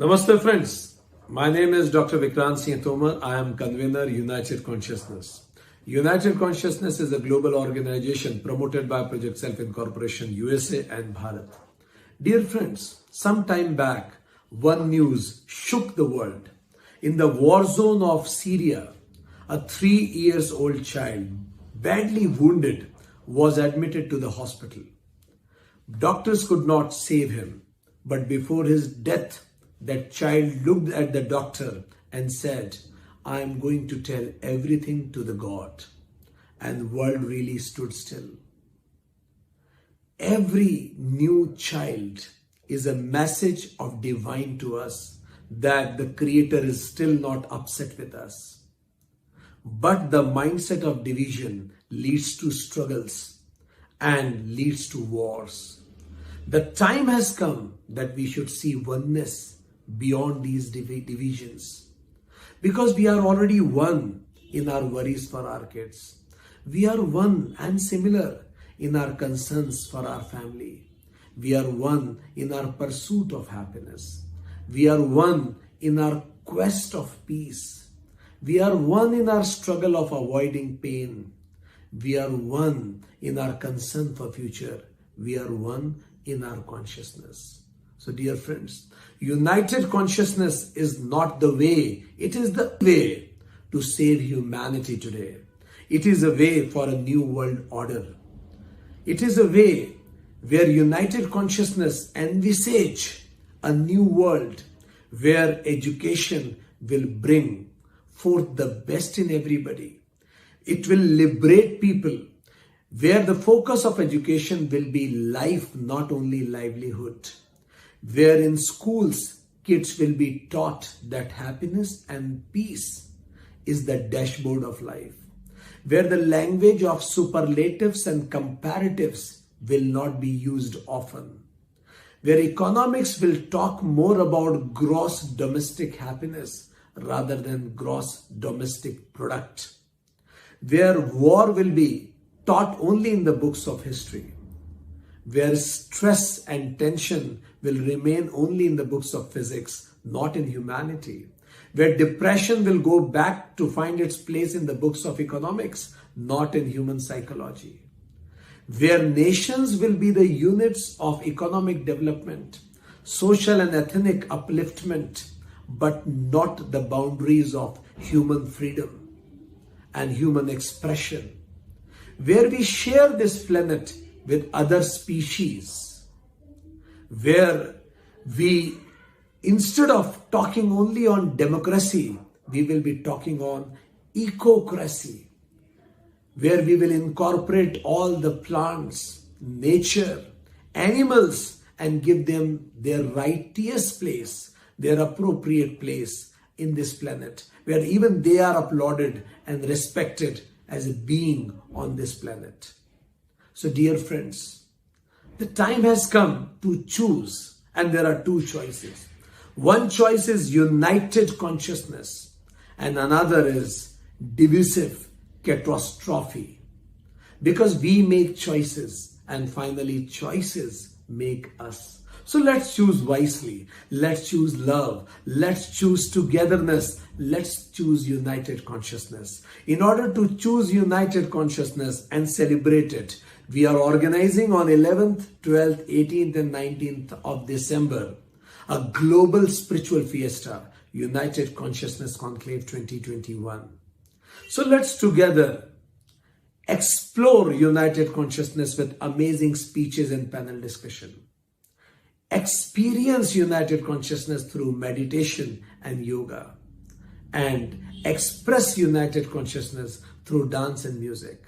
Namaste friends, my name is Dr. Vikrant Singh Tomar. I am convener United Consciousness. United Consciousness is a global organization promoted by Project Self Incorporation USA and Bharat. Dear friends, some time back, one news shook the world. In the war zone of Syria, a 3-year-old child, badly wounded, was admitted to the hospital. Doctors could not save him, but before his death, that child looked at the doctor and said, "I am going to tell everything to the God." And the world really stood still. Every new child is a message of divine to us that the Creator is still not upset with us. But the mindset of division leads to struggles and leads to wars. The time has come that we should see oneness beyond these divisions, because we are already one in our worries for our kids. We are one and similar in our concerns for our family. We are one in our pursuit of happiness. We are one in our quest of peace. We are one in our struggle of avoiding pain. We are one in our concern for future. We are one in our consciousness. So dear friends, united consciousness is not the way, it is the way to save humanity today. It is a way for a new world order. It is a way where united consciousness envisage a new world where education will bring forth the best in everybody. It will liberate people, where the focus of education will be life, not only livelihood. Where in schools, kids will be taught that happiness and peace is the dashboard of life. Where the language of superlatives and comparatives will not be used often. Where economics will talk more about gross domestic happiness rather than gross domestic product. Where war will be taught only in the books of history. Where stress and tension will remain only in the books of physics, not in humanity. Where depression will go back to find its place in the books of economics, not in human psychology. Where nations will be the units of economic development, social and ethnic upliftment, but not the boundaries of human freedom and human expression. Where we share this planet with other species, where we, instead of talking only on democracy, we will be talking on ecocracy, where we will incorporate all the plants, nature, animals, and give them their righteous place, their appropriate place in this planet, where even they are applauded and respected as a being on this planet. So dear friends, the time has come to choose, and there are two choices. One choice is united consciousness, and another is divisive catastrophe. Because we make choices, and finally choices make us. So let's choose wisely. Let's choose love. Let's choose togetherness. Let's choose united consciousness. In order to choose united consciousness and celebrate it, we are organizing on 11th, 12th, 18th and 19th of December a global spiritual fiesta, United Consciousness Conclave 2021. So let's together explore united consciousness with amazing speeches and panel discussion. Experience united consciousness through meditation and yoga, and express united consciousness through dance and music.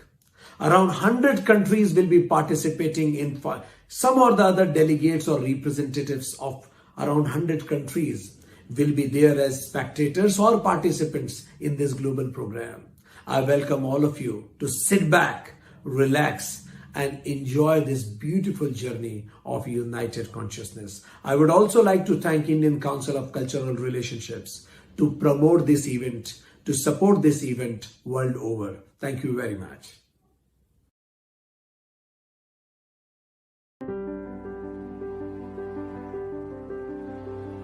Around 100 countries will be participating in some or the other delegates or representatives of around 100 countries will be there as spectators or participants in this global program. I welcome all of you to sit back, relax, and enjoy this beautiful journey of united consciousness. I would also like to thank Indian Council of Cultural Relationships to promote this event, to support this event world over. Thank you very much.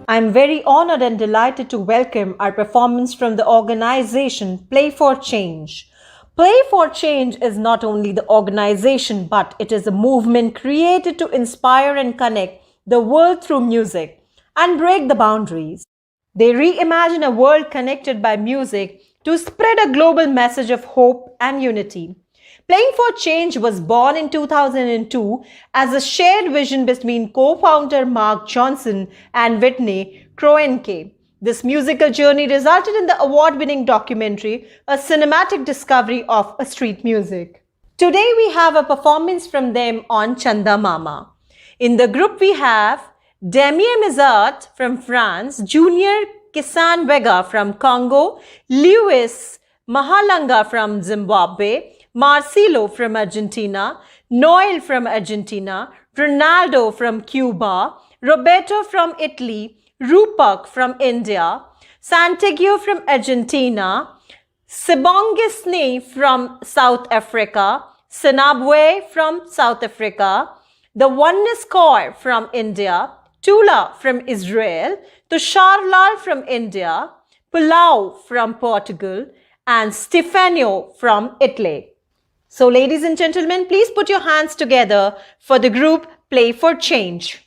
I'm very honored and delighted to welcome our performance from the organization Play for Change. Play for Change is not only the organization, but it is a movement created to inspire and connect the world through music and break the boundaries. They reimagine a world connected by music to spread a global message of hope and unity. Playing for Change was born in 2002 as a shared vision between co-founder Mark Johnson and Whitney Kroenke. This musical journey resulted in the award-winning documentary, A Cinematic Discovery of a Street Music. Today we have a performance from them on Chanda Mama. In the group we have Damien Mizat from France, Junior Kisan Vega from Congo, Luis Mahalanga from Zimbabwe, Marcelo from Argentina, Noel from Argentina, Ronaldo from Cuba, Roberto from Italy, Rupak from India, Santiago from Argentina, Sibongisne from South Africa, Sinabwe from South Africa, the Oneness Corps from India, Tula from Israel, Tusharlal from India, Pulau from Portugal, and Stefano from Italy. So, ladies and gentlemen, please put your hands together for the group Play for Change.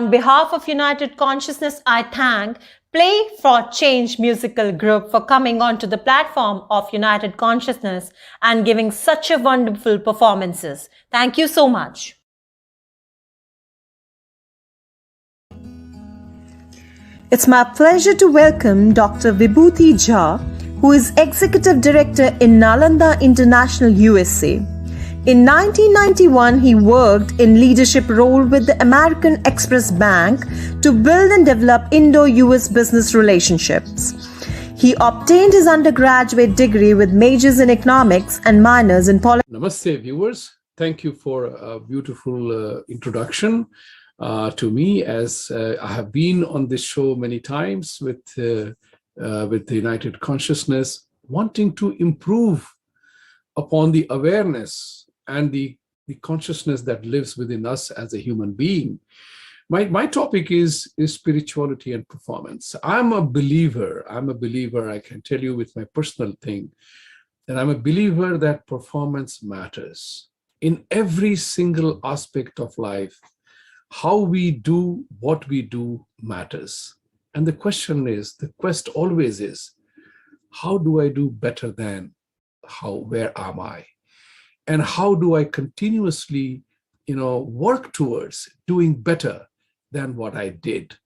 On behalf of United Consciousness, I thank Play for Change musical group for coming onto the platform of United Consciousness and giving such a wonderful performances. Thank you so much. It's my pleasure to welcome Dr. Vibhuti Jha, who is Executive Director in Nalanda International, USA. In 1991, he worked in leadership role with the American Express Bank to build and develop Indo-US business relationships. He obtained his undergraduate degree with majors in economics and minors in politics. Namaste, viewers. Thank you for a beautiful introduction to me, as I have been on this show many times with the United Consciousness, wanting to improve upon the awareness and the consciousness that lives within us as a human being. My topic is spirituality and performance. I'm a believer, I can tell you with my personal thing, that I'm a believer that performance matters. In every single aspect of life, how we do what we do matters. And the quest always is, how do I do better than where am I? And how do I continuously, work towards doing better than what I did?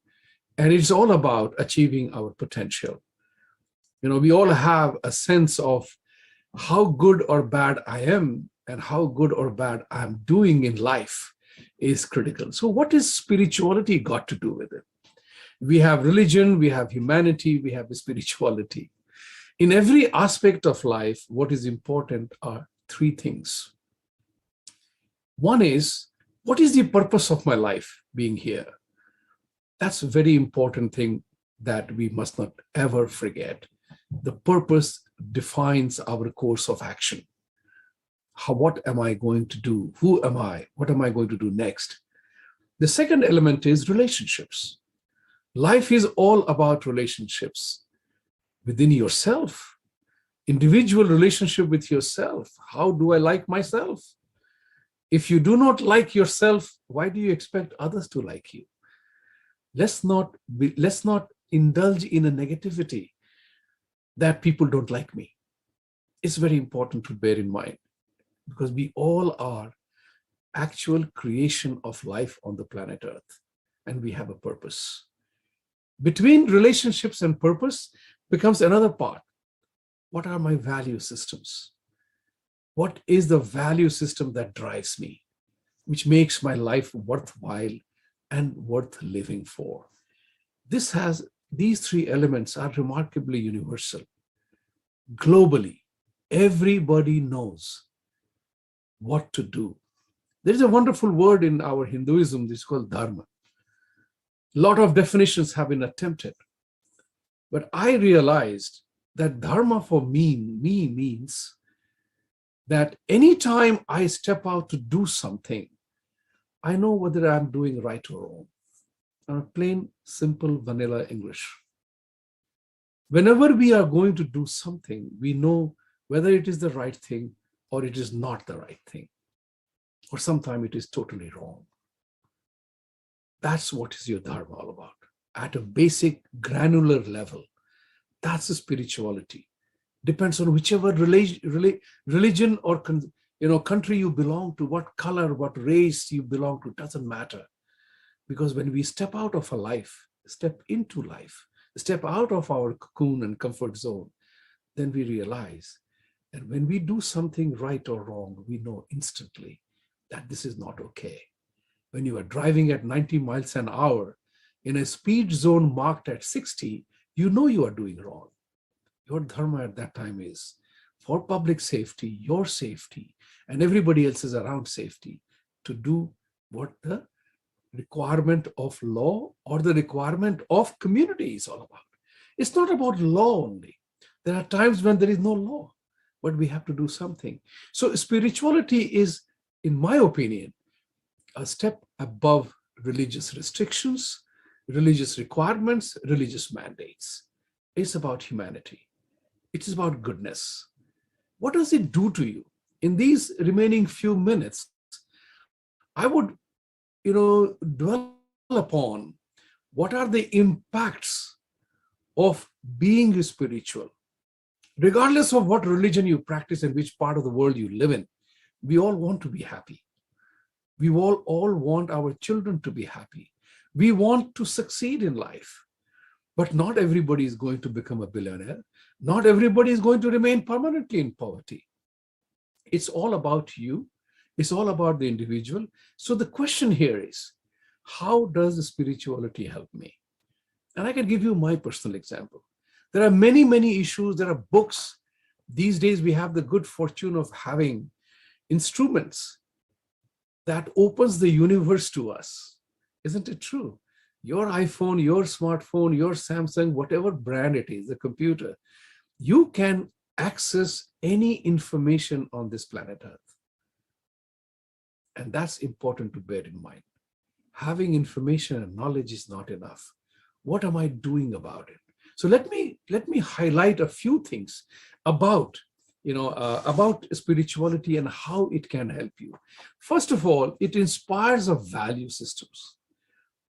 And it's all about achieving our potential. We all have a sense of how good or bad I am, and how good or bad I'm doing in life is critical. So what is spirituality got to do with it? We have religion, we have humanity, we have spirituality. In every aspect of life, what is important are three things. One is, what is the purpose of my life being here? That's a very important thing that we must not ever forget. The purpose defines our course of action. What am I going to do? Who am I? What am I going to do next? The second element is relationships. Life is all about relationships within yourself, individual relationship with yourself. How do I like myself? If you do not like yourself, why do you expect others to like you? Let's not indulge in a negativity that people don't like me. It's very important to bear in mind, because we all are actual creation of life on the planet Earth, and we have a purpose. Between relationships and purpose becomes another part. What are my value systems? What is the value system that drives me, which makes my life worthwhile and worth living for? These three elements are remarkably universal. Globally, everybody knows what to do. There is a wonderful word in our Hinduism, this is called dharma. A lot of definitions have been attempted, but I realized that dharma for me means that anytime I step out to do something, I know whether I'm doing right or wrong. Plain, simple, vanilla English. Whenever we are going to do something, we know whether it is the right thing or it is not the right thing, or sometimes it is totally wrong. That's what is your dharma all about. At a basic granular level, that's the spirituality. Depends on whichever religion or country you belong to, what color, what race you belong to, doesn't matter. Because when we step out of a life, step into life, step out of our cocoon and comfort zone, then we realize that when we do something right or wrong, we know instantly that this is not okay. When you are driving at 90 miles an hour in a speed zone marked at 60, you know you are doing wrong. Your dharma at that time is for public safety, your safety, and everybody else's around safety, to do what the requirement of law or the requirement of community is all about. It's not about law only. There are times when there is no law, but we have to do something. So spirituality is, in my opinion, a step above religious restrictions, religious requirements, religious mandates. It's about humanity. It is about goodness. What does it do to you? In these remaining few minutes, I would, dwell upon what are the impacts of being spiritual. Regardless of what religion you practice and which part of the world you live in, we all want to be happy. We all want our children to be happy. We want to succeed in life. But not everybody is going to become a billionaire. Not everybody is going to remain permanently in poverty. It's all about you. It's all about the individual. So the question here is, how does the spirituality help me? And I can give you my personal example. There are many, many issues. There are books. These days, we have the good fortune of having instruments that opens the universe to us. Isn't it true? Your iPhone, your smartphone, your Samsung, whatever brand it is, the computer, you can access any information on this planet Earth. And that's important to bear in mind. Having information and knowledge is not enough. What am I doing about it? So let me highlight a few things about about spirituality and how it can help you. First of all, it inspires a value systems.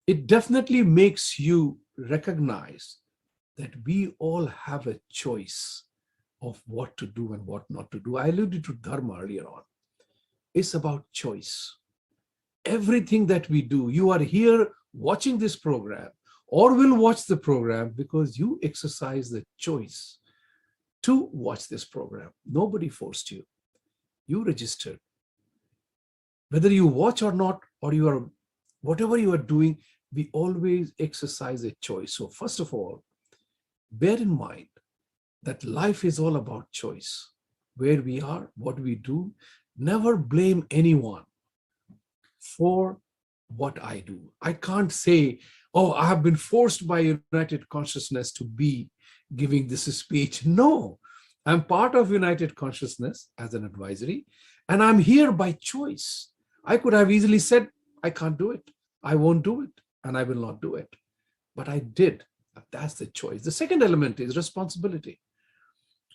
It definitely makes you recognize that we all have a choice of what to do and what not to do. I alluded to dharma earlier on. It's about choice. Everything that we do, you are here watching this program or will watch the program because you exercise the choice to watch this program. Nobody forced you. You registered. Whether you watch or not, or whatever you are doing, we always exercise a choice. So first of all, bear in mind that life is all about choice. Where we are, what we do. Never blame anyone for what I do. I can't say, oh, I have been forced by United Consciousness to be giving this speech. No, I'm part of United Consciousness as an advisory, and I'm here by choice. I could have easily said, I can't do it. I won't do it, and I will not do it. But I did. That's the choice. The second element is responsibility.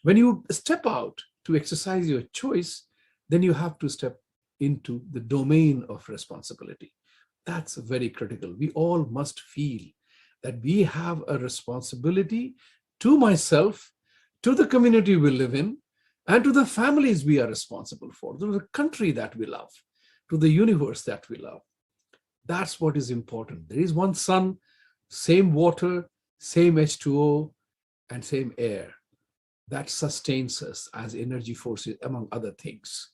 When you step out to exercise your choice, then you have to step into the domain of responsibility. That's very critical. We all must feel that we have a responsibility to myself, to the community we live in, and to the families we are responsible for, to the country that we love, to the universe that we love. That's what is important. There is one sun, same water, same H2O, and same air that sustains us as energy forces, among other things.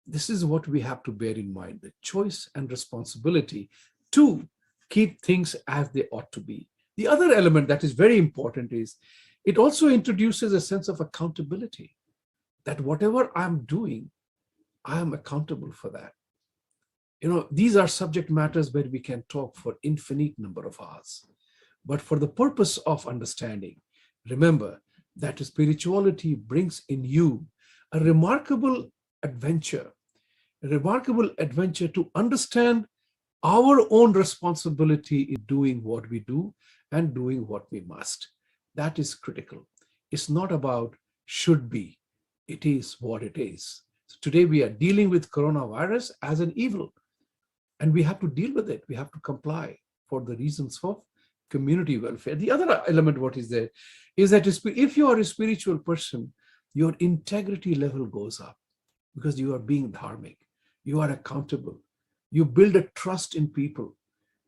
This is what we have to bear in mind, the choice and responsibility to keep things as they ought to be. The other element that is very important is it also introduces a sense of accountability, that whatever I'm doing, I am accountable for that. These are subject matters where we can talk for infinite number of hours. But for the purpose of understanding, remember that spirituality brings in you a remarkable adventure to understand our own responsibility in doing what we do and doing what we must. That is critical. It's not about should be. It is what it is. So today we are dealing with coronavirus as an evil, and we have to deal with it. We have to comply for the reasons of community welfare. The other element, what is there, is that if you are a spiritual person, your integrity level goes up because you are being dharmic. You are accountable. You build a trust in people.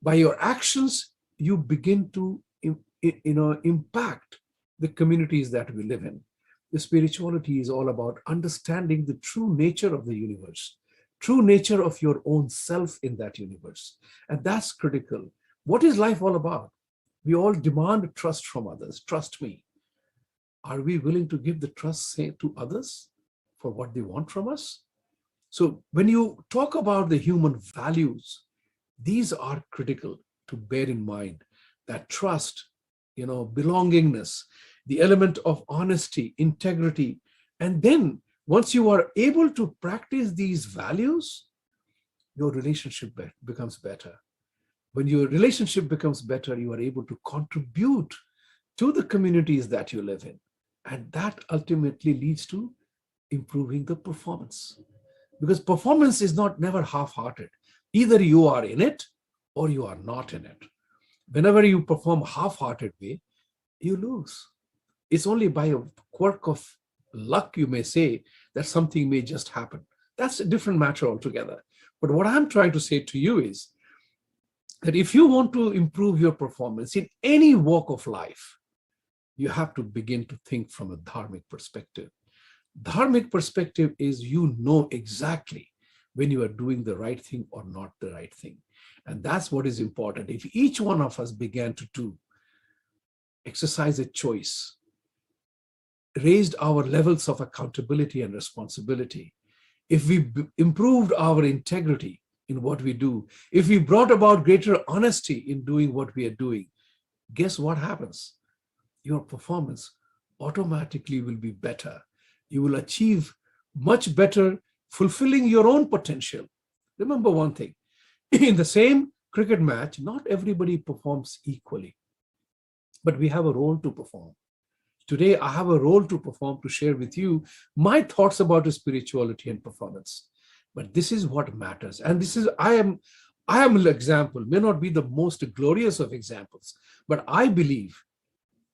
By your actions, you begin to impact the communities that we live in. The spirituality is all about understanding the true nature of the universe, true nature of your own self in that universe. And that's critical. What is life all about? We all demand trust from others. Trust me. Are we willing to give the trust, say, to others for what they want from us? So when you talk about the human values, these are critical to bear in mind. That trust, belongingness, the element of honesty, integrity. And then once you are able to practice these values, your relationship becomes better. When your relationship becomes better, you are able to contribute to the communities that you live in. And that ultimately leads to improving the performance. Because performance is never half-hearted. Either you are in it or you are not in it. Whenever you perform half-hearted way, you lose. It's only by a quirk of luck, you may say, that something may just happen. That's a different matter altogether. But what I'm trying to say to you is that if you want to improve your performance in any walk of life, you have to begin to think from a dharmic perspective. Dharmic perspective is you know exactly when you are doing the right thing or not the right thing. And that's what is important. If each one of us began to exercise a choice, raised our levels of accountability and responsibility, if we improved our integrity in what we do, if we brought about greater honesty in doing what we are doing, guess what happens? Your performance automatically will be better. You will achieve much better, fulfilling your own potential. Remember one thing, in the same cricket match, not everybody performs equally, but we have a role to perform. Today, I have a role to perform to share with you my thoughts about spirituality and performance. But this is what matters. And this is, I am an example, may not be the most glorious of examples, but I believe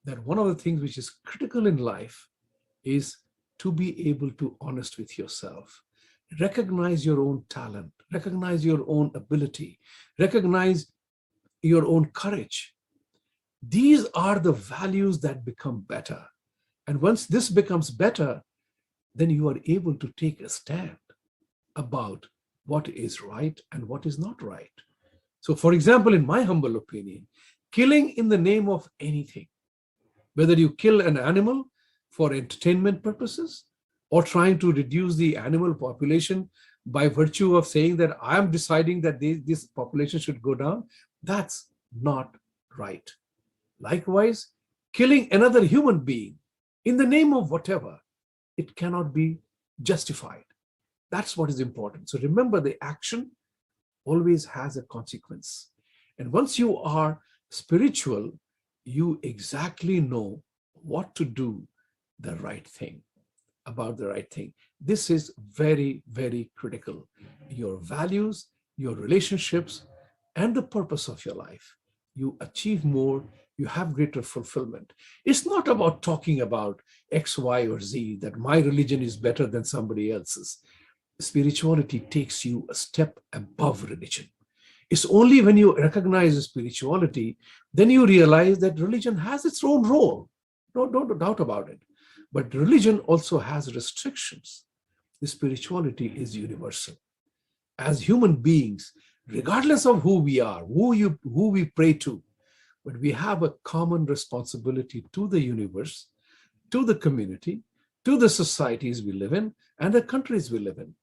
that one of the things which is critical in life is to be able to be honest with yourself. Recognize your own talent, recognize your own ability, recognize your own courage. These are the values that become better. And once this becomes better, then you are able to take a stand about what is right and what is not right. So, for example, in my humble opinion, killing in the name of anything, whether you kill an animal for entertainment purposes or trying to reduce the animal population by virtue of saying that I am deciding that this population should go down, that's not right. Likewise, killing another human being in the name of whatever, it cannot be justified. That's what is important. So remember, the action always has a consequence. And once you are spiritual, you exactly know what to do the right thing, about the right thing. This is very, very critical. Your values, your relationships, and the purpose of your life. You achieve more, you have greater fulfillment. It's not about talking about X, Y, or Z, that my religion is better than somebody else's. Spirituality takes you a step above religion. It's only when you recognize spirituality, then you realize that religion has its own role. No doubt about it. But religion also has restrictions. The spirituality is universal. As human beings, regardless of who we are, who we pray to, but we have a common responsibility to the universe, to the community, to the societies we live in, and the countries we live in.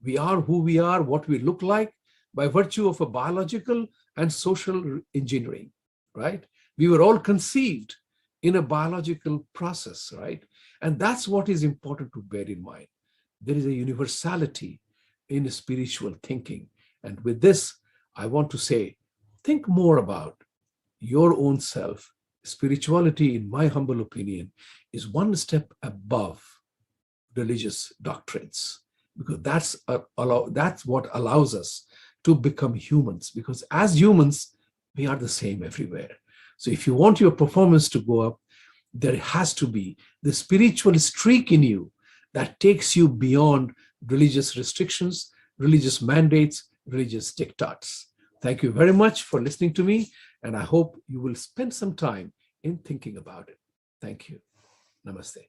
We are who we are, what we look like, by virtue of a biological and social engineering, right? We were all conceived in a biological process, right? And that's what is important to bear in mind. There is a universality in spiritual thinking. And with this, I want to say, think more about your own self. Spirituality, in my humble opinion, is one step above religious doctrines, because that's what allows us to become humans, because as humans, we are the same everywhere. So if you want your performance to go up, there has to be the spiritual streak in you that takes you beyond religious restrictions, religious mandates, religious diktats. Thank you very much for listening to me, and I hope you will spend some time in thinking about it. Thank you. Namaste.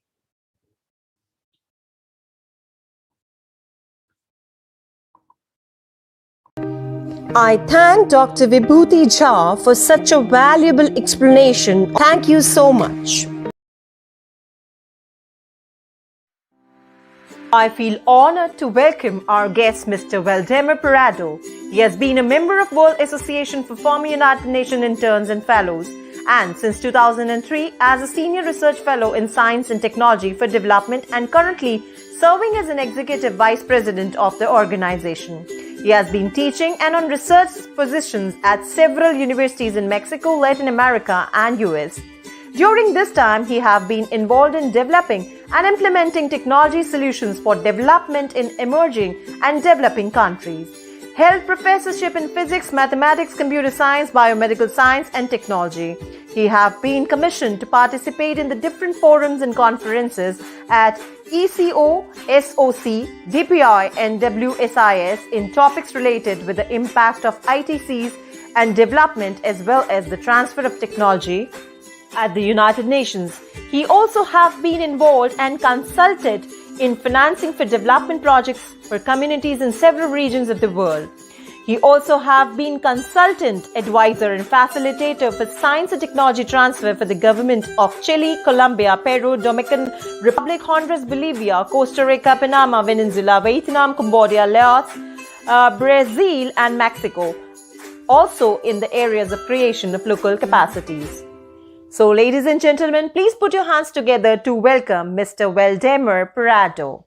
I thank Dr. Vibhuti Jha for such a valuable explanation. Thank you so much. I feel honored to welcome our guest, Mr. Valdemar Parado. He has been a member of World Association for former United Nations Interns and Fellows, and since 2003 as a Senior Research Fellow in Science and Technology for Development, and currently serving as an Executive Vice President of the organization. He has been teaching and on research positions at several universities in Mexico, Latin America, and US. During this time, he has been involved in developing and implementing technology solutions for development in emerging and developing countries. held professorship in physics, mathematics, computer science, biomedical science, and technology. He have been commissioned to participate in the different forums and conferences at ECO, SOC, DPI, and WSIS in topics related with the impact of ITCs and development as well as the transfer of technology at the United Nations. He also have been involved and consulted in financing for development projects for communities in several regions of the world. He also have been consultant, advisor and facilitator for science and technology transfer for the government of Chile, Colombia, Peru, Dominican Republic, Honduras, Bolivia, Costa Rica, Panama, Venezuela, Vietnam, Cambodia, Laos, Brazil and Mexico. Also in the areas of creation of local capacities. So, ladies and gentlemen, please put your hands together to welcome Mr. Waldemar Prado.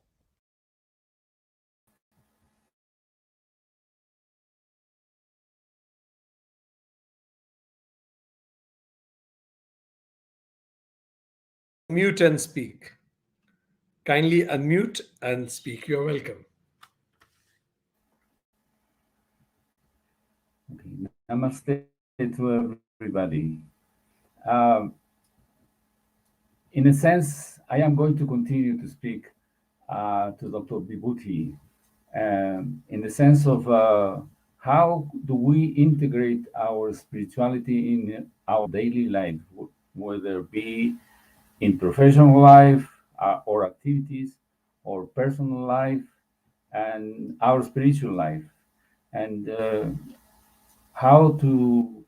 Mute and speak. Kindly unmute and speak. You're welcome. Okay. Namaste to everybody. Um, in a sense, I am going to continue to speak to Dr. Vibhuti in the sense of how do we integrate our spirituality in our daily life, whether it be in professional life or activities or personal life and our spiritual life, and how to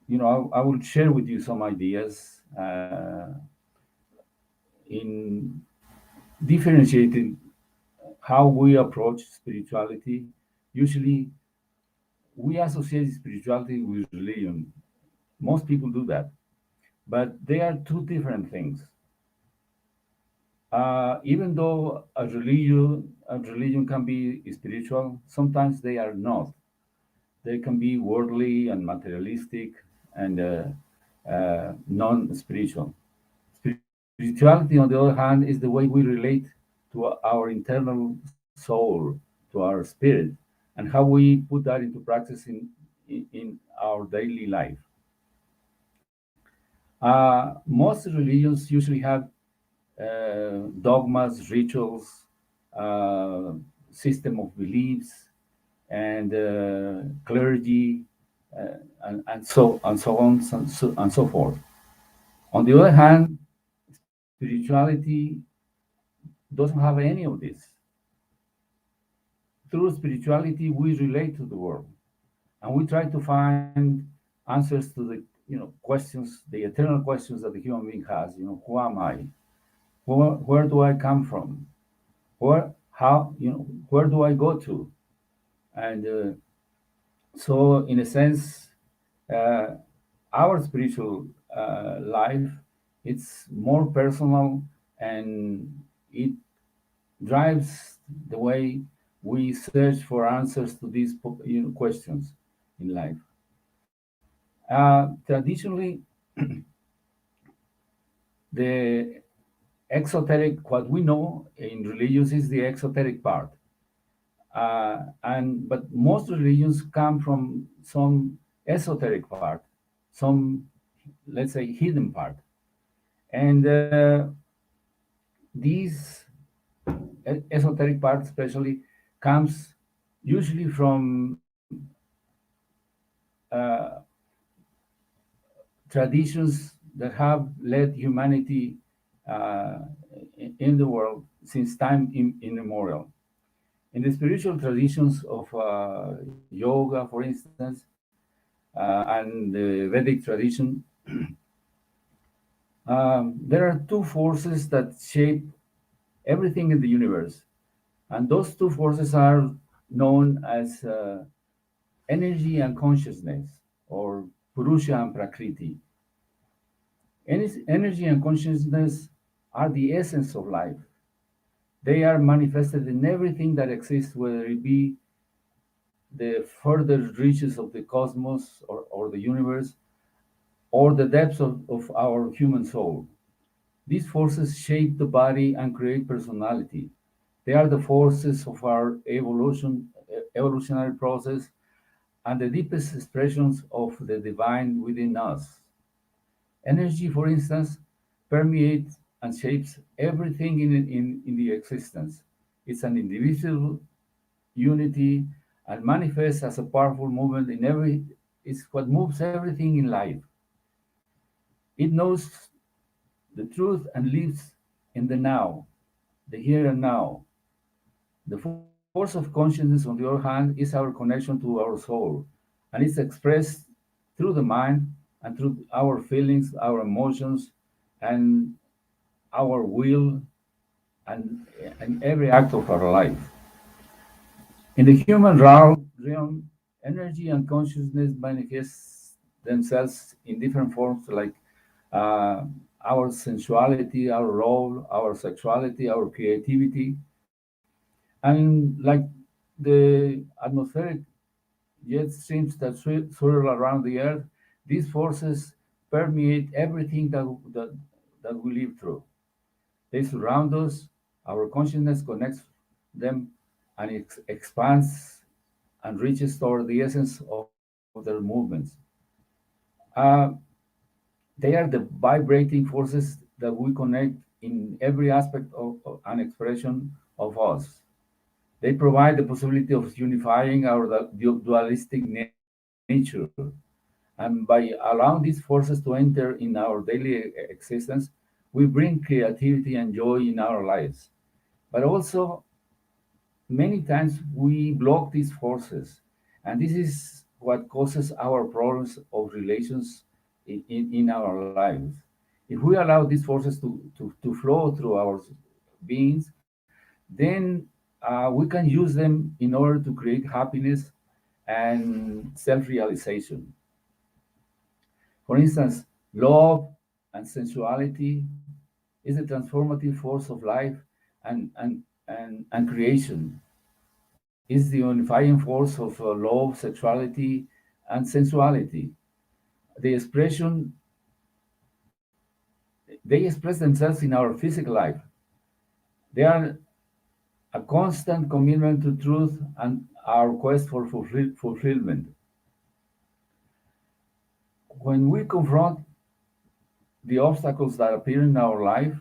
I will share with you some ideas in differentiating how we approach spirituality. Usually, we associate spirituality with religion. Most people do that, but they are two different things. Even though a religion can be spiritual, sometimes they are not. They can be worldly and materialistic and non-spiritual. Spirituality, on the other hand, is the way we relate to our internal soul, to our spirit, and how we put that into practice in our daily life. Most religions usually have dogmas, rituals, uh, system of beliefs, and clergy, and so on and so forth. On the other hand, spirituality doesn't have any of this. Through spirituality, we relate to the world, and we try to find answers to the questions, the eternal questions that the human being has. Who am I? Where do I come from? Where do I go to? And so, in a sense, uh, our spiritual life, it's more personal, and it drives the way we search for answers to these questions in life. Traditionally, the exoteric, what we know in religions is the exoteric part. But most religions come from some esoteric part, some, let's say, hidden part. And these esoteric part especially comes usually from traditions that have led humanity uh, in the world since time immemorial. In the spiritual traditions of yoga, for instance, and the Vedic tradition, there are two forces that shape everything in the universe. And those two forces are known as energy and consciousness, or Purusha and Prakriti. Energy and consciousness are the essence of life. They are manifested in everything that exists, whether it be the further reaches of the cosmos or the universe, or the depths of our human soul. These forces shape the body and create personality. They are the forces of our evolutionary process and the deepest expressions of the divine within us. Energy, for instance, permeates and shapes everything in the existence. It's an indivisible unity and manifests as a powerful movement in every, it's what moves everything in life. It knows the truth and lives in the now, the here and now. The force of consciousness, on the other hand, is our connection to our soul, and it's expressed through the mind and through our feelings, our emotions, and our will, and every act of our life. In the human realm, energy and consciousness manifest themselves in different forms, like uh, our sensuality, our role, our sexuality, our creativity, and like the atmospheric jet streams that swirl around the Earth, these forces permeate everything that we live through. They surround us, our consciousness connects them, and it expands and reaches toward the essence of their movements. Uh, they are the vibrating forces that we connect in every aspect of an expression of us. They provide the possibility of unifying our dualistic nature. And by allowing these forces to enter in our daily existence, we bring creativity and joy in our lives. But also, many times we block these forces, and this is what causes our problems of relations in our lives. If we allow these forces to flow through our beings, then we can use them in order to create happiness and self-realization. For instance, love and sensuality is the transformative force of life, and creation is the unifying force of love, sexuality, and sensuality. The expression they express themselves in our physical life. They are a constant commitment to truth and our quest for fulfillment. When we confront the obstacles that appear in our life,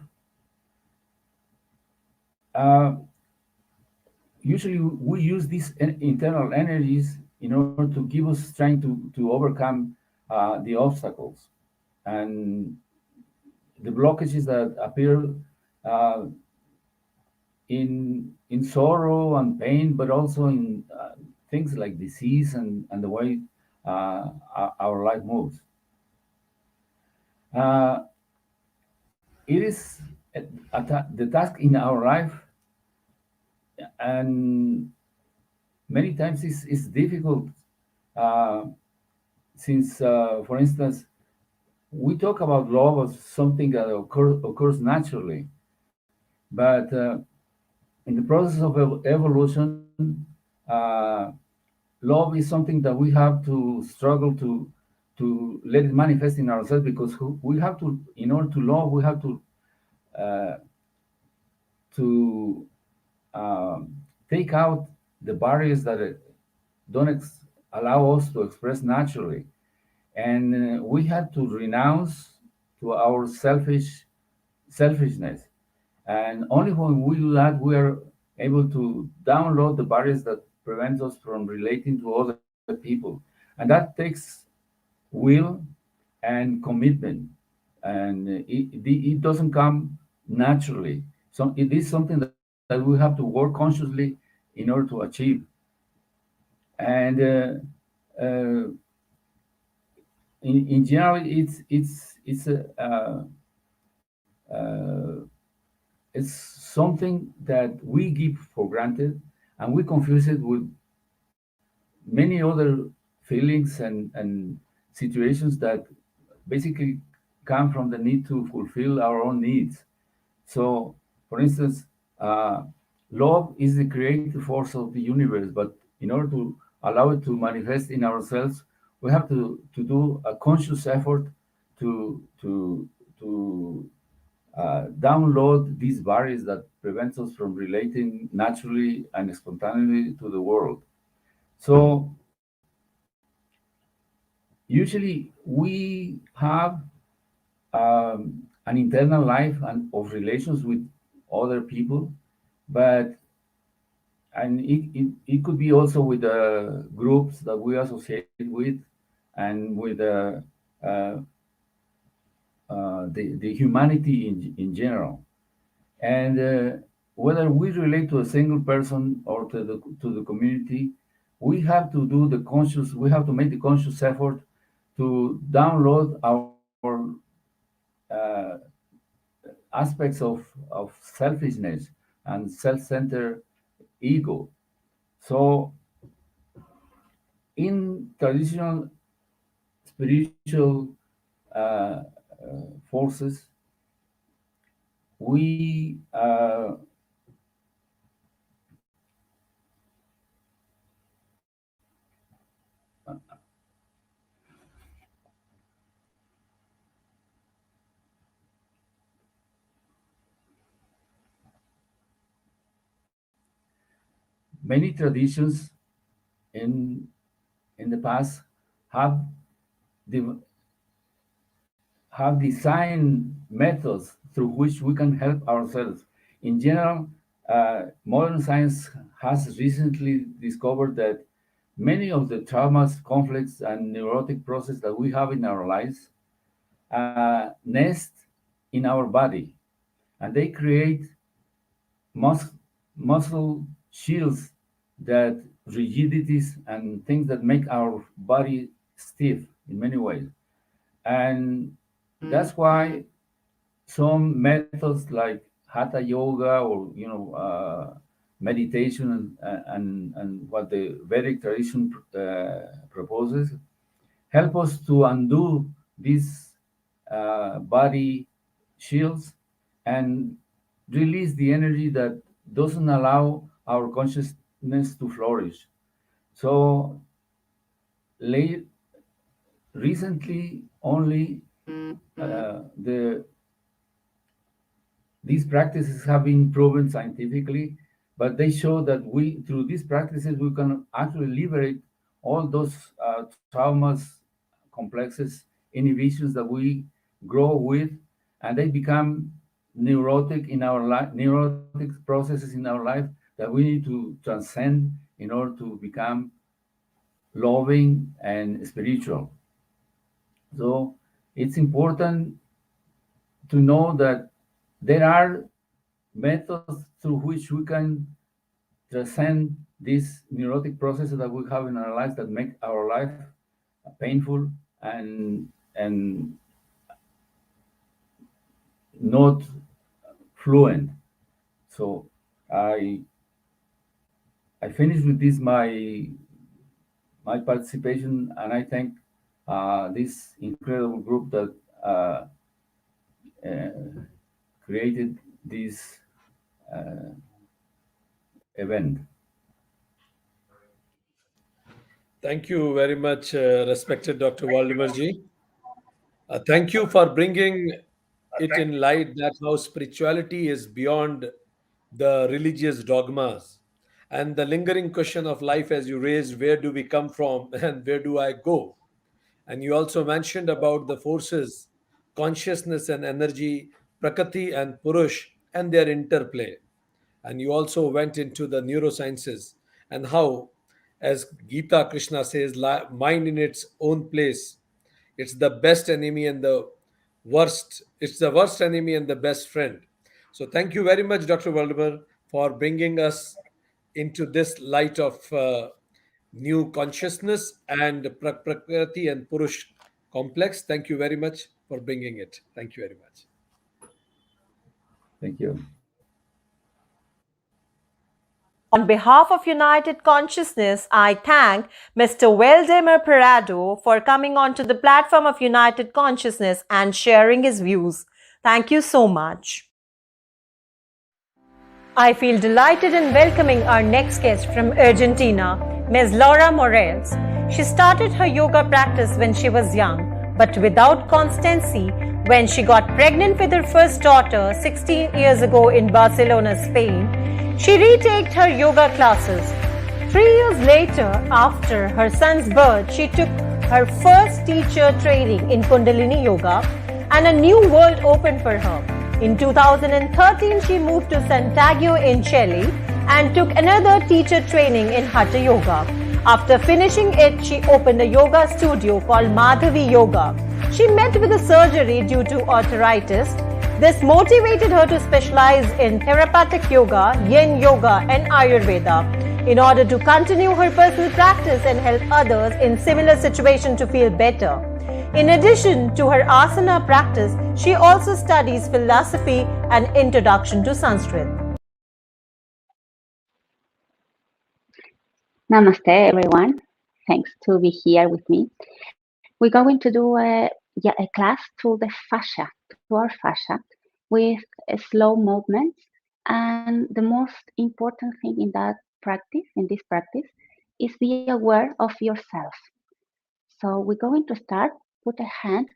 uh, usually we use these internal energies in order to give us strength to overcome the obstacles and the blockages that appear uh, in sorrow and pain, but also in things like disease and the way our life moves. Uh, it is the task in our life, and many times it's difficult, uh, since, for instance, we talk about love as something that occurs naturally, but in the process of evolution, love is something that we have to struggle to let it manifest in ourselves, because we have to, in order to love, we have uh, to take out the barriers that don't allow us to express naturally, and we have to renounce to our selfishness. And only when we do that, we are able to download the barriers that prevent us from relating to other people. And that takes will and commitment. And it doesn't come naturally. So it is something that we have to work consciously in order to achieve. And in general, uh, it's something that we give for granted, and we confuse it with many other feelings and situations that basically come from the need to fulfill our own needs. So, for instance, love is the creative force of the universe, but in order to allow it to manifest in ourselves, we have to do a conscious effort to download these barriers that prevent us from relating naturally and spontaneously to the world. So usually we have an internal life and of relations with other people, but and it could be also with the groups that we associate with and with uh, the humanity in general. And whether we relate to a single person or to the community, we have to make the conscious effort to download our uh, aspects of selfishness and self-centered ego. So in traditional spiritual forces, we many traditions in the past have de- have designed methods through which we can help ourselves. In general, modern science has recently discovered that many of the traumas, conflicts, and neurotic processes that we have in our lives nest in our body, and they create mus- muscle shields that rigidities and things that make our body stiff in many ways. And that's why some methods like hatha yoga or meditation and what the Vedic tradition proposes help us to undo these body shields and release the energy that doesn't allow our consciousness to flourish. So late, recently only the these practices have been proven scientifically, but they show that we, through these practices, we can actually liberate all those traumas, complexes, inhibitions that we grow with, and they become neurotic in our life, neurotic processes in our life that we need to transcend in order to become loving and spiritual. So it's important to know that there are methods through which we can transcend these neurotic processes that we have in our lives that make our life painful and not fluent. So I I finished with this my participation, and I thank this incredible group that uh, created this event. Thank you very much, respected Dr. Waldemarji. Thank you for bringing it in light that how spirituality is beyond the religious dogmas and the lingering question of life as you raised, where do we come from and where do I go? And you also mentioned about the forces, consciousness and energy, Prakriti and Purush, and their interplay. And you also went into the neurosciences and how, as Gita Krishna says, mind in its own place. It's the best enemy and the worst. It's the worst enemy and the best friend. So thank you very much, Dr. Waldemar, for bringing us into this light of new consciousness and Prakriti and Purush complex. Thank you very much for bringing it. Thank you very much. Thank you. On behalf of United Consciousness, I thank Mr. Waldemar Parado for coming onto the platform of United Consciousness and sharing his views. Thank you so much. I feel delighted in welcoming our next guest from Argentina, Ms. Laura Morales. She started her yoga practice when she was young, But without constancy, when she got pregnant with her first daughter 16 years ago in Barcelona, Spain, she retaked her yoga classes. 3 years later, after her son's birth, she took her first teacher training in Kundalini Yoga, and a new world opened for her. In 2013, she moved to Santiago in Chile and took another teacher training in Hatha Yoga. After finishing it, she opened a yoga studio called Madhavi Yoga. She met with a surgery due to arthritis. This motivated her to specialize in therapeutic yoga, yin yoga, and Ayurveda in order to continue her personal practice and help others in similar situations to feel better. In addition to her asana practice, she also studies philosophy and introduction to Sanskrit. Namaste, everyone. Thanks to be here with me. We're going to do a class to the fascia, to our fascia, with slow movements. And the most important thing in this practice, is be aware of yourself. So we're going to start. Put a hand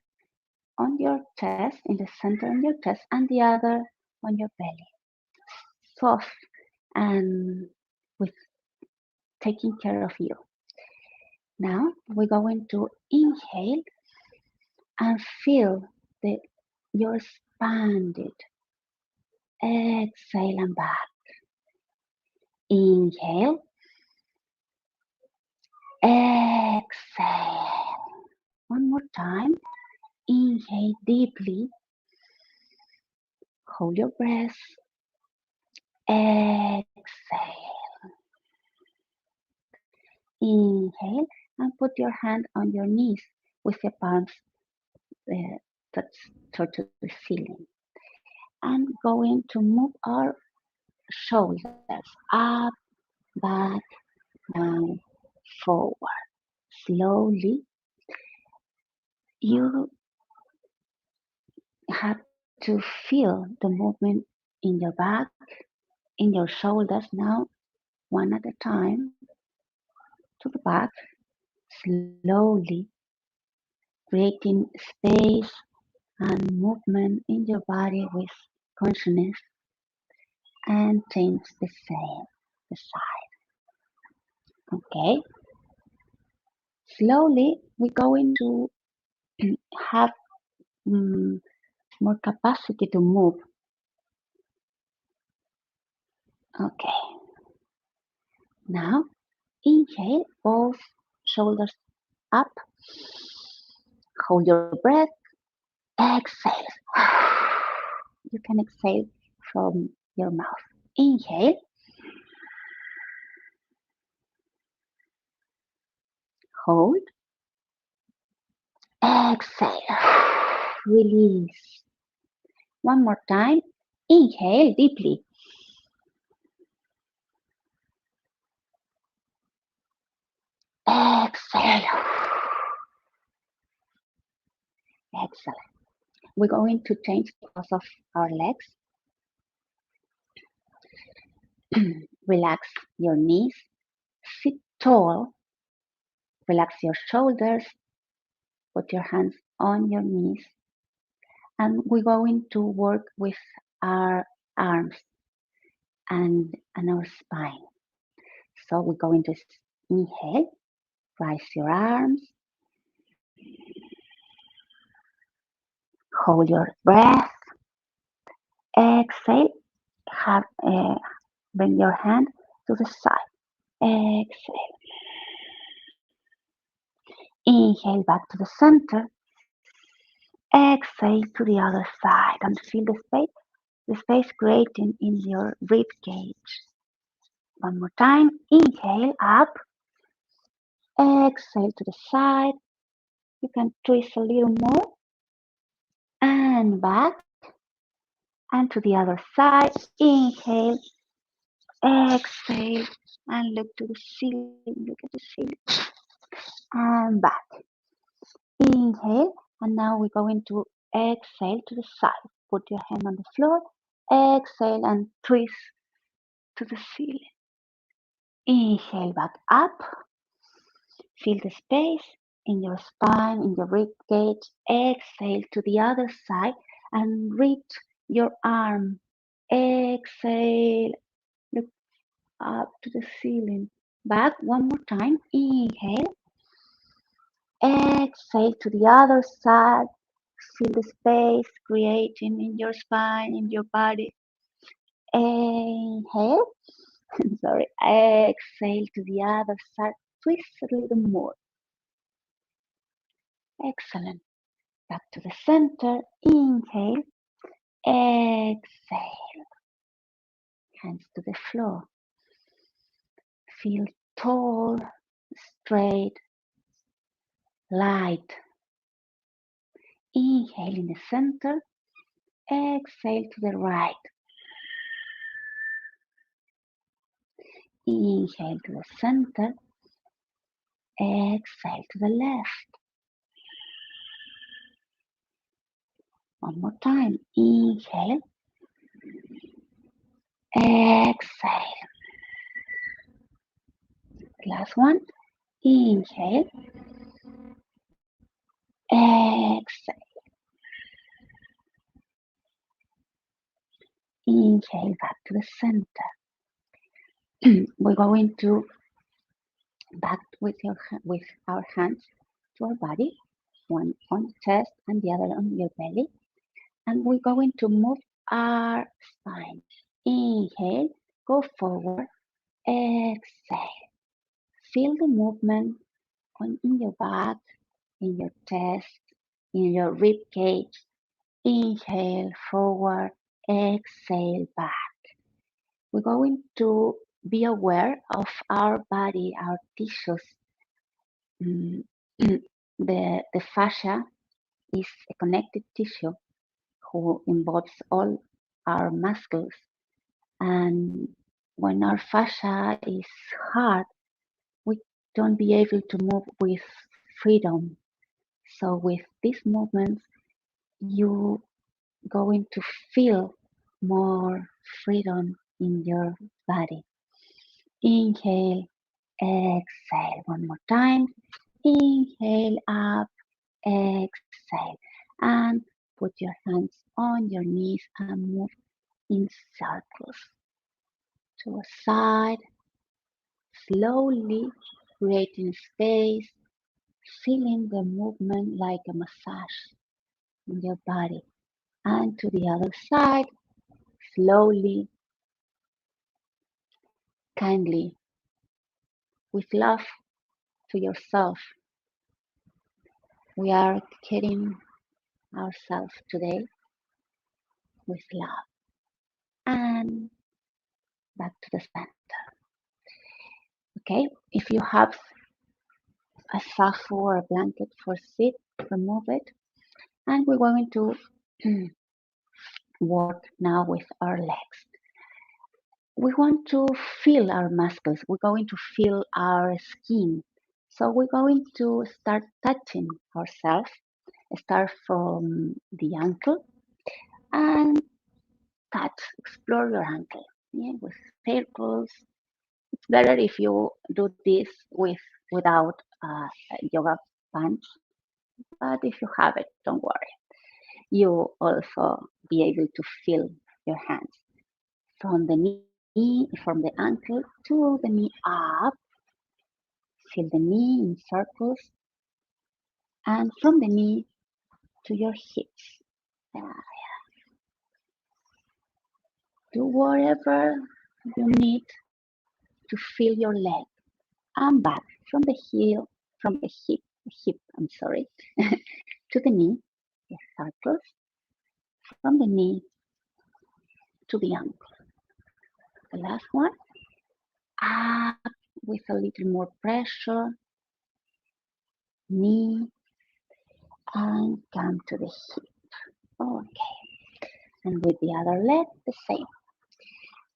on your chest, in the center of your chest, and the other on your belly. Soft and with taking care of you. Now we're going to inhale and feel you're expanded. Exhale and back. Inhale. Exhale. One more time. Inhale deeply. Hold your breath. Exhale. Inhale and put your hand on your knees with your palms touch to the ceiling. And going to move our shoulders up, back, down, forward. Slowly, you have to feel the movement in your back, in your shoulders now, one at a time, to the back, slowly, creating space and movement in your body with consciousness, and change the side. Okay? Slowly, we're going to have more capacity to move. Okay. Now, inhale, both shoulders up. Hold your breath. Exhale. You can exhale from your mouth. Inhale. Hold. Exhale. Release. One more time. Inhale deeply. Exhale. Excellent. We're going to change the pose of our legs. Relax your knees. Sit tall. Relax your shoulders. Put your hands on your knees. And we're going to work with our arms and our spine. So we're going to inhale, rise your arms, hold your breath, exhale, bring your hand to the side, exhale, inhale back to the center, exhale to the other side, and feel the space creating in your rib cage. One more time, inhale up, exhale to the side. You can twist a little more, and back, and to the other side. Inhale, exhale, and look to the ceiling. Look at the ceiling, and back. Inhale, and now we're going to exhale to the side. Put your hand on the floor. Exhale and twist to the ceiling. Inhale back up. Feel the space. in your spine, in your rib cage. Exhale to the other side and reach your arm. Exhale, look up to the ceiling. Back one more time. Inhale. Exhale to the other side. Feel the space creating in your spine, in your body. Inhale. Sorry. Exhale to the other side. Twist a little more. Excellent. Back to the center. Inhale. Exhale. Hands to the floor. Feel tall, straight, light. Inhale in the center. Exhale to the right. Inhale to the center. Exhale to the left. One more time. Inhale. Exhale. Last one. Inhale. Exhale. Inhale back to the center. We're going to back with our hands to our body, one on the chest and the other on your belly. And we're going to move our spine. Inhale, go forward. Exhale. Feel the movement in your back, in your chest, in your rib cage. Inhale, forward. Exhale, back. We're going to be aware of our body, our tissues. The fascia is a connected tissue who involves all our muscles. And when our fascia is hard, we don't be able to move with freedom. So with these movements, you going to feel more freedom in your body. Inhale, exhale. One more time. Inhale up, exhale. And put your hands on your knees and move in circles to a side, slowly creating space, feeling the movement like a massage in your body. And to the other side, slowly, kindly, with love to yourself. We are caring ourselves today with love. And back to the center. Okay, if you have a safu or a blanket for sit, remove it. And we're going to work now with our legs. We want to feel our muscles. We're going to feel our skin. So we're going to start touching ourselves. Start from the ankle and touch, explore your ankle, with circles. It's better if you do this without yoga pants, but if you have it, don't worry. You also be able to feel your hands from the knee, from the ankle to the knee up. Feel the knee in circles, and from the knee to your hips. Do whatever you need to feel your leg, and back from the hip, I'm sorry, to the knee, circles, from the knee to the ankle. The last one, up with a little more pressure, knee, and come to the hip. Okay, and with the other leg, the same.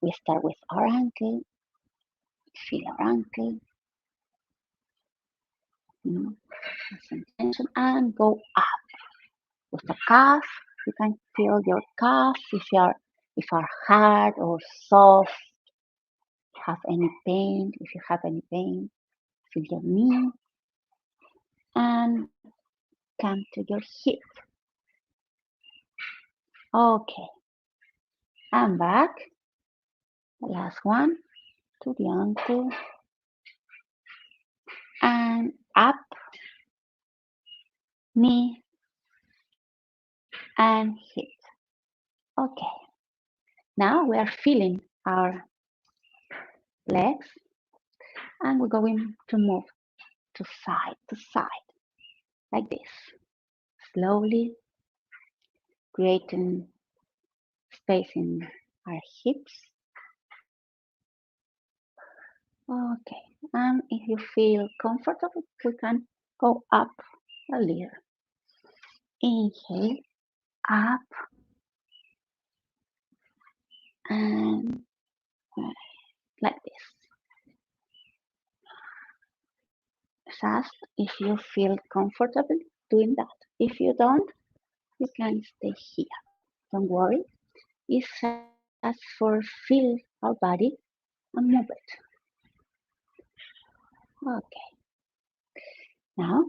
We start with our ankle, feel our ankle, some tension, and go up. With the calf, you can feel your calf if are hard or soft. Have any pain? If you have any pain, feel your knee, and come to your hip. Okay, and back. The last one to the ankle and up, knee and hip. Okay, now we are feeling our legs and we're going to move to side like this, slowly creating space in our hips. Okay, and if you feel comfortable, we can go up a little. Inhale, up and like this. Just if you feel comfortable doing that. If you don't, you can stay here. Don't worry. It's just for feel our body and move it. Okay. Now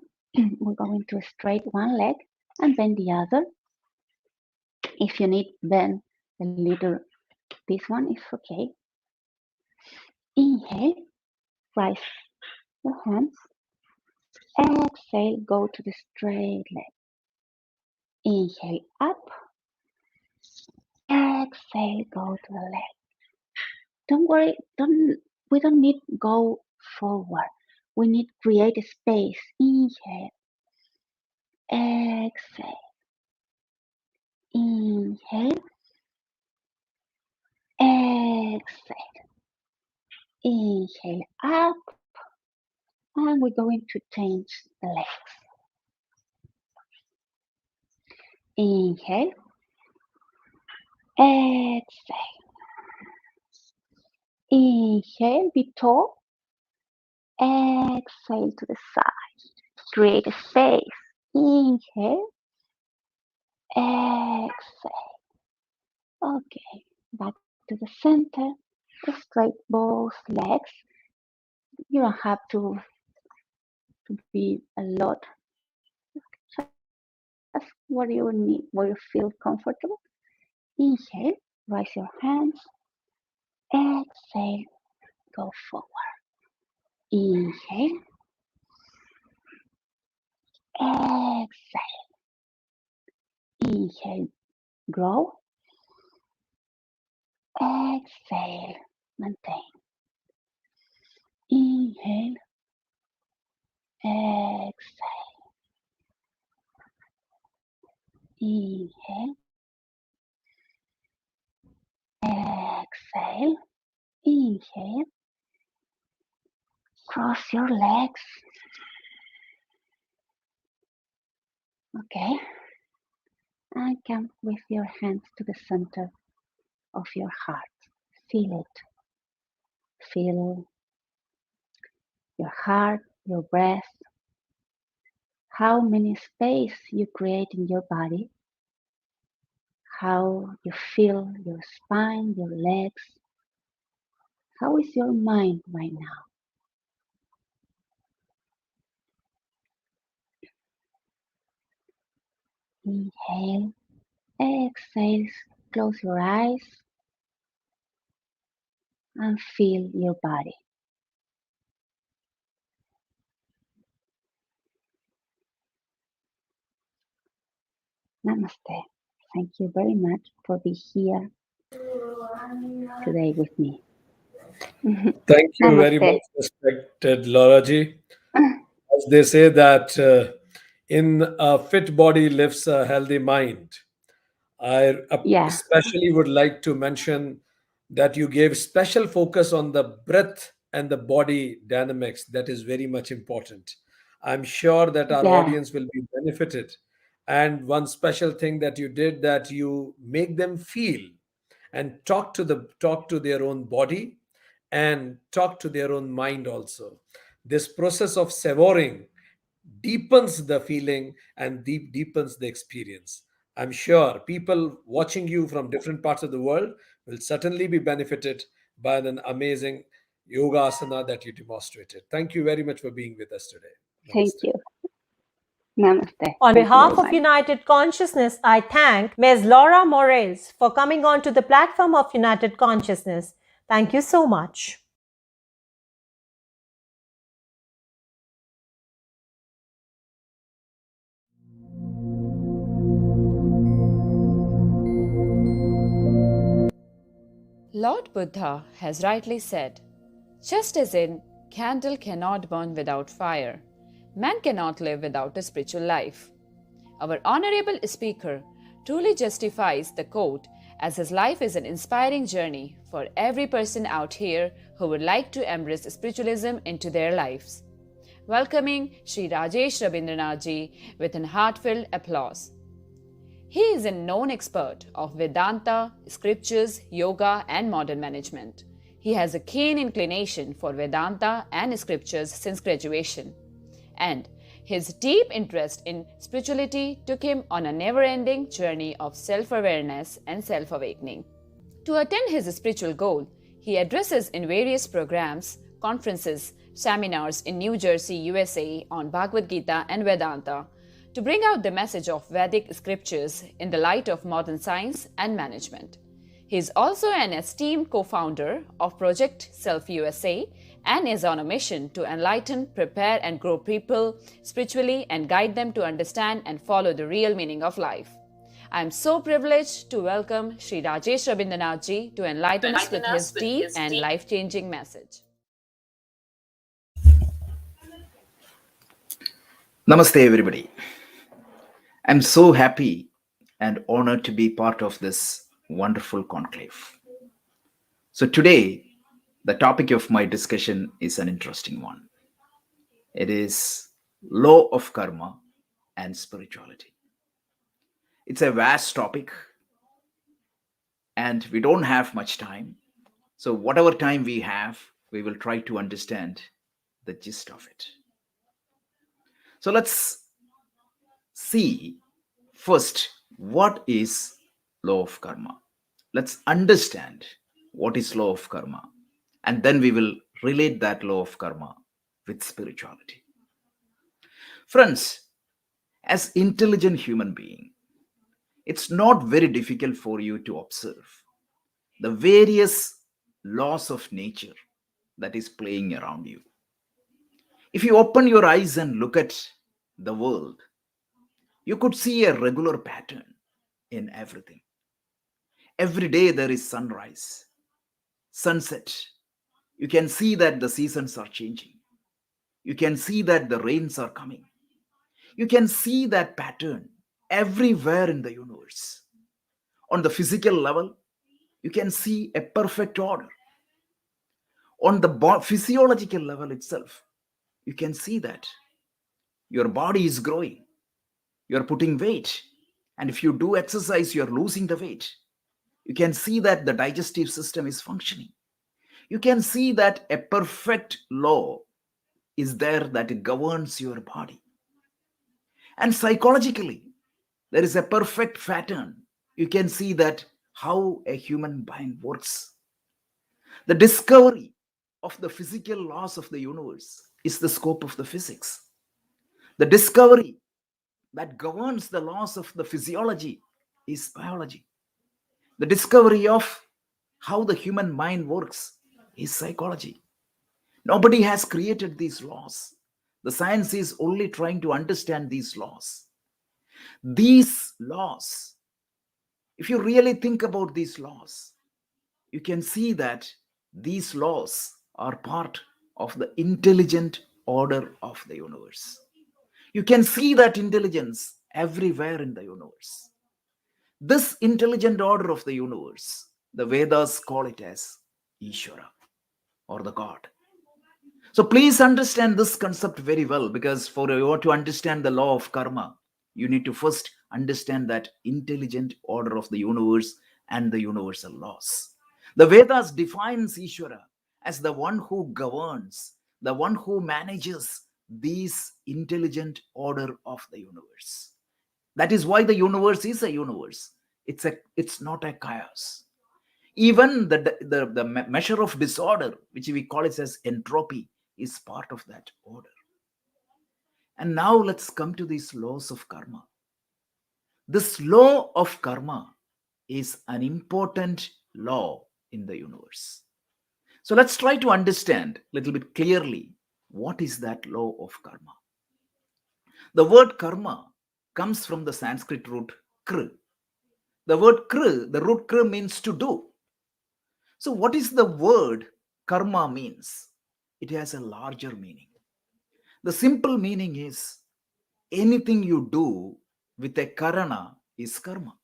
we're going to straight one leg and bend the other. If you need bend a little, this one is okay. Inhale, rise your hands. Exhale, go to the straight leg. Inhale up. Exhale, go to the leg. Don't worry, we don't need go forward. We need create a space. Inhale. Exhale. Inhale. Exhale. Inhale up. And we're going to change the legs. Inhale. Exhale. Inhale, be tall. Exhale to the side. Create a space. Inhale. Exhale. Okay, back to the center. Straight both legs. You don't have to be a lot. Just what you need, where you feel comfortable. Inhale, raise your hands. Exhale, go forward. Inhale. Exhale. Inhale, grow. Exhale, maintain. Inhale. Exhale. Inhale. Exhale. Inhale. Cross your legs. Okay. And come with your hands to the center of your heart. Feel it. Feel your heart, your breath. How many space you create in your body. How you feel your spine, your legs. How is your mind right now? Inhale, exhale, close your eyes and feel your body. Namaste. Thank you very much for being here today with me. Thank you very Namaste. much, respected Laura ji. As they say that in a fit body lives a healthy mind. I Yeah, especially would like to mention that you gave special focus on the breath and the body dynamics. That is very much important. I'm sure that our yeah. audience will be benefited. And one special thing that you did, that you make them feel and talk to their own body and talk to their own mind also. This process of savoring deepens the feeling and deepens the experience. I'm sure people watching you from different parts of the world will certainly be benefited by an amazing yoga asana that you demonstrated. Thank you very much for being with us today. Thank Namaste. you. Namaste. On Thank you behalf very of much. United Consciousness, I thank Ms. Laura Morales for coming onto the platform of United Consciousness. Thank you so much. Lord Buddha has rightly said, just as in candle cannot burn without fire, man cannot live without a spiritual life. Our honorable speaker truly justifies the quote, as his life is an inspiring journey for every person out here who would like to embrace spiritualism into their lives. Welcoming Sri Rajesh Rabindranath Ji with an heartfelt applause. He is a known expert of Vedanta, scriptures, yoga, and modern management. He has a keen inclination for Vedanta and scriptures since graduation. And his deep interest in spirituality took him on a never ending journey of self awareness and self awakening. To attain his spiritual goal, he addresses in various programs, conferences, seminars in New Jersey, USA on Bhagavad Gita and Vedanta to bring out the message of Vedic scriptures in the light of modern science and management. He is also an esteemed co-founder of Project Self USA and is on a mission to enlighten, prepare and grow people spiritually and guide them to understand and follow the real meaning of life. I am so privileged to welcome Sri Rajesh Rabindranath Ji to enlighten us with his deep and life-changing message. Namaste, everybody. I'm so happy and honored to be part of this wonderful conclave. So, today, the topic of my discussion is an interesting one. It is law of karma and spirituality. It's a vast topic, and we don't have much time. So, whatever time we have, we will try to understand the gist of it. So, let's see first what is law of karma. Let's understand what is law of karma, and then we will relate that law of karma with spirituality. Friends, as intelligent human being, it's not very difficult for you to observe the various laws of nature that is playing around you. If you open your eyes and look at the world, you could see a regular pattern in everything. Every day there is sunrise, sunset. You can see that the seasons are changing. You can see that the rains are coming. You can see that pattern everywhere in the universe. On the physical level, you can see a perfect order. On the physiological level itself, you can see that your body is growing. You're putting weight. And if you do exercise, you're losing the weight. You can see that the digestive system is functioning. You can see that a perfect law is there that governs your body. And psychologically, there is a perfect pattern. You can see that how a human mind works. The discovery of the physical laws of the universe is the scope of the physics. The discovery that governs the laws of the physiology is biology. The discovery of how the human mind works is psychology. Nobody has created these laws. The science is only trying to understand these laws. These laws, if you really think about these laws, you can see that these laws are part of the intelligent order of the universe. You can see that intelligence everywhere in the universe. This intelligent order of the universe, the Vedas call it as Ishvara or the God. So please understand this concept very well, because for you to understand the law of karma, you need to first understand that intelligent order of the universe and the universal laws. The Vedas defines Ishvara as the one who governs, the one who manages this intelligent order of the universe. That is why the universe is a universe. It's not a chaos. Even the measure of disorder, which we call it as entropy, is part of that order. And now let's come to these laws of karma. This law of karma is an important law in the universe. So let's try to understand a little bit clearly what is that law of karma. The word karma comes from the Sanskrit root kr. The word kr, the root kr means to do. So what is the word karma means? It has a larger meaning. The simple meaning is anything you do with a karana is karma.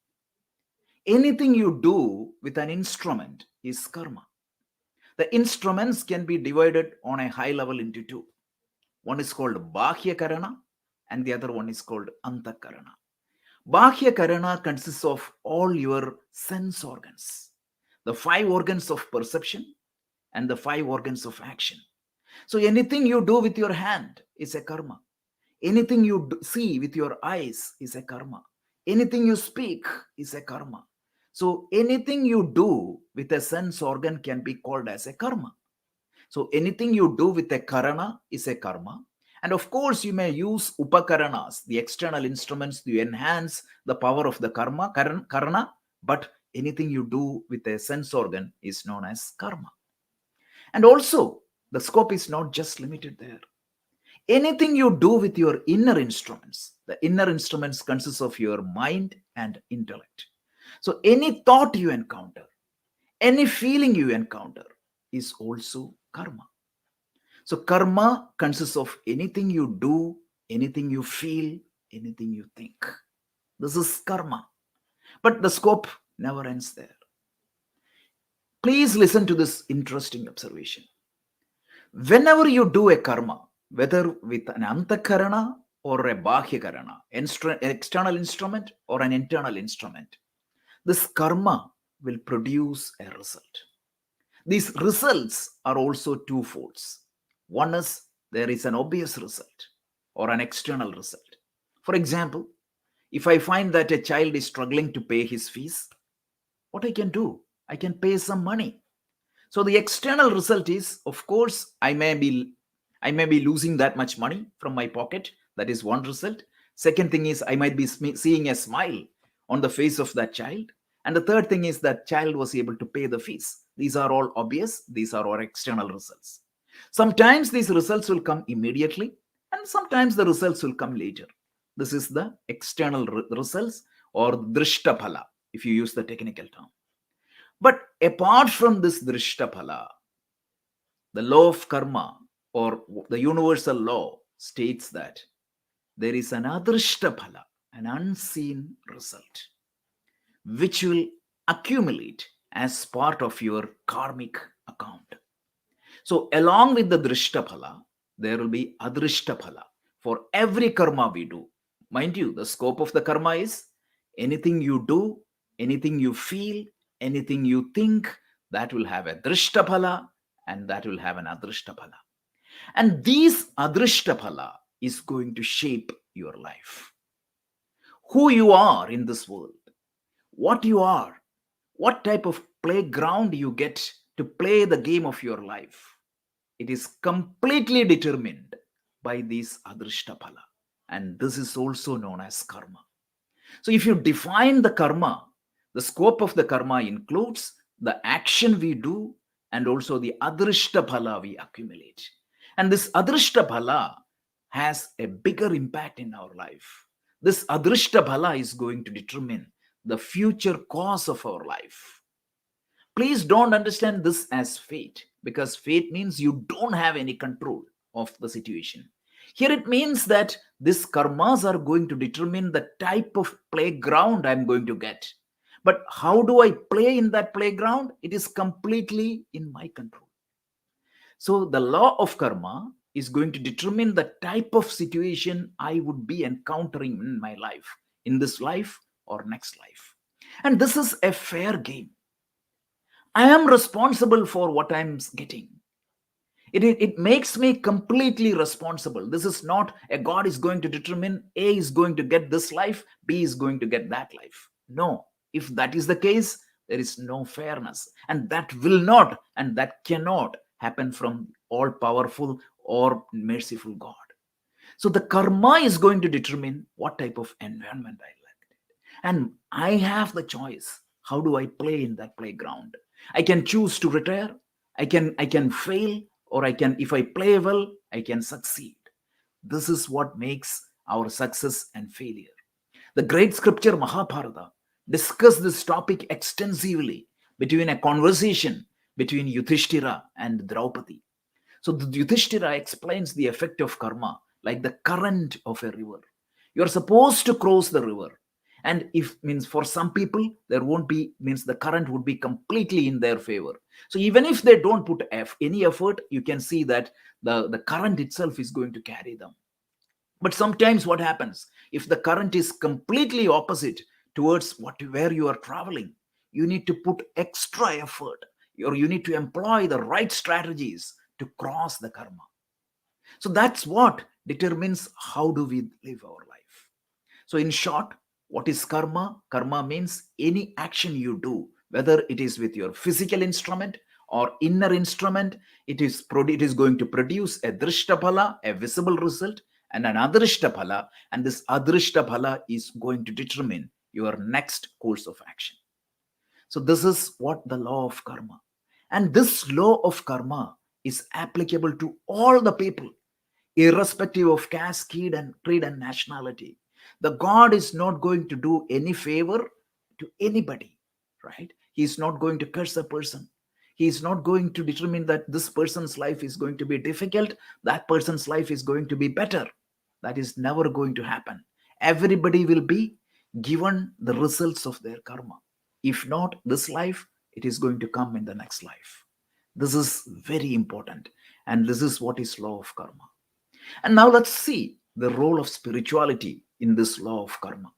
Anything you do with an instrument is karma. The instruments can be divided on a high level into two. One is called Bahya Karana and the other one is called Antakarana. Bahya Karana consists of all your sense organs, the 5 organs of perception and the 5 organs of action. So anything you do with your hand is a karma. Anything you see with your eyes is a karma. Anything you speak is a karma. So anything you do with a sense organ can be called as a karma. So anything you do with a karana is a karma. And of course, you may use upakaranas, the external instruments to enhance the power of the karana, but anything you do with a sense organ is known as karma. And also, the scope is not just limited there. Anything you do with your inner instruments, the inner instruments consist of your mind and intellect. So any thought you encounter, any feeling you encounter is also karma. So karma consists of anything you do, anything you feel, anything you think. This is karma. But the scope never ends there. Please listen to this interesting observation. Whenever you do a karma, whether with an antakarana or a bahyakarana, external instrument or an internal instrument, this karma will produce a result. These results are also twofolds. One is there is an obvious result or an external result. For example, if I find that a child is struggling to pay his fees, what I can do? I can pay some money. So the external result is, of course, I may be losing that much money from my pocket. That is one result. Second thing is I might be seeing a smile on the face of that child. And the third thing is that child was able to pay the fees. These are all obvious. These are all external results. Sometimes these results will come immediately and sometimes the results will come later. This is the external results or drishtaphala, if you use the technical term. But apart from this drishtaphala, the law of karma or the universal law states that there is an adrishtaphala, an unseen result, which will accumulate as part of your karmic account. So along with the drishtaphala, there will be adrishtaphala for every karma we do. Mind you, the scope of the karma is anything you do, anything you feel, anything you think, that will have a drishtaphala and that will have an adrishtaphala. And these adrishtaphala is going to shape your life. Who you are in this world, what you are, what type of playground you get to play the game of your life, it is completely determined by these adrishtaphala. And this is also known as karma. So if you define the karma, the scope of the karma includes the action we do and also the adrishtaphala we accumulate. And this adrishtaphala has a bigger impact in our life. This adrishtaphala is going to determine the future course of our life. Please don't understand this as fate, because fate means you don't have any control of the situation. Here it means that these karmas are going to determine the type of playground I'm going to get. But how do I play in that playground? It is completely in my control. So the law of karma is going to determine the type of situation I would be encountering in my life, in this life or next life. And this is a fair game. I am responsible for what I'm getting. It makes me completely responsible. This is not a God is going to determine A is going to get this life, B is going to get that life. No, if that is the case, there is no fairness. And that will not and that cannot happen from all powerful or merciful God. So the karma is going to determine what type of environment I like. And I have the choice. How do I play in that playground? I can choose to retire. I can fail, or I can, if I play well, I can succeed. This is what makes our success and failure. The great scripture Mahabharata discussed this topic extensively between a conversation between Yudhishthira and Draupadi. So the Yudhishthira explains the effect of karma like the current of a river. You're supposed to cross the river. And if means for some people, there won't be, means the current would be completely in their favor. So even if they don't put any effort, you can see that the current itself is going to carry them. But sometimes what happens, if the current is completely opposite towards where you are traveling, you need to put extra effort, or you need to employ the right strategies to cross the karma. So that's what determines how do we live our life. So in short, what is karma? Karma means any action you do, whether it is with your physical instrument or inner instrument, it is going to produce a drishtaphala, a visible result, and an adrishtaphala, and this adrishtaphala is going to determine your next course of action. So this is what the law of karma. And this law of karma is applicable to all the people, irrespective of caste, creed, and nationality. The God is not going to do any favor to anybody, right? He is not going to curse a person. He is not going to determine that this person's life is going to be difficult, that person's life is going to be better. That is never going to happen. Everybody will be given the results of their karma. If not this life, it is going to come in the next life. This is very important. And this is what is law of karma. And now let's see the role of spirituality in this law of karma.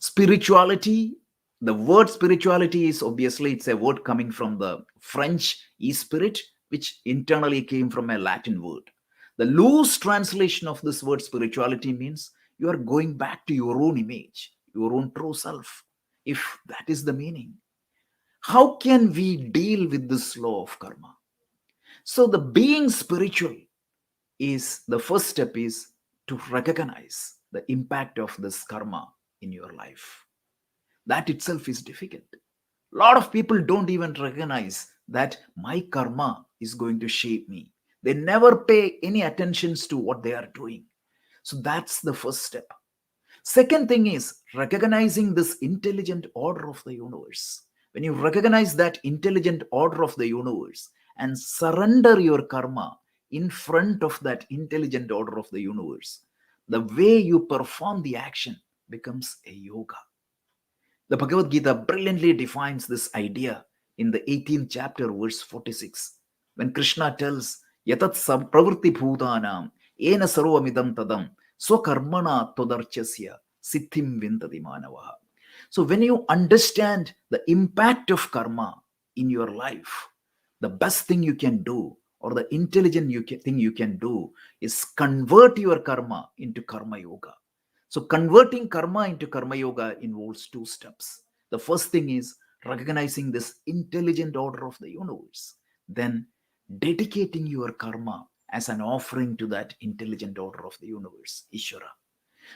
Spirituality, the word spirituality is obviously, it's a word coming from the French e-spirit, which internally came from a Latin word. The loose translation of this word spirituality means you are going back to your own image, your own true self, if that is the meaning. How can we deal with this law of karma? So the being spiritual is, the first step is to recognize the impact of this karma in your life. That itself is difficult. A lot of people don't even recognize that my karma is going to shape me. They never pay any attentions to what they are doing. So that's the first step. Second thing is recognizing this intelligent order of the universe. When you recognize that intelligent order of the universe and surrender your karma in front of that intelligent order of the universe, the way you perform the action becomes a yoga. The Bhagavad Gita brilliantly defines this idea in the 18th chapter, verse 46, when Krishna tells, Yatat pravritti bhutanam ena sarvamidam tadam swakarmana todarchasya siddhim vindati manavaha. So when you understand the impact of karma in your life, the best thing you can do, or the intelligent thing you can do, is convert your karma into karma yoga. So converting karma into karma yoga involves two steps. The first thing is recognizing this intelligent order of the universe, then dedicating your karma as an offering to that intelligent order of the universe, Ishvara.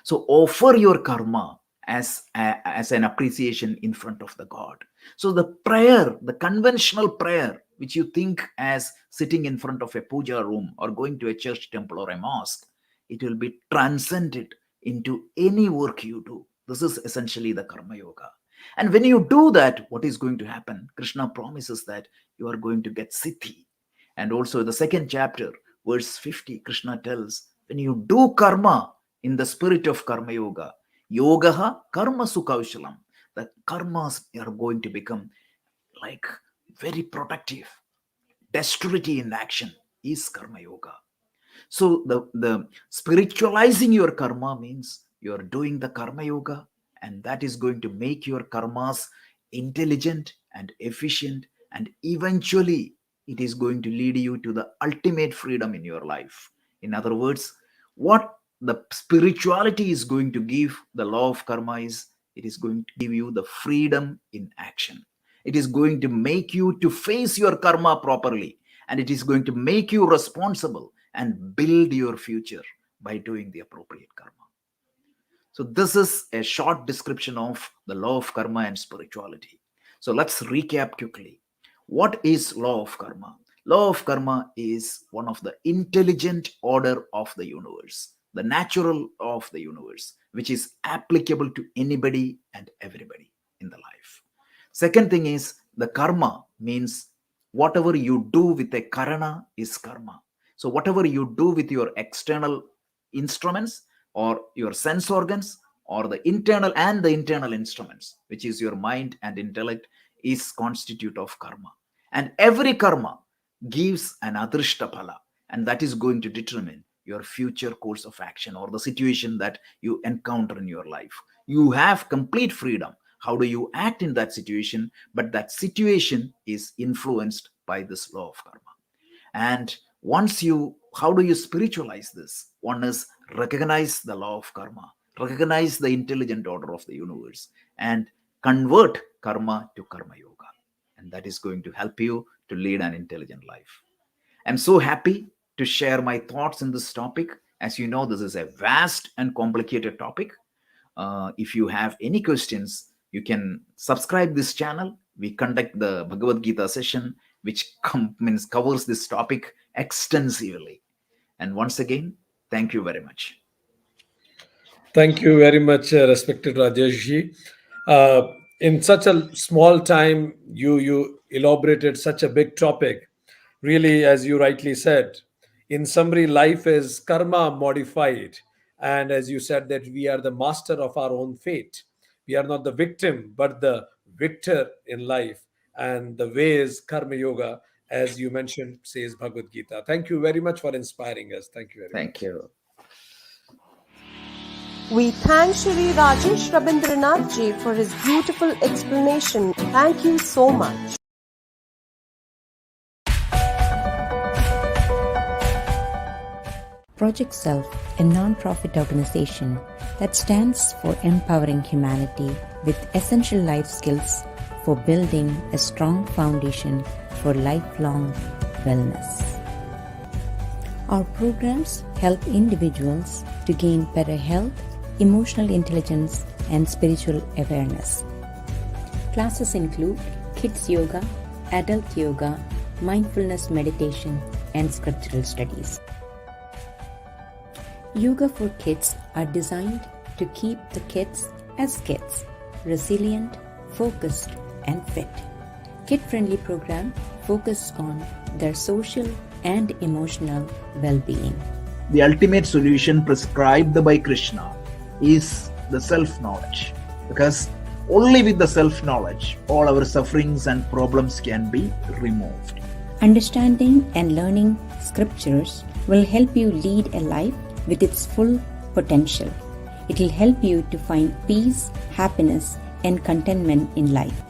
So offer your karma as an appreciation in front of the God. So the prayer, the conventional prayer, which you think as sitting in front of a puja room or going to a church, temple, or a mosque, it will be transcended into any work you do. This is essentially the karma yoga. And when you do that, what is going to happen? Krishna promises that you are going to get siddhi. And also the second chapter, verse 50, Krishna tells, when you do karma in the spirit of karma yoga, yogaha karma sukhaushalam, the karmas are going to become like very protective. Dexterity in action is karma yoga. So the spiritualizing your karma means you are doing the karma yoga, and that is going to make your karmas intelligent and efficient, and eventually it is going to lead you to the ultimate freedom in your life. In other words, what the spirituality is going to give, the law of karma, is it is going to give you the freedom in action. It is going to make you to face your karma properly, and it is going to make you responsible and build your future by doing the appropriate karma. So this is a short description of the law of karma and spirituality. So let's recap quickly. What is law of karma? Law of karma is one of the intelligent order of the universe, the natural law of the universe, which is applicable to anybody and everybody in the life. Second thing is the karma means whatever you do with a karana is karma. So whatever you do with your external instruments or your sense organs or the internal instruments, which is your mind and intellect, is constitute of karma. And every karma gives an adrishta phala, and that is going to determine your future course of action or the situation that you encounter in your life. You have complete freedom. How do you act in that situation? But that situation is influenced by this law of karma. And how do you spiritualize this? One is recognize the law of karma, recognize the intelligent order of the universe, and convert karma to karma yoga. And that is going to help you to lead an intelligent life. I'm so happy to share my thoughts in this topic. As you know, this is a vast and complicated topic. If you have any questions, you can subscribe this channel. We conduct the Bhagavad Gita session, which covers this topic extensively. And once again, thank you very much. Thank you very much, respected Rajeshji. In such a small time, you elaborated such a big topic. Really, as you rightly said, in summary, life is karma modified. And as you said, that we are the master of our own fate. We are not the victim, but the victor in life. And the way is karma yoga, as you mentioned, says Bhagavad Gita. Thank you very much for inspiring us. Thank you very much. Thank you. We thank Shri Rajesh Rabindranath ji for his beautiful explanation. Thank you so much. Project Self, a non-profit organization that stands for empowering humanity with essential life skills for building a strong foundation for lifelong wellness. Our programs help individuals to gain better health, emotional intelligence, and spiritual awareness. Classes include kids yoga, adult yoga, mindfulness meditation, and scriptural studies. Yoga for kids are designed to keep the kids as kids, resilient, focused, and fit. Kid-friendly program focus on their social and emotional well-being. The ultimate solution prescribed by Krishna is the self-knowledge, because only with the self-knowledge all our sufferings and problems can be removed. Understanding and learning scriptures will help you lead a life with its full potential. It will help you to find peace, happiness, and contentment in life.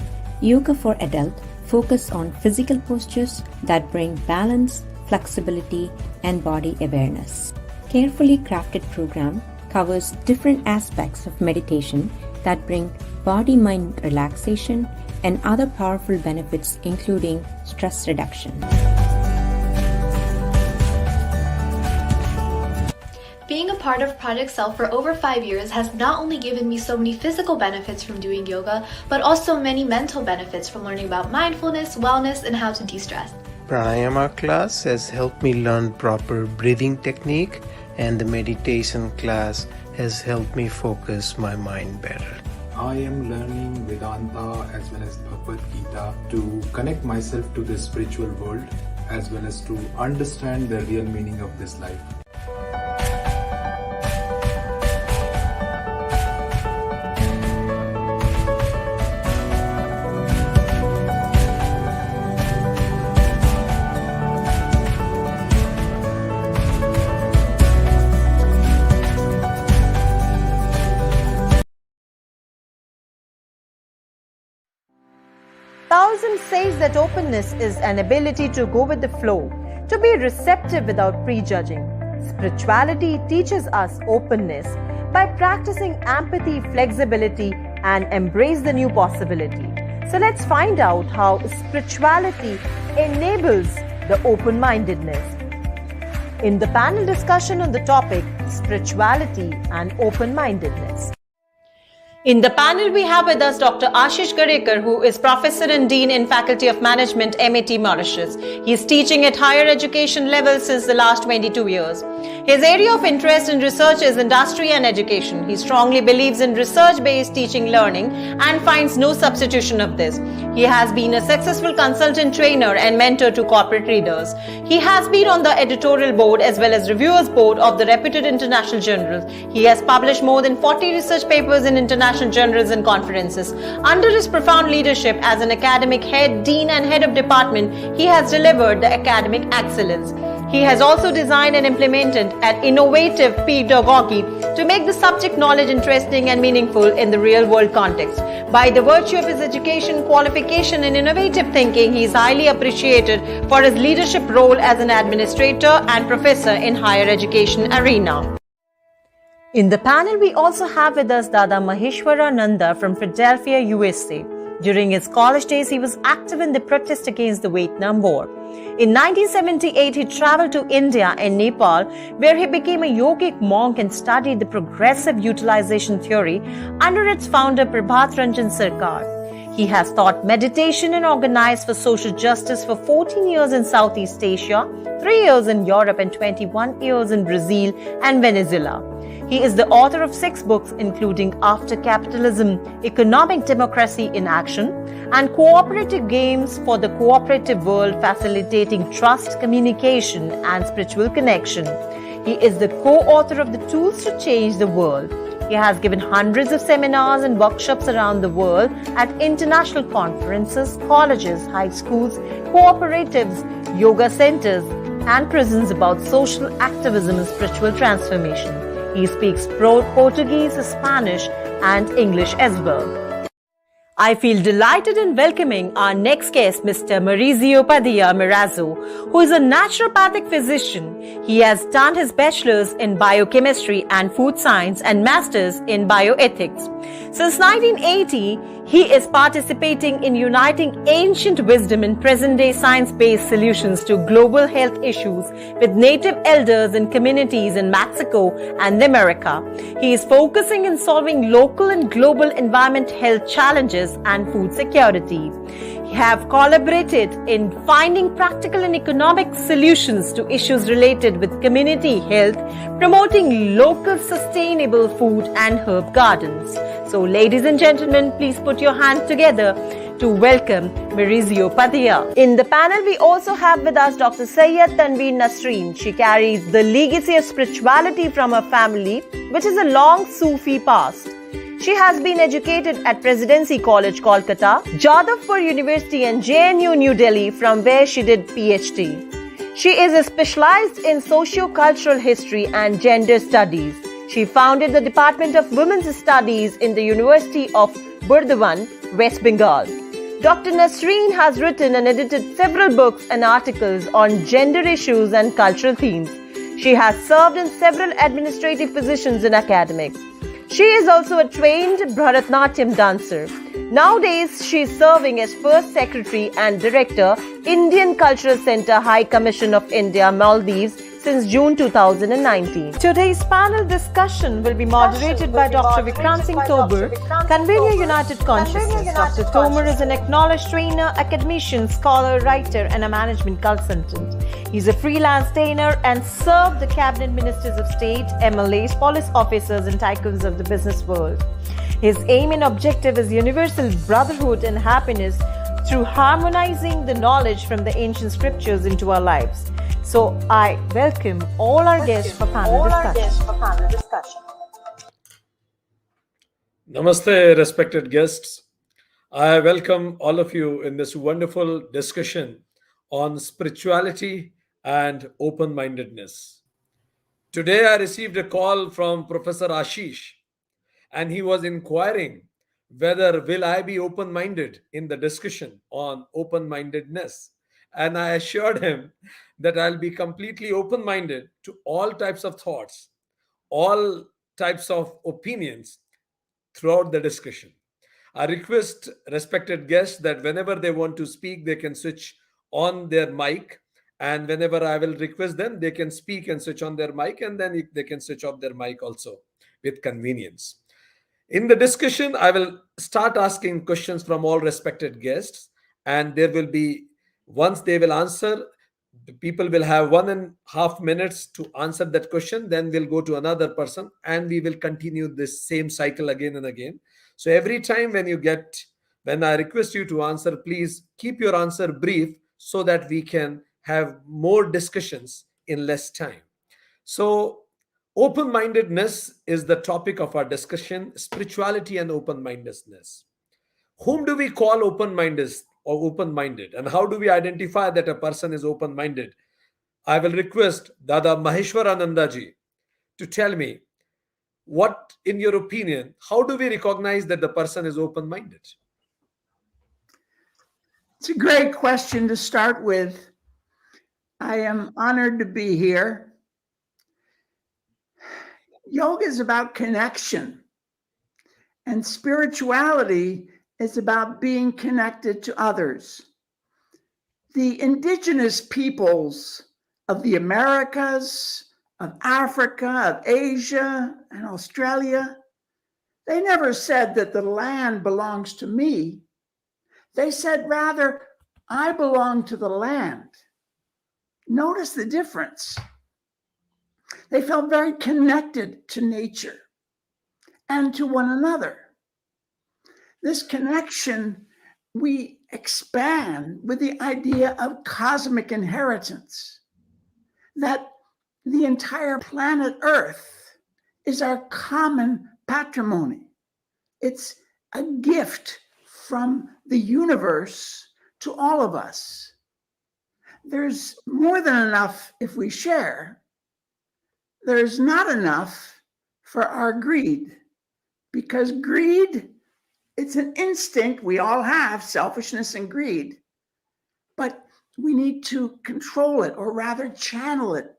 Yoga for adult focus on physical postures that bring balance, flexibility, and body awareness. Carefully crafted program covers different aspects of meditation that bring body-mind relaxation and other powerful benefits, including stress reduction. Being a part of Project Self for over 5 years has not only given me so many physical benefits from doing yoga, but also many mental benefits from learning about mindfulness, wellness, and how to de-stress. Pranayama class has helped me learn proper breathing technique, and the meditation class has helped me focus my mind better. I am learning Vedanta as well as Bhagavad Gita to connect myself to the spiritual world as well as to understand the real meaning of this life. Taoism says that openness is an ability to go with the flow, to be receptive without prejudging. Spirituality teaches us openness by practicing empathy, flexibility, and embrace the new possibility. So let's find out how spirituality enables the open-mindedness. in the panel discussion on the topic spirituality and open-mindedness. In the panel, we have with us Dr. Ashish Garekar, who is Professor and Dean in Faculty of Management, MAT Mauritius. He is teaching at higher education level since the last 22 years. His area of interest in research is industry and education. He strongly believes in research-based teaching learning and finds no substitution of this. He has been a successful consultant trainer and mentor to corporate leaders. He has been on the editorial board as well as reviewers board of the reputed international journals. He has published more than 40 research papers in international journals and conferences. Under his profound leadership as an academic head, dean and head of department, he has delivered the academic excellence. He has also designed and implemented an innovative pedagogy to make the subject knowledge interesting and meaningful in the real world context. By the virtue of his education, qualification and innovative thinking, he is highly appreciated for his leadership role as an administrator and professor in higher education arena. In the panel, we also have with us Dada Maheshwara Nanda from Philadelphia, USA. During his college days, he was active in the protest against the Vietnam War. In 1978, he traveled to India and Nepal, where he became a yogic monk and studied the progressive utilization theory under its founder Prabhat Ranjan Sarkar. He has taught meditation and organized for social justice for 14 years in Southeast Asia, 3 years in Europe and 21 years in Brazil and Venezuela. He is the author of 6 books, including After Capitalism, Economic Democracy in Action, and Cooperative Games for the Cooperative World, Facilitating Trust, Communication, and Spiritual Connection. He is the co-author of the Tools to Change the World. He has given hundreds of seminars and workshops around the world at international conferences, colleges, high schools, cooperatives, yoga centers, and prisons about social activism and spiritual transformation. He speaks Portuguese, Spanish, and English as well. I feel delighted in welcoming our next guest, Mr. Maurizio Padilla Mirazzo, who is a naturopathic physician. He has done his bachelor's in biochemistry and food science and master's in bioethics. Since 1980, he is participating in uniting ancient wisdom and present-day science-based solutions to global health issues with native elders and communities in Mexico and America. He is focusing on solving local and global environment health challenges and food security. He have collaborated in finding practical and economic solutions to issues related with community health, promoting local sustainable food and herb gardens. So, ladies and gentlemen, please put your hands together to welcome Maurizio Padilla. In the panel, we also have with us Dr. Sayyed Tanveer Nasreen. She carries the legacy of spirituality from her family, which is a long Sufi past. She has been educated at Presidency College, Kolkata, Jadavpur University and JNU New Delhi, from where she did PhD. She is specialized in socio-cultural history and gender studies. She founded the Department of Women's Studies in the University of Burdwan, West Bengal. Dr. Nasreen has written and edited several books and articles on gender issues and cultural themes. She has served in several administrative positions in academics. She is also a trained Bharatanatyam dancer. Nowadays, she is serving as First Secretary and Director, Indian Cultural Center, High Commission of India, Maldives, since June 2019. Today's panel discussion will be moderated by Dr. Vikrant Singh Tobur, convener United Consciousness. Dr. Tobur is an acknowledged trainer, academician, scholar, writer, and a management consultant. He is a freelance trainer and served the cabinet ministers of state, MLAs, police officers, and tycoons of the business world. His aim and objective is universal brotherhood and happiness through harmonizing the knowledge from the ancient scriptures into our lives. So I welcome all our guests for panel discussion. Namaste, respected guests. I welcome all of you in this wonderful discussion on spirituality and open-mindedness. Today I received a call from Professor Ashish, and he was inquiring whether will I be open-minded in the discussion on open-mindedness. And I assured him that I'll be completely open-minded to all types of thoughts, all types of opinions throughout the discussion. I request respected guests that whenever they want to speak, they can switch on their mic And whenever I will request them, they can speak and switch on their mic, and then they can switch off their mic also with convenience. In the discussion, I will start asking questions from all respected guests, and there will be, once they will answer, the people will have 1.5 minutes to answer that question. Then we'll go to another person, and we will continue this same cycle again and again. So every time when I request you to answer, please keep your answer brief so that we can have more discussions in less time. So, open mindedness is the topic of our discussion, spirituality and open mindedness. Whom do we call open minded or open minded? And how do we identify that a person is open minded? I will request Dada Maheshwarananda ji to tell me what, in your opinion, how do we recognize that the person is open minded? It's a great question to start with. I am honored to be here. Yoga is about connection, and spirituality is about being connected to others. The indigenous peoples of the Americas, of Africa, of Asia, and Australia, they never said that the land belongs to me. They said rather, I belong to the land. Notice the difference. They felt very connected to nature and to one another. This connection we expand with the idea of cosmic inheritance, that the entire planet Earth is our common patrimony. It's a gift from the universe to all of us. There's more than enough if we share. There's not enough for our greed, because greed, it's an instinct we all have, selfishness and greed, but we need to control it, or rather channel it,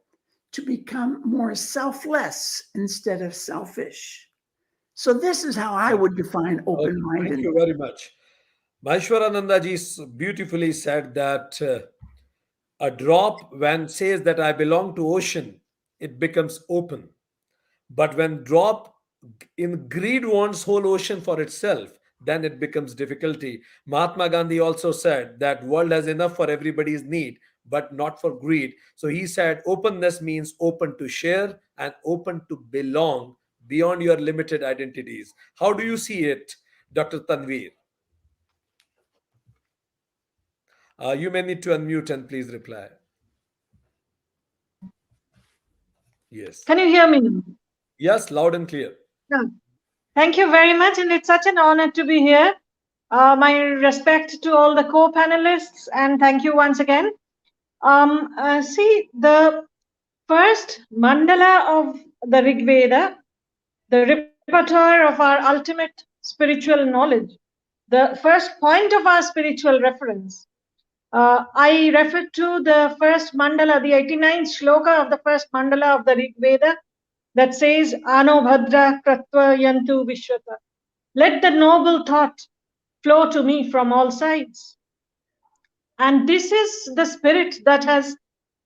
to become more selfless instead of selfish. So this is how I would define open-mindedness. Thank you very much. Maheshwarananda ji beautifully said that a drop, when says that I belong to ocean, it becomes open. But when drop in greed wants whole ocean for itself, then it becomes difficulty. Mahatma Gandhi also said that world has enough for everybody's need, but not for greed. So he said openness means open to share and open to belong beyond your limited identities. How do you see it, Dr. Tanveer? You may need to unmute and please reply. Yes. Can you hear me? Yes, loud and clear. Yeah. Thank you very much, and it's such an honor to be here. My respect to all the co-panelists, and thank you once again. See, the first mandala of the Rig Veda, the repertoire of our ultimate spiritual knowledge, the first point of our spiritual reference. I refer to the first mandala, the 89th shloka of the first mandala of the Rig Veda, that says, Ano Bhadra Kratva Yantu Vishwata. Let the noble thought flow to me from all sides. And this is the spirit that has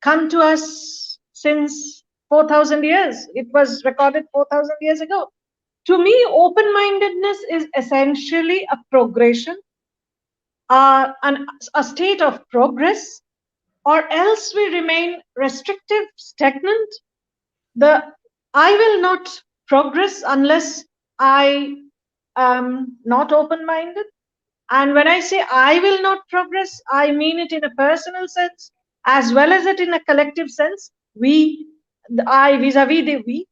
come to us since 4,000 years. It was recorded 4,000 years ago. To me, open-mindedness is essentially a progression, a state of progress, or else we remain restrictive, stagnant. I will not progress unless I am not open-minded. And when I say I will not progress, I mean it in a personal sense as well as it in a collective sense. I vis-a-vis the we.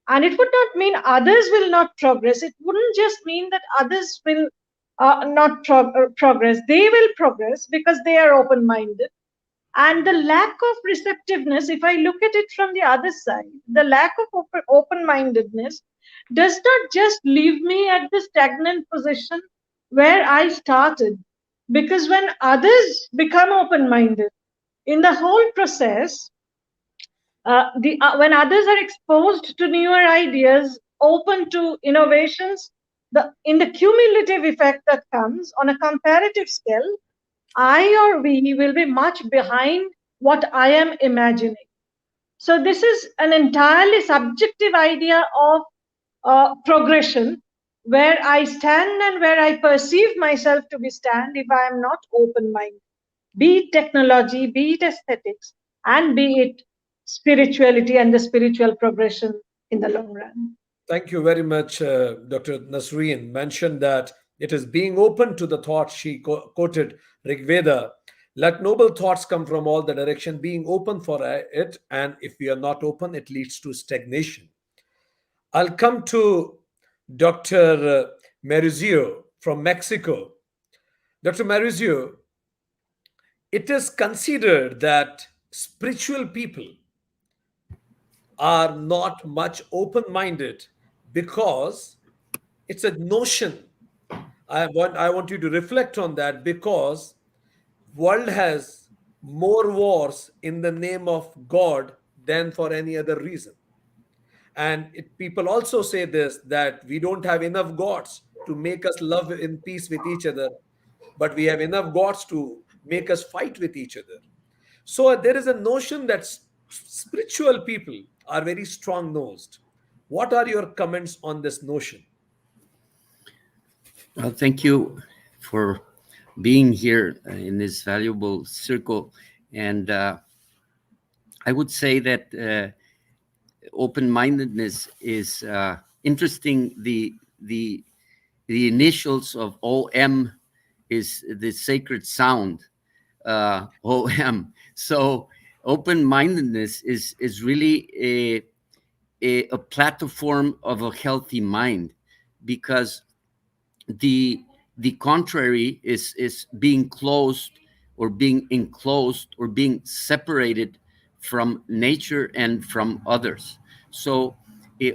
And it would not mean others will not progress. It wouldn't just mean that others will not progress. They will progress because they are open-minded. And the lack of receptiveness, if I look at it from the other side, the lack of open-mindedness does not just leave me at the stagnant position where I started. Because when others become open-minded, in the whole process, when others are exposed to newer ideas, open to innovations, in the cumulative effect that comes on a comparative scale, I or we will be much behind what I am imagining. So this is an entirely subjective idea of progression, where I stand and where I perceive myself to be stand if I am not open minded, be it technology, be it aesthetics, and be it spirituality and the spiritual progression in the long run. Thank you very much, Dr. Nasreen mentioned that it is being open to the thoughts. She quoted Rig Veda. Let noble thoughts come from all the direction, being open for it. And if we are not open, it leads to stagnation. I'll come to Dr. Mauricio from Mexico. Dr. Mauricio, it is considered that spiritual people are not much open minded because it's a notion. I want you to reflect on that because world has more wars in the name of God than for any other reason. And people also say this, that we don't have enough gods to make us love in peace with each other, but we have enough gods to make us fight with each other. So there is a notion that spiritual people are very strong nosed. What are your comments on this notion? Well, thank you for being here in this valuable circle. And I would say that open-mindedness is interesting. The initials of OM is the sacred sound, OM. So open-mindedness is really a platform of a healthy mind, because the contrary is being closed or being enclosed or being separated from nature and from others. So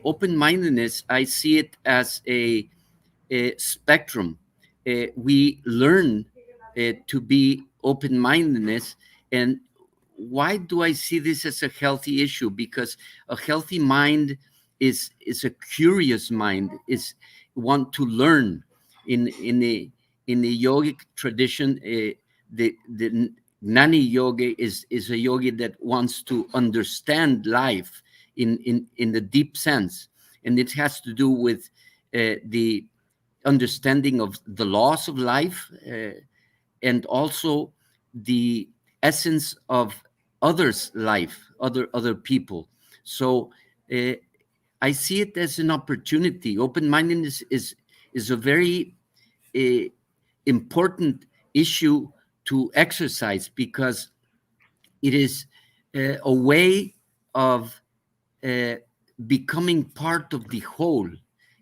open-mindedness, I see it as a spectrum. We learn to be open-mindedness. And why do I see this as a healthy issue? Because a healthy mind is a curious mind, is want to learn. In the yogic tradition, the Gnani yogi is a yogi that wants to understand life in the deep sense, and it has to do with the understanding of the laws of life, and also the essence of others' life, other people. So I see it as an opportunity. Open-mindedness is a very important issue to exercise, because it is a way of becoming part of the whole.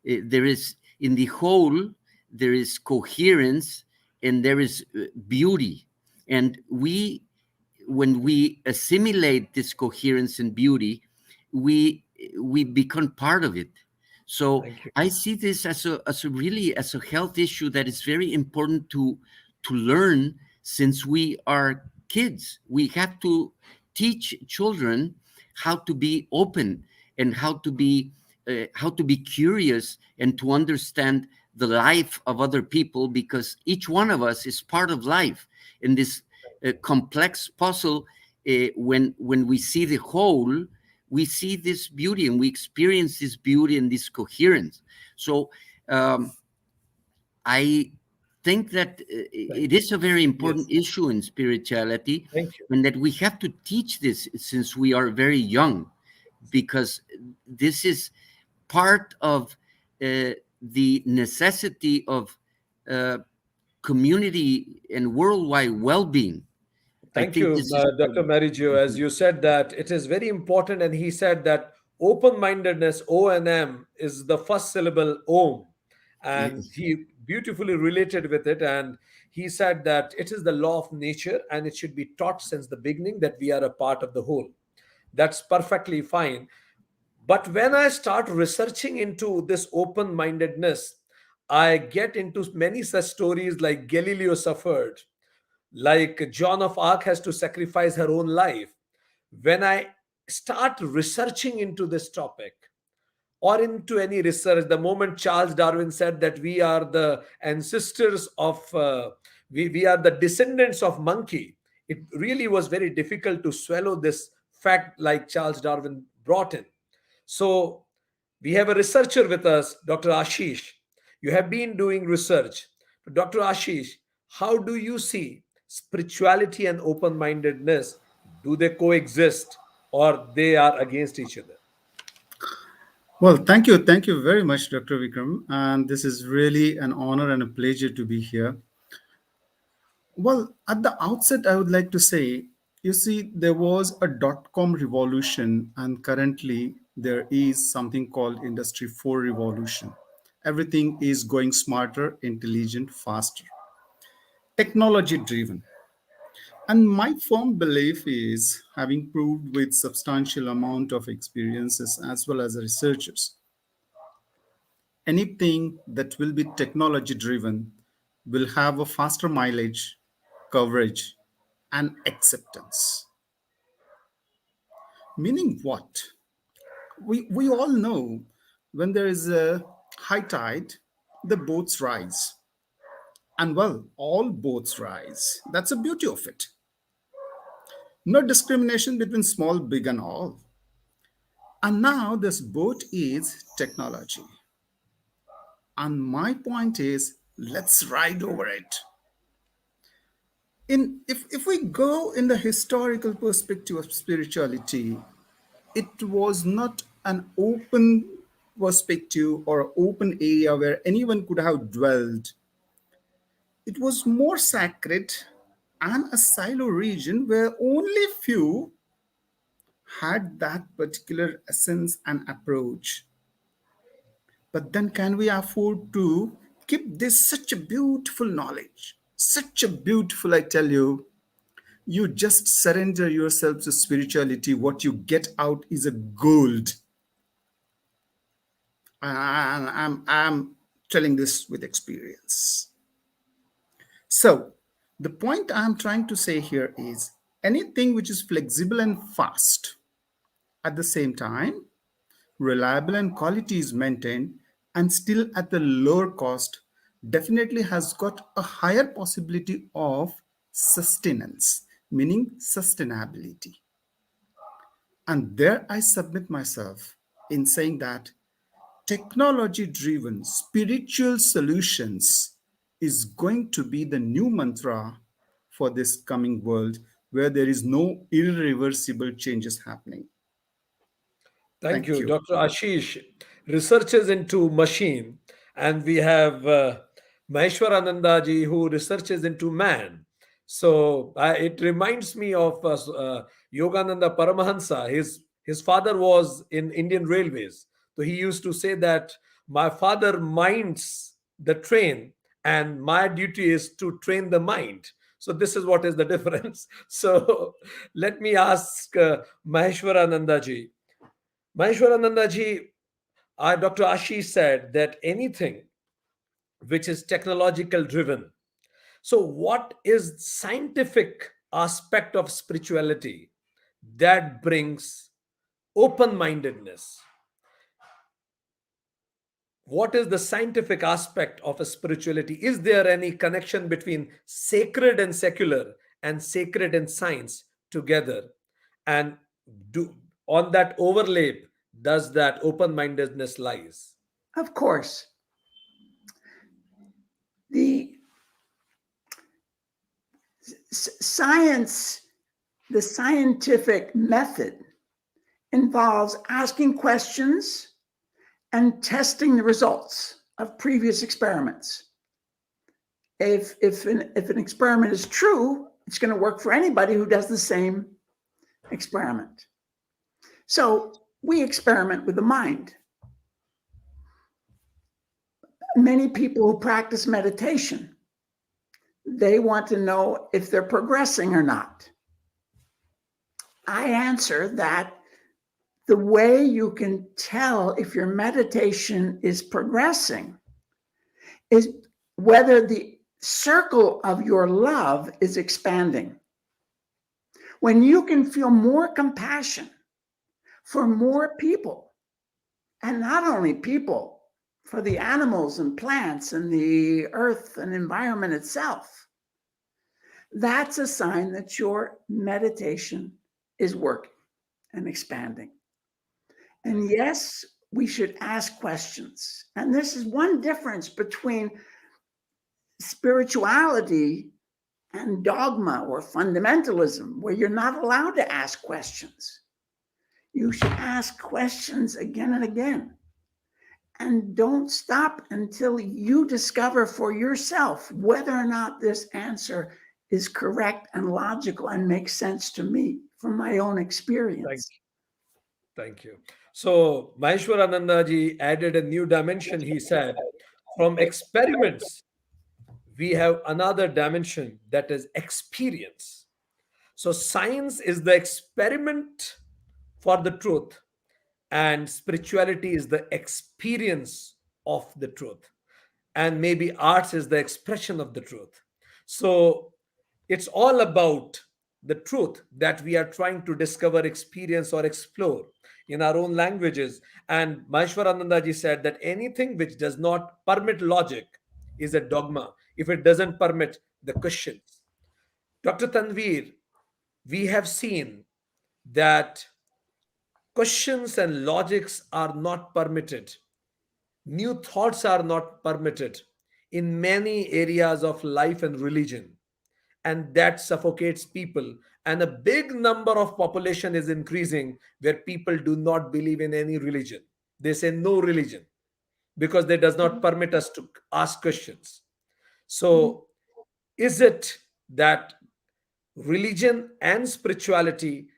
There is, in the whole, there is coherence and there is beauty. And when we assimilate this coherence and beauty, we become part of it. So I see this as a really as a health issue that is very important to learn since we are kids. We have to teach children how to be open and how to be curious and to understand the life of other people, because each one of us is part of life in this complex puzzle. When we see the whole, we see this beauty and we experience this beauty and this coherence. So I think that it is a very important issue in spirituality, and that we have to teach this since we are very young, because this is part of the necessity of community and worldwide well-being. Thank you, Dr. Marigio. As you said that it is very important, and he said that open-mindedness, O&M, is the first syllable Om, and he beautifully related with it. And he said that it is the law of nature, and it should be taught since the beginning that we are a part of the whole. That's perfectly fine. But when I start researching into this open-mindedness, I get into many such stories like Galileo suffered, like Joan of Arc has to sacrifice her own life. When I start researching into this topic or into any research, the moment Charles Darwin said that we are the ancestors of, we are the descendants of monkey, it really was very difficult to swallow this fact like Charles Darwin brought in. So we have a researcher with us, Dr. Ashish. You have been doing research. Dr. Ashish, how do you see spirituality and open mindedness? Do they coexist or they are against each other? Well, thank you. Thank you very much, Dr. Vikram. And this is really an honor and a pleasure to be here. Well, at the outset, I would like to say, you see, there was a dot-com revolution, and currently there is something called Industry 4 revolution. Everything is going smarter, intelligent, faster, technology driven. And my firm belief is, having proved with substantial amount of experiences as well as researchers, anything that will be technology driven will have a faster mileage, coverage, and acceptance. Meaning what? We all know when there is a high tide, the boats rise. And well, all boats rise. That's the beauty of it. No discrimination between small, big, and all. And now this boat is technology. And my point is, let's ride over it. If we go in the historical perspective of spirituality, it was not an open perspective or open area where anyone could have dwelled. It was more sacred and a silo region where only few had that particular essence and approach. But then, can we afford to keep this such a beautiful knowledge? Such a beautiful, I tell you, you just surrender yourself to spirituality. What you get out is a gold. And I'm telling this with experience. So, the point I'm trying to say here is anything which is flexible and fast, at the same time, reliable and quality is maintained, and still at the lower cost, definitely has got a higher possibility of sustenance, meaning sustainability. And there I submit myself in saying that technology driven spiritual solutions is going to be the new mantra for this coming world where there is no irreversible changes happening. Thank Thank you, you. Dr. Ashish. Researches into machine, and we have Maheshwaranandaji who researches into man. So it reminds me of Yogananda Paramahansa. His father was in Indian Railways, so he used to say that my father minds the train, and my duty is to train the mind. So this is what is the difference. So let me ask Maheshwaranandaji. Maheshwaranandaji, Dr. Ashish said that anything which is technological driven. So, what is scientific aspect of spirituality that brings open mindedness? What is the scientific aspect of a spirituality? Is there any connection between sacred and secular and sacred and science together? And do on that overlap does that open-mindedness lies? Of course. The science, the scientific method involves asking questions and testing the results of previous experiments. If an experiment is true, it's going to work for anybody who does the same experiment. So we experiment with the mind. Many people who practice meditation, they want to know if they're progressing or not. I answer that the way you can tell if your meditation is progressing is whether the circle of your love is expanding. When you can feel more compassion for more people, and not only people, for the animals and plants and the earth and environment itself, that's a sign that your meditation is working and expanding. And yes, we should ask questions. And this is one difference between spirituality and dogma or fundamentalism, where you're not allowed to ask questions. You should ask questions again and again. And don't stop until you discover for yourself whether or not this answer is correct and logical and makes sense to me from my own experience. Thank you. So Maheshwarananda ji added a new dimension. He said, from experiments, we have another dimension, that is experience. So science is the experiment for the truth, and spirituality is the experience of the truth, and maybe arts is the expression of the truth. So it's all about the truth that we are trying to discover, experience, or explore in our own languages. And Maheshwarananda ji said that anything which does not permit logic is a dogma if it doesn't permit the questions. Dr. Tanvir, we have seen that questions and logics are not permitted. New thoughts are not permitted in many areas of life and religion, and that suffocates people. And a big number of population is increasing where people do not believe in any religion. They say no religion because they does not permit us to ask questions. So is it that religion and spirituality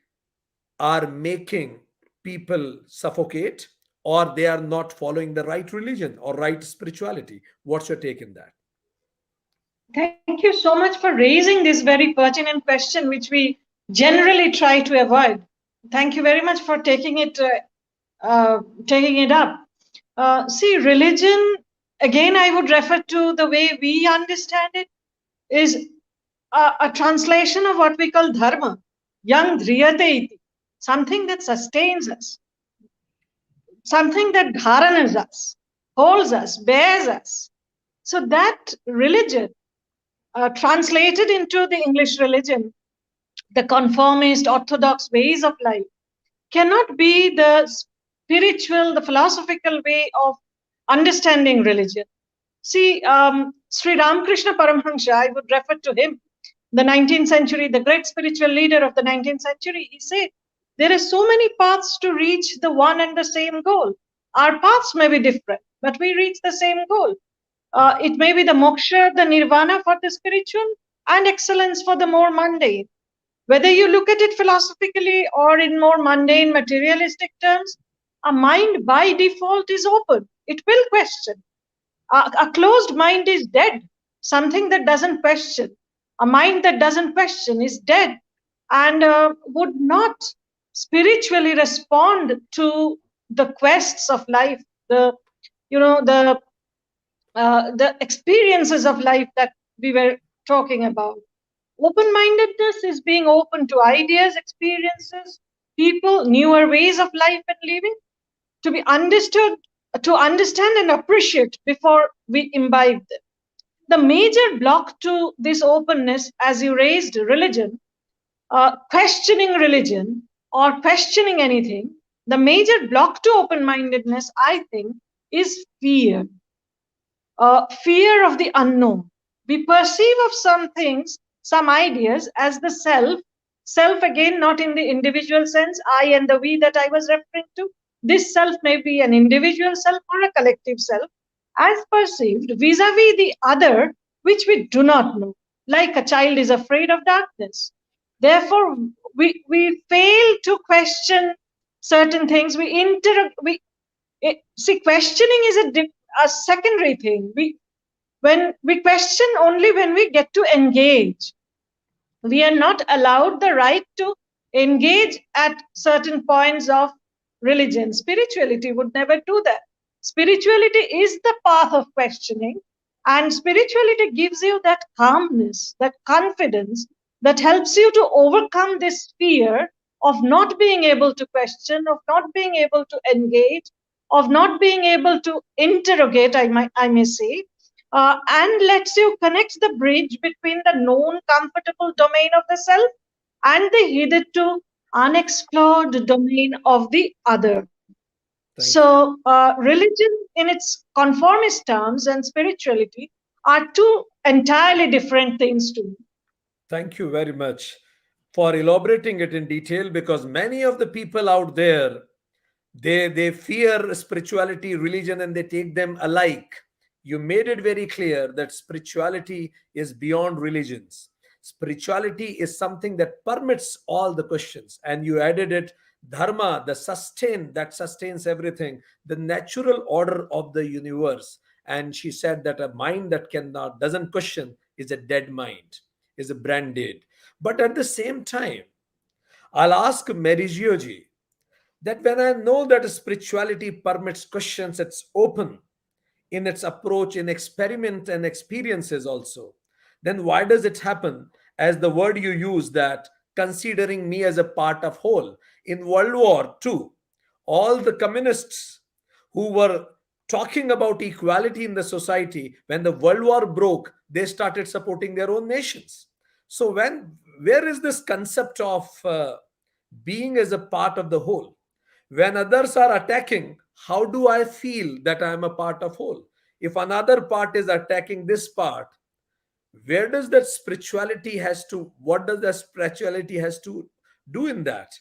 are making people suffocate, or they are not following the right religion or right spirituality? What's your take in that? Thank you so much for raising this very pertinent question, which we generally try to avoid. Thank you very much for taking it up. See, religion, again, I would refer to the way we understand it, is a translation of what we call dharma, yang dhriyate iti, something that sustains us, something that dharanas us, holds us, bears us. So that religion, translated into the English religion, the conformist, orthodox ways of life, cannot be the spiritual, the philosophical way of understanding religion. See, Sri Ramakrishna Paramahansa, I would refer to him, the 19th century, the great spiritual leader of the 19th century. He said, there are so many paths to reach the one and the same goal. Our paths may be different, but we reach the same goal. It may be the moksha, the nirvana for the spiritual, and excellence for the more mundane. Whether you look at it philosophically or in more mundane, materialistic terms, a mind by default is open. It will question. A closed mind is dead, something that doesn't question. A mind that doesn't question is dead and would not spiritually respond to the quests of life, the experiences of life that we were talking about. Open-mindedness is being open to ideas, experiences, people, newer ways of life and living, to be understood, to understand and appreciate before we imbibe them. The major block to this openness, as you raised religion, questioning religion or questioning anything, the major block to open-mindedness, I think, is fear. Fear of the unknown. We perceive of some things, some ideas as the self again, not in the individual sense, I and the we that I was referring to. This self may be an individual self or a collective self, as perceived vis-a-vis the other, which we do not know. Like a child is afraid of darkness. Therefore, we fail to question certain things. See, questioning is a secondary thing. When we question only when we get to engage. We are not allowed the right to engage at certain points of religion. Spirituality would never do that. Spirituality is the path of questioning, and spirituality gives you that calmness, that confidence that helps you to overcome this fear of not being able to question, of not being able to engage, of not being able to interrogate, I may say, and lets you connect the bridge between the known comfortable domain of the self and the hitherto unexplored domain of the other. So, religion in its conformist terms and spirituality are two entirely different things to me. Thank you very much for elaborating it in detail, because many of the people out there, they fear spirituality, religion, and they take them alike. You made it very clear that spirituality is beyond religions. Spirituality is something that permits all the questions, and you added it, dharma, the sustain that sustains everything, the natural order of the universe. And she said that a mind that cannot doesn't question is a dead mind, is a brand dead. But at the same time, I'll ask Merigioji that when I know that spirituality permits questions, it's open in its approach, in experiment and experiences also, then why does it happen, as the word you use, that considering me as a part of whole? In World War II, all the communists who were talking about equality in the society, when the World War broke, they started supporting their own nations. So when where is this concept of being as a part of the whole? When others are attacking, how do I feel that I am a part of whole? If another part is attacking this part, where does that spirituality has to, what does that spirituality has to do in that?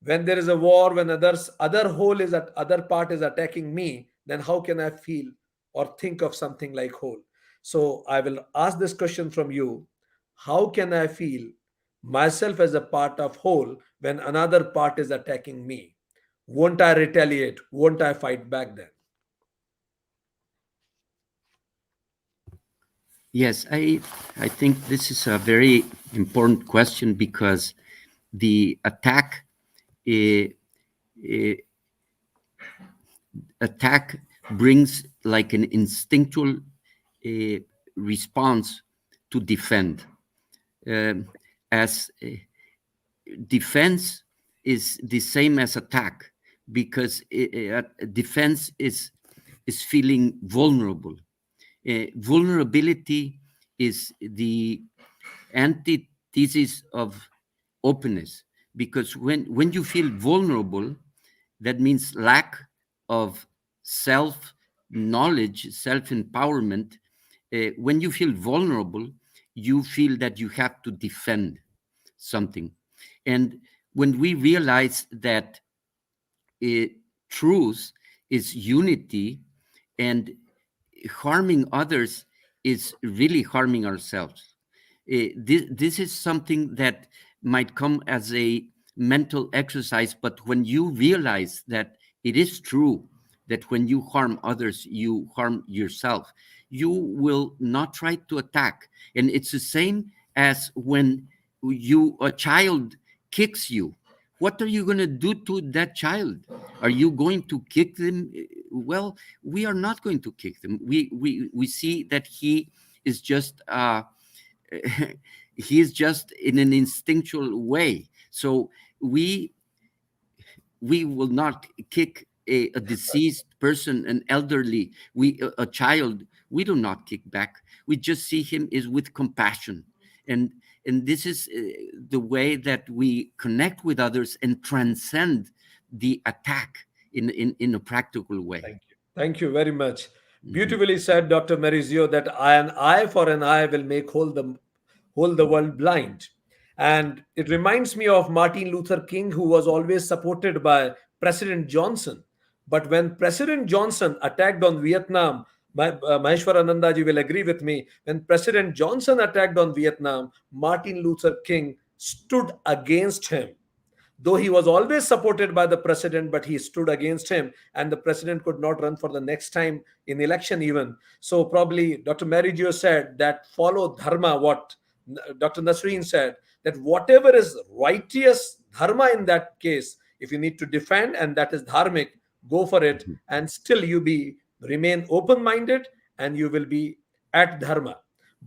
When there is a war, when other whole is at other part is attacking me, then how can I feel or think of something like whole? So I will ask this question from you: how can I feel myself as a part of whole when another part is attacking me? Won't I retaliate? Won't I fight back then? Yes, I think this is a very important question, because the eh, eh, attack brings like an instinctual response to defend. As defense is the same as attack, because defense is feeling vulnerable. Vulnerability is the antithesis of openness, because when you feel vulnerable, that means lack of self knowledge, self empowerment. When you feel vulnerable, you feel that you have to defend something. And when we realize that truth is unity, and harming others is really harming ourselves. This is something that might come as a mental exercise, but when you realize that it is true that when you harm others, you harm yourself, you will not try to attack. And it's the same as when a child kicks you. What are you going to do to that child? Are you going to kick them? Well, we are not going to kick them. We see that he is just he is just in an instinctual way. So we will not kick a deceased person, an elderly, a child. We do not kick back. We just see him is with compassion, and this is the way that we connect with others and transcend the attack in a practical way. Thank you very much. Beautifully said, Dr. Marizio, that an eye for an eye will make whole the world blind. And it reminds me of Martin Luther King, who was always supported by President Johnson. But when President Johnson attacked on Vietnam, Maheshwarananda ji will agree with me, when President Johnson attacked on Vietnam, Martin Luther King stood against him. Though he was always supported by the president, but he stood against him, and the president could not run for the next time in election even. So probably Dr. Marigio said that follow dharma, what Dr. Nasreen said, that whatever is righteous dharma in that case, if you need to defend and that is dharmic, go for it, and still you remain open-minded and you will be at dharma.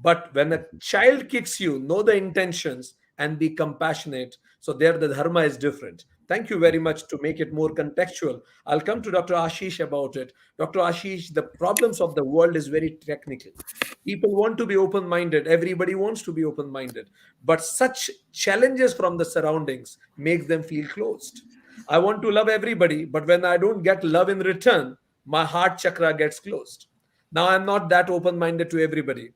But when a child kicks you, know the intentions and be compassionate. So there the dharma is different. Thank you very much to make it more contextual. I'll come to Dr. Ashish about it. Dr. Ashish, the problems of the world is very technical. People want to be open minded. Everybody wants to be open minded. But such challenges from the surroundings makes them feel closed. I want to love everybody, but when I don't get love in return, my heart chakra gets closed. Now I'm not that open minded to everybody.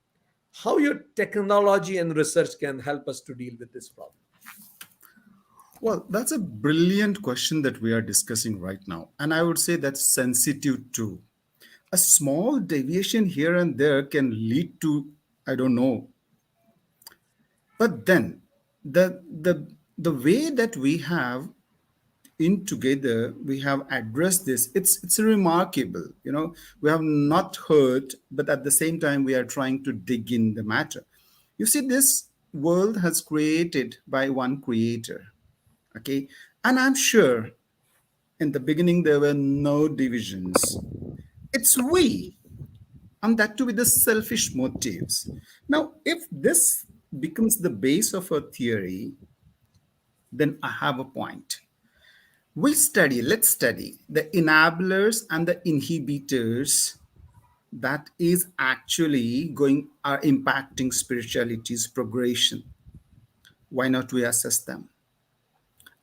How your technology and research can help us to deal with this problem? Well, that's a brilliant question that we are discussing right now. And I would say that's sensitive too. A small deviation here and there can lead to, I don't know. But then the way that we have in together we have addressed this, it's remarkable. We have not heard, but at the same time we are trying to dig in the matter. You see, this world has created by one creator. Okay, and I'm sure in the beginning there were no divisions. It's we, and that too with the selfish motives. Now if this becomes the base of a theory, then I have a point. Let's study the enablers and the inhibitors that is actually are impacting spirituality's progression. Why not we assess them?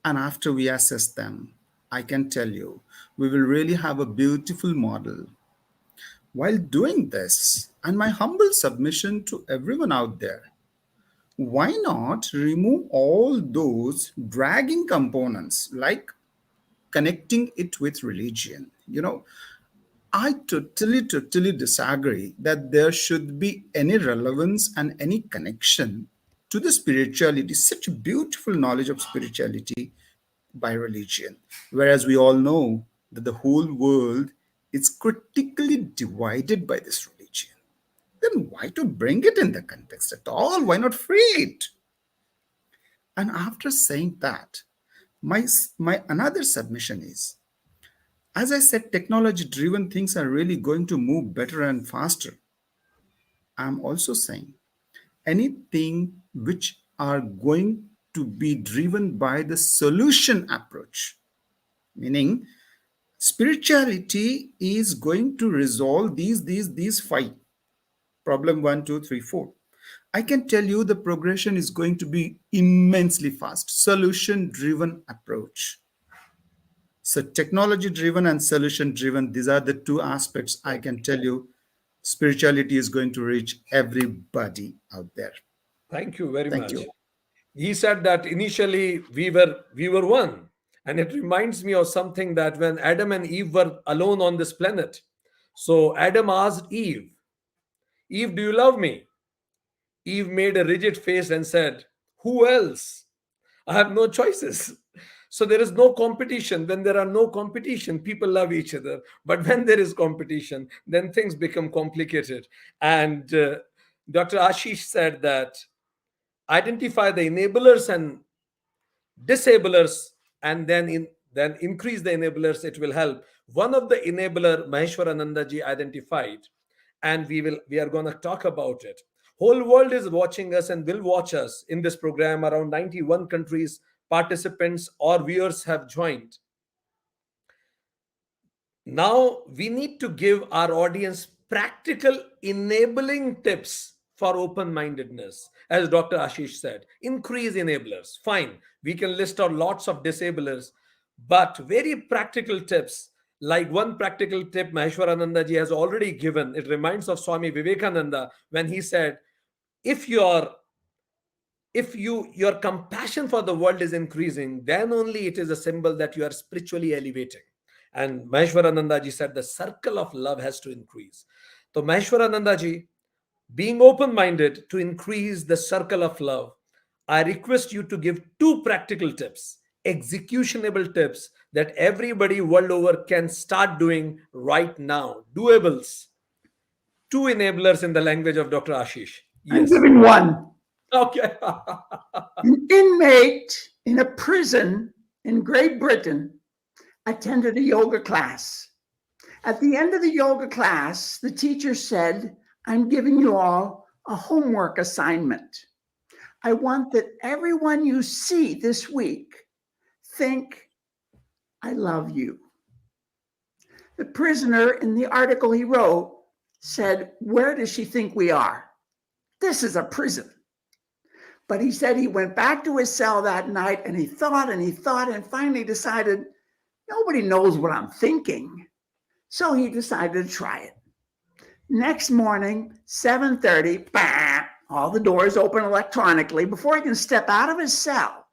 And after we assess them, I can tell you, we will really have a beautiful model. While doing this, and my humble submission to everyone out there, why not remove all those dragging components like connecting it with religion? I totally disagree that there should be any relevance and any connection to the spirituality, such a beautiful knowledge of spirituality by religion. Whereas we all know that the whole world is critically divided by this religion. Then why to bring it in the context at all? Why not free it? And after saying that, my another submission is, as I said, technology driven things are really going to move better and faster. I'm also saying anything which are going to be driven by the solution approach, meaning spirituality is going to resolve these five. Problem 1, 2, 3, 4. I can tell you the progression is going to be immensely fast. Solution driven approach. So technology driven and solution driven, these are the two aspects I can tell you spirituality is going to reach everybody out there. Thank you very Thank much. you. He said that initially we were one. And it reminds me of something that when Adam and Eve were alone on this planet, so Adam asked Eve, Eve, do you love me? Eve made a rigid face and said, who else? I have no choices. So there is no competition. When there are no competition, people love each other. But when there is competition, then things become complicated. And Dr. Ashish said that identify the enablers and disablers, and then increase the enablers, it will help. One of the enabler Maheshwarananda ji identified, and we are going to talk about it. Whole world is watching us and will watch us in this program. Around 91 countries participants or viewers have joined. Now we need to give our audience practical enabling tips for open mindedness. As Dr. Ashish said, increase enablers. Fine, we can list out lots of disablers, but very practical tips. Like one practical tip Maheshwarananda ji has already given. It reminds of Swami Vivekananda when he said, if your compassion for the world is increasing, then only it is a symbol that you are spiritually elevating. And Maheshwarananda ji said the circle of love has to increase. So Maheshwarananda ji, being open-minded to increase the circle of love, I request you to give two practical tips, executionable tips that everybody world over can start doing right now. Doables. Two enablers in the language of Dr. Ashish. I'm Yes. giving one. Okay. An inmate in a prison in Great Britain attended a yoga class. At the end of the yoga class, the teacher said, I'm giving you all a homework assignment. I want that everyone you see this week think I love you. The prisoner in the article he wrote said, where does she think we are? This is a prison. But he said he went back to his cell that night and he thought and finally decided, nobody knows what I'm thinking. So he decided to try it. Next morning, 7:30, bam, all the doors open electronically. Before he can step out of his cell,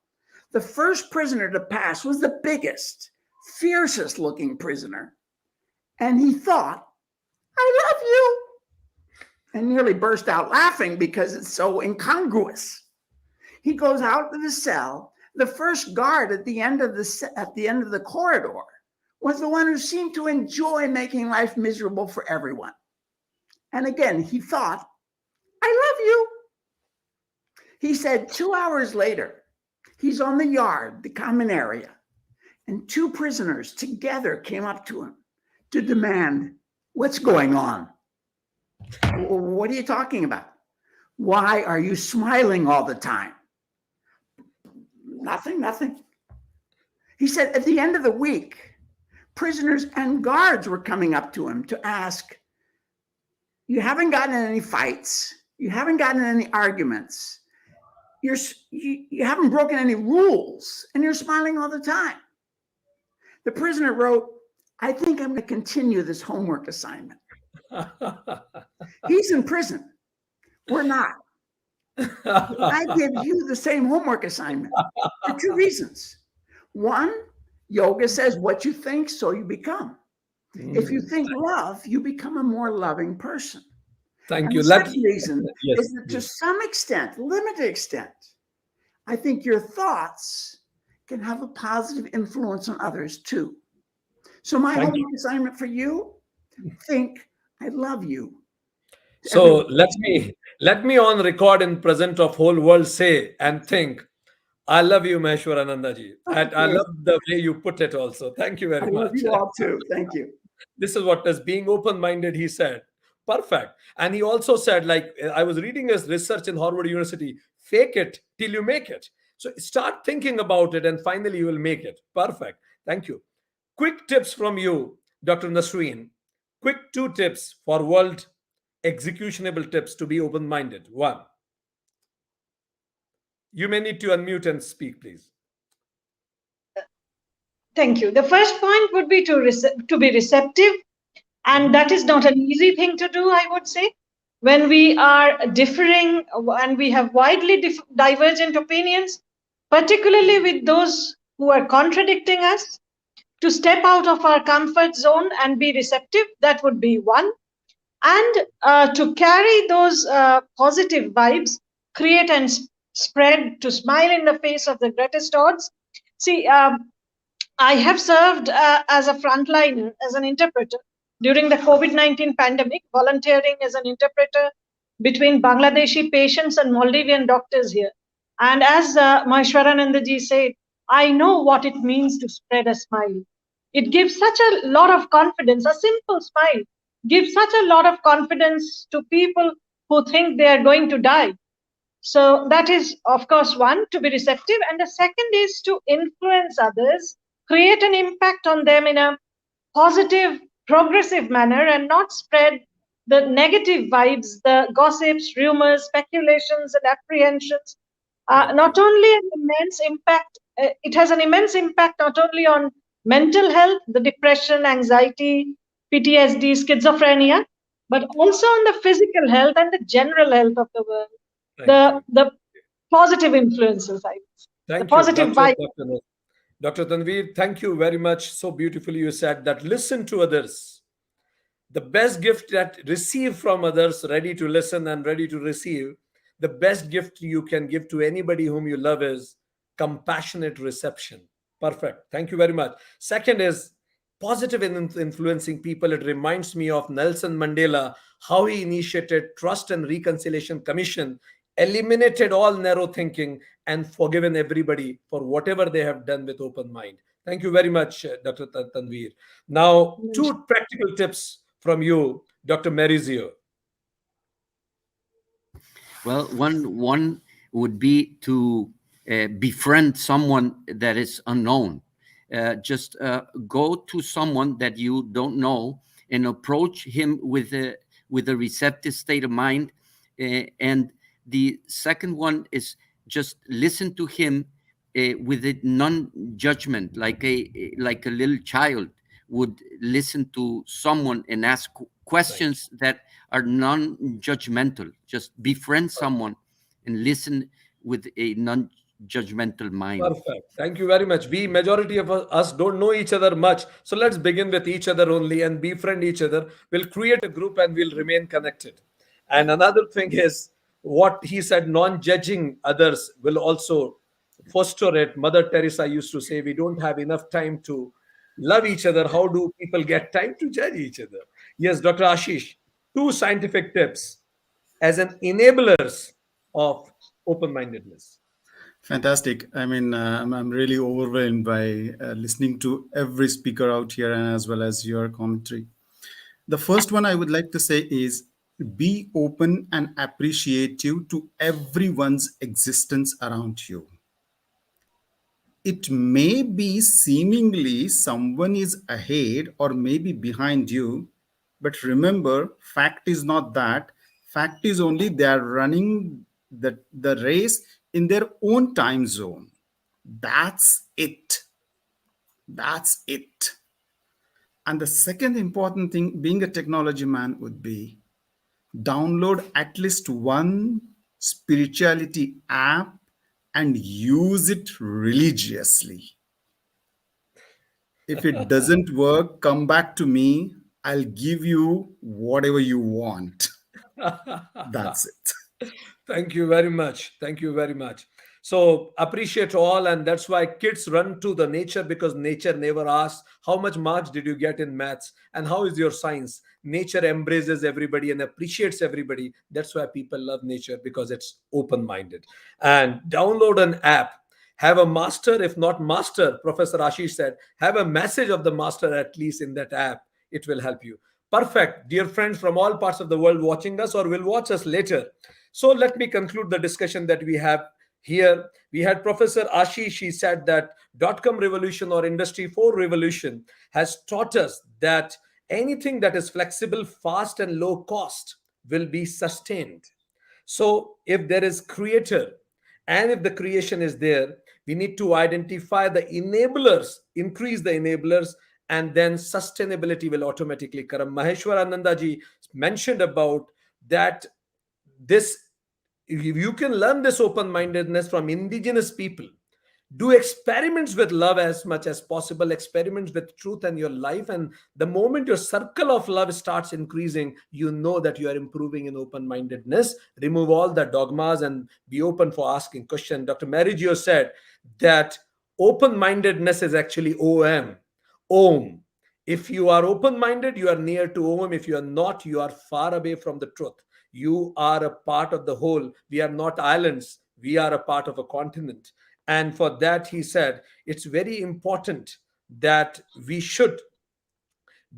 the first prisoner to pass was the biggest, fiercest looking prisoner. And he thought, I love you, and nearly burst out laughing because it's so incongruous. He goes out of the cell. The first guard at the end of the corridor was the one who seemed to enjoy making life miserable for everyone. And again, he thought, I love you. He said 2 hours later, he's on the yard, the common area, and two prisoners together came up to him to demand, what's going on? What are you talking about? Why are you smiling all the time? Nothing. He said at the end of the week, prisoners and guards were coming up to him to ask, you haven't gotten in any fights. You haven't gotten in any arguments. You haven't broken any rules, and you're smiling all the time. The prisoner wrote, I think I'm going to continue this homework assignment. He's in prison. We're not. I give you the same homework assignment for two reasons. One, yoga says what you think, so you become. If you think love, you become a more loving person. Thank you. The second reason is that to some extent, limited extent, I think your thoughts can have a positive influence on others too. So my homework assignment for you, think I love you. So let me on record in present of whole world say and think, I love you, Maheshwarananda ji. I love the way you put it also. Thank you very much. I love you all too. Thank you. This is what is being open-minded, he said. Perfect. And he also said, like, I was reading his research in Harvard University, fake it till you make it. So start thinking about it and finally you will make it. Perfect. Thank you. Quick tips from you, Dr. Nasreen. Quick 2 tips for world executionable tips to be open-minded. 1. You may need to unmute and speak, please. Thank you. The first point would be to be receptive. And that is not an easy thing to do, I would say. When we are differing and we have widely divergent opinions, particularly with those who are contradicting us, to step out of our comfort zone and be receptive, that would be one. And to carry those positive vibes, create and spread, to smile in the face of the greatest odds. See, I have served as a frontliner, as an interpreter during the COVID-19 pandemic, volunteering as an interpreter between Bangladeshi patients and Maldivian doctors here. And as Maheshwarananda ji said, I know what it means to spread a smile. It gives such a lot of confidence. A simple smile gives such a lot of confidence to people who think they are going to die. So that is, of course, one, to be receptive. And the second is to influence others, create an impact on them in a positive, progressive manner, and not spread the negative vibes, the gossips, rumors, speculations, and apprehensions. Not only an immense impact, it has an immense impact not only on mental health, the depression, anxiety, PTSD, schizophrenia, but also on the physical health and the general health of the world. The positive influences, I would say. Thank the positive you, vibe. Dr. Tanveer, thank you very much. So beautifully you said that listen to others. The best gift that receive from others, ready to listen and ready to receive, the best gift you can give to anybody whom you love is compassionate reception. Perfect. Thank you very much. Second is positive in influencing people. It reminds me of Nelson Mandela, how he initiated Trust and Reconciliation Commission, eliminated all narrow thinking and forgiven everybody for whatever they have done with open mind. Thank you very much, Dr. Tanveer. Now, 2 practical tips from you, Dr. Marizio. Well, one would be to befriend someone that is unknown. just go to someone that you don't know and approach him with a receptive state of mind. And the second one is just listen to him with a non-judgment, like a little child would listen to someone and ask questions that are non-judgmental. Just befriend someone and listen with a non-judgmental mind. Perfect. Thank you very much. We, majority of us don't know each other much. So let's begin with each other only and befriend each other. We'll create a group and we'll remain connected. And another thing is what he said, non-judging others will also foster it. Mother Teresa used to say, we don't have enough time to love each other. How do people get time to judge each other? Yes, Dr. Ashish, two scientific tips as an enablers of open-mindedness. Fantastic. I mean, I'm really overwhelmed by listening to every speaker out here and as well as your commentary. The first one I would like to say is be open and appreciative to everyone's existence around you. It may be seemingly someone is ahead or maybe behind you, but remember, fact is not that. Fact is only they are running the race in their own time zone. That's it. That's it. And the second important thing, being a technology man, would be download at least one spirituality app and use it religiously. If it doesn't work, come back to me. I'll give you whatever you want. That's it. Thank you very much. Thank you very much. So appreciate all, and that's why kids run to the nature, because nature never asks how much marks did you get in maths and how is your science. Nature embraces everybody and appreciates everybody. That's why people love nature, because it's open-minded. And download an app. Have a master, if not master, Professor Ashish said, have a message of the master at least in that app. It will help you. Perfect. Dear friends from all parts of the world watching us or will watch us later. So let me conclude the discussion that we have here. We had Professor Ashish. He said that .com revolution or Industry 4 revolution has taught us that anything that is flexible, fast, and low cost will be sustained. So if there is creator and if the creation is there, we need to identify the enablers, increase the enablers, and then sustainability will automatically come. Maheshwarananda ji mentioned about that this, you can learn this open-mindedness from indigenous people. Do experiments with love as much as possible, experiments with truth in your life, and the moment your circle of love starts increasing, you know that you are improving in open-mindedness. Remove all the dogmas and be open for asking questions. Dr. Marigio said that open-mindedness is actually Om. If you are open-minded, you are near to Om. If you are not, you are far away from the truth. You are a part of the whole. We are not islands. We are a part of a continent. And for that, he said, it's very important that we should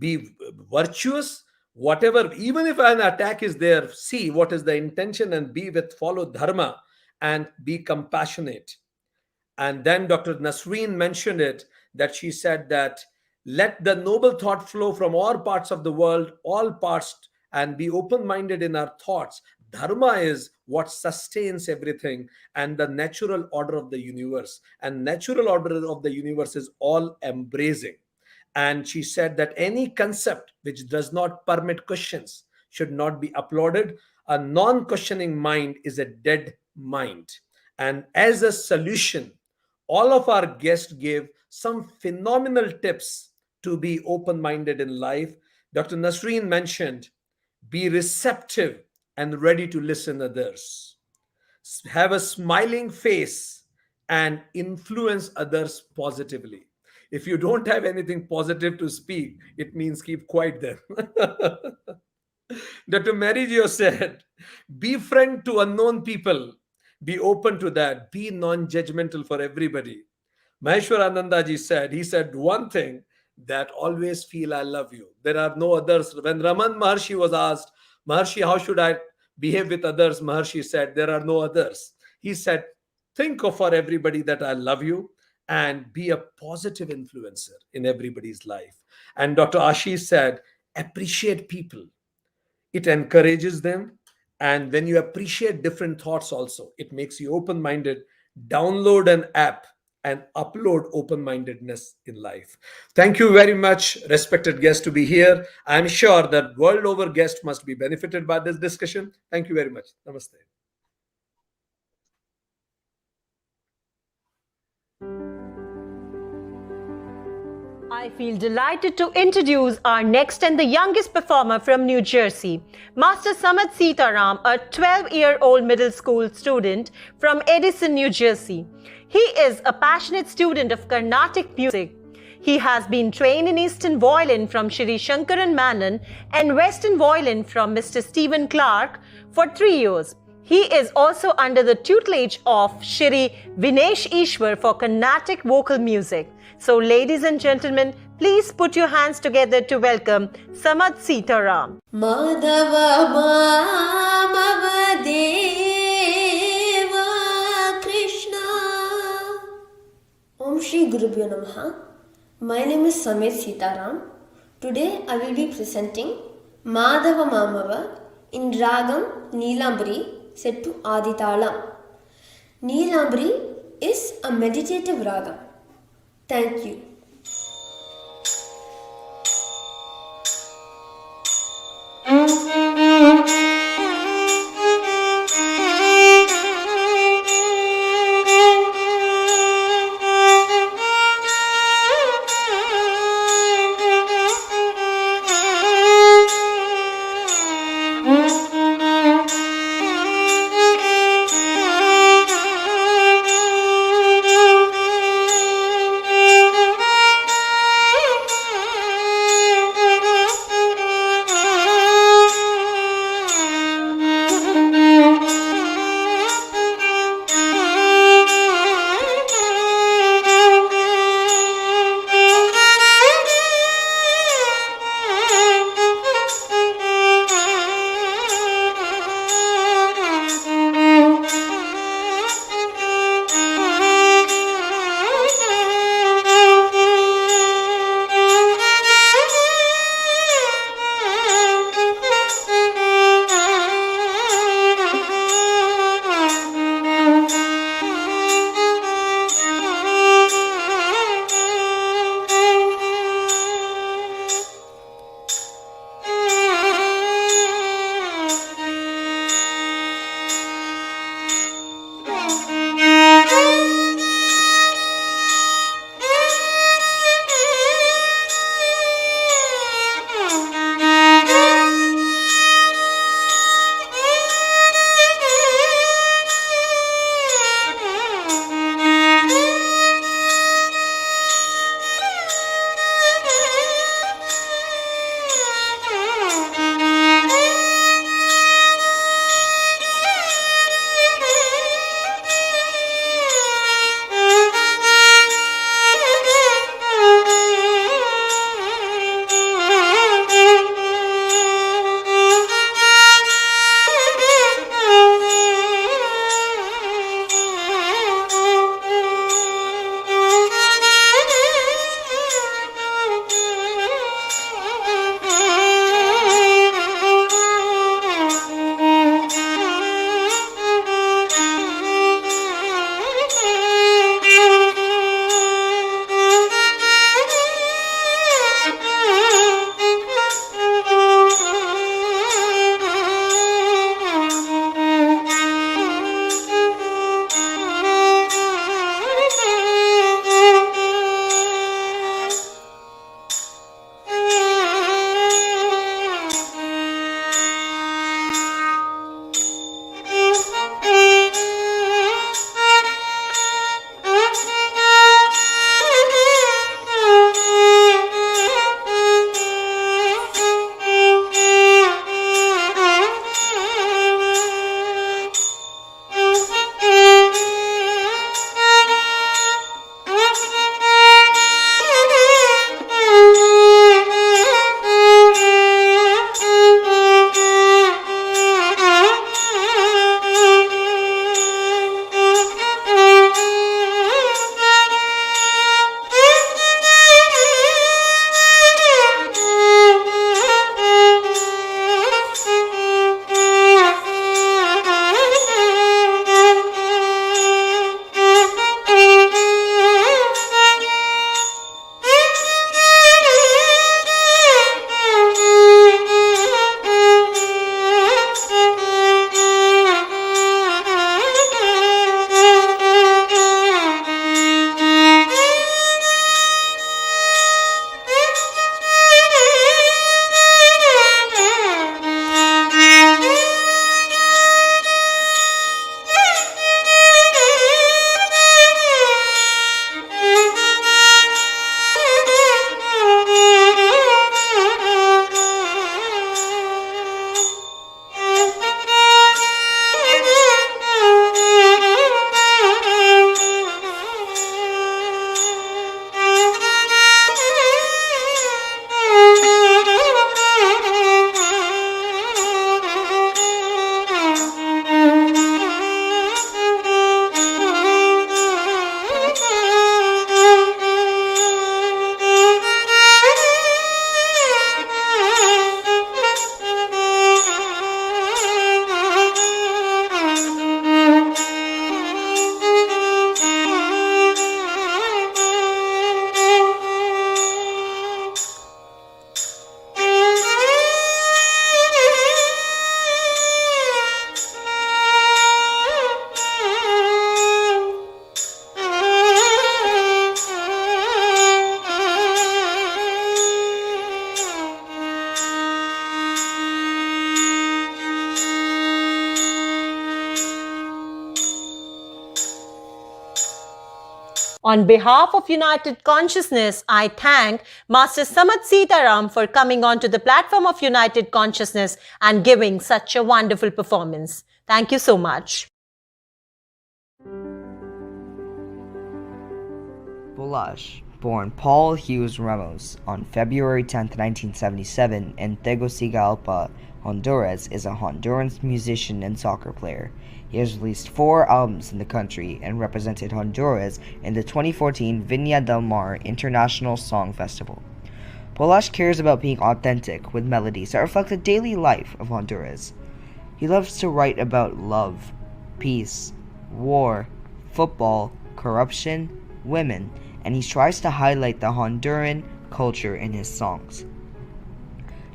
be virtuous. Whatever, even if an attack is there, see what is the intention and follow dharma and be compassionate. And then Dr. Nasreen mentioned it, that she said that let the noble thought flow from all parts of the world, all parts, and be open-minded in our thoughts. Dharma is what sustains everything and the natural order of the universe. And natural order of the universe is all embracing. And she said that any concept which does not permit questions should not be applauded. A non-questioning mind is a dead mind. And as a solution, all of our guests gave some phenomenal tips to be open-minded in life. Dr. Nasreen mentioned, be receptive and ready to listen to others. Have a smiling face and influence others positively. If you don't have anything positive to speak, it means keep quiet then. Dr. Marigio said, be friend to unknown people. Be open to that. Be non-judgmental for everybody. Maheshwarananda ji said, he said one thing, that always feel I love you. There are no others. When Raman Maharshi was asked, Maharshi, how should I behave with others? Maharshi said, there are no others. He said, think of for everybody that I love you and be a positive influencer in everybody's life. And Dr. Ashish said, appreciate people. It encourages them. And when you appreciate different thoughts, also, it makes you open minded. Download an app and upload open mindedness in life. Thank you very much, respected guest, to be here. I'm sure that world over guests must be benefited by this discussion. Thank you very much. Namaste. I feel delighted to introduce our next and the youngest performer from New Jersey, Master Samad Sitaram, a 12-year-old middle school student from Edison, New Jersey. He is a passionate student of Carnatic music. He has been trained in Eastern violin from Shri Shankaran Menon and Western violin from Mr. Stephen Clark for 3 years. He is also under the tutelage of Shri Vinesh Ishwar for Carnatic vocal music. So, ladies and gentlemen, please put your hands together to welcome Samad Sitaram. Madhava Mamava Deva Krishna. Om Shri Gurubhyo Namaha. My name is Samad Sitaram. Today I will be presenting Madhava Mamava in Ragam Neelambari set to Aditalam. Neelambari is a meditative ragam. Thank you. On behalf of United Consciousness, I thank Master Samat Sitaram for coming onto the platform of United Consciousness and giving such a wonderful performance. Thank you so much. Bolash, born Paul Hughes Ramos on February 10, 1977 in Tegucigalpa, Honduras, is a Honduran musician and soccer player. He has released 4 albums in the country and represented Honduras in the 2014 Viña del Mar International Song Festival. Bolash cares about being authentic with melodies that reflect the daily life of Honduras. He loves to write about love, peace, war, football, corruption, women, and he tries to highlight the Honduran culture in his songs.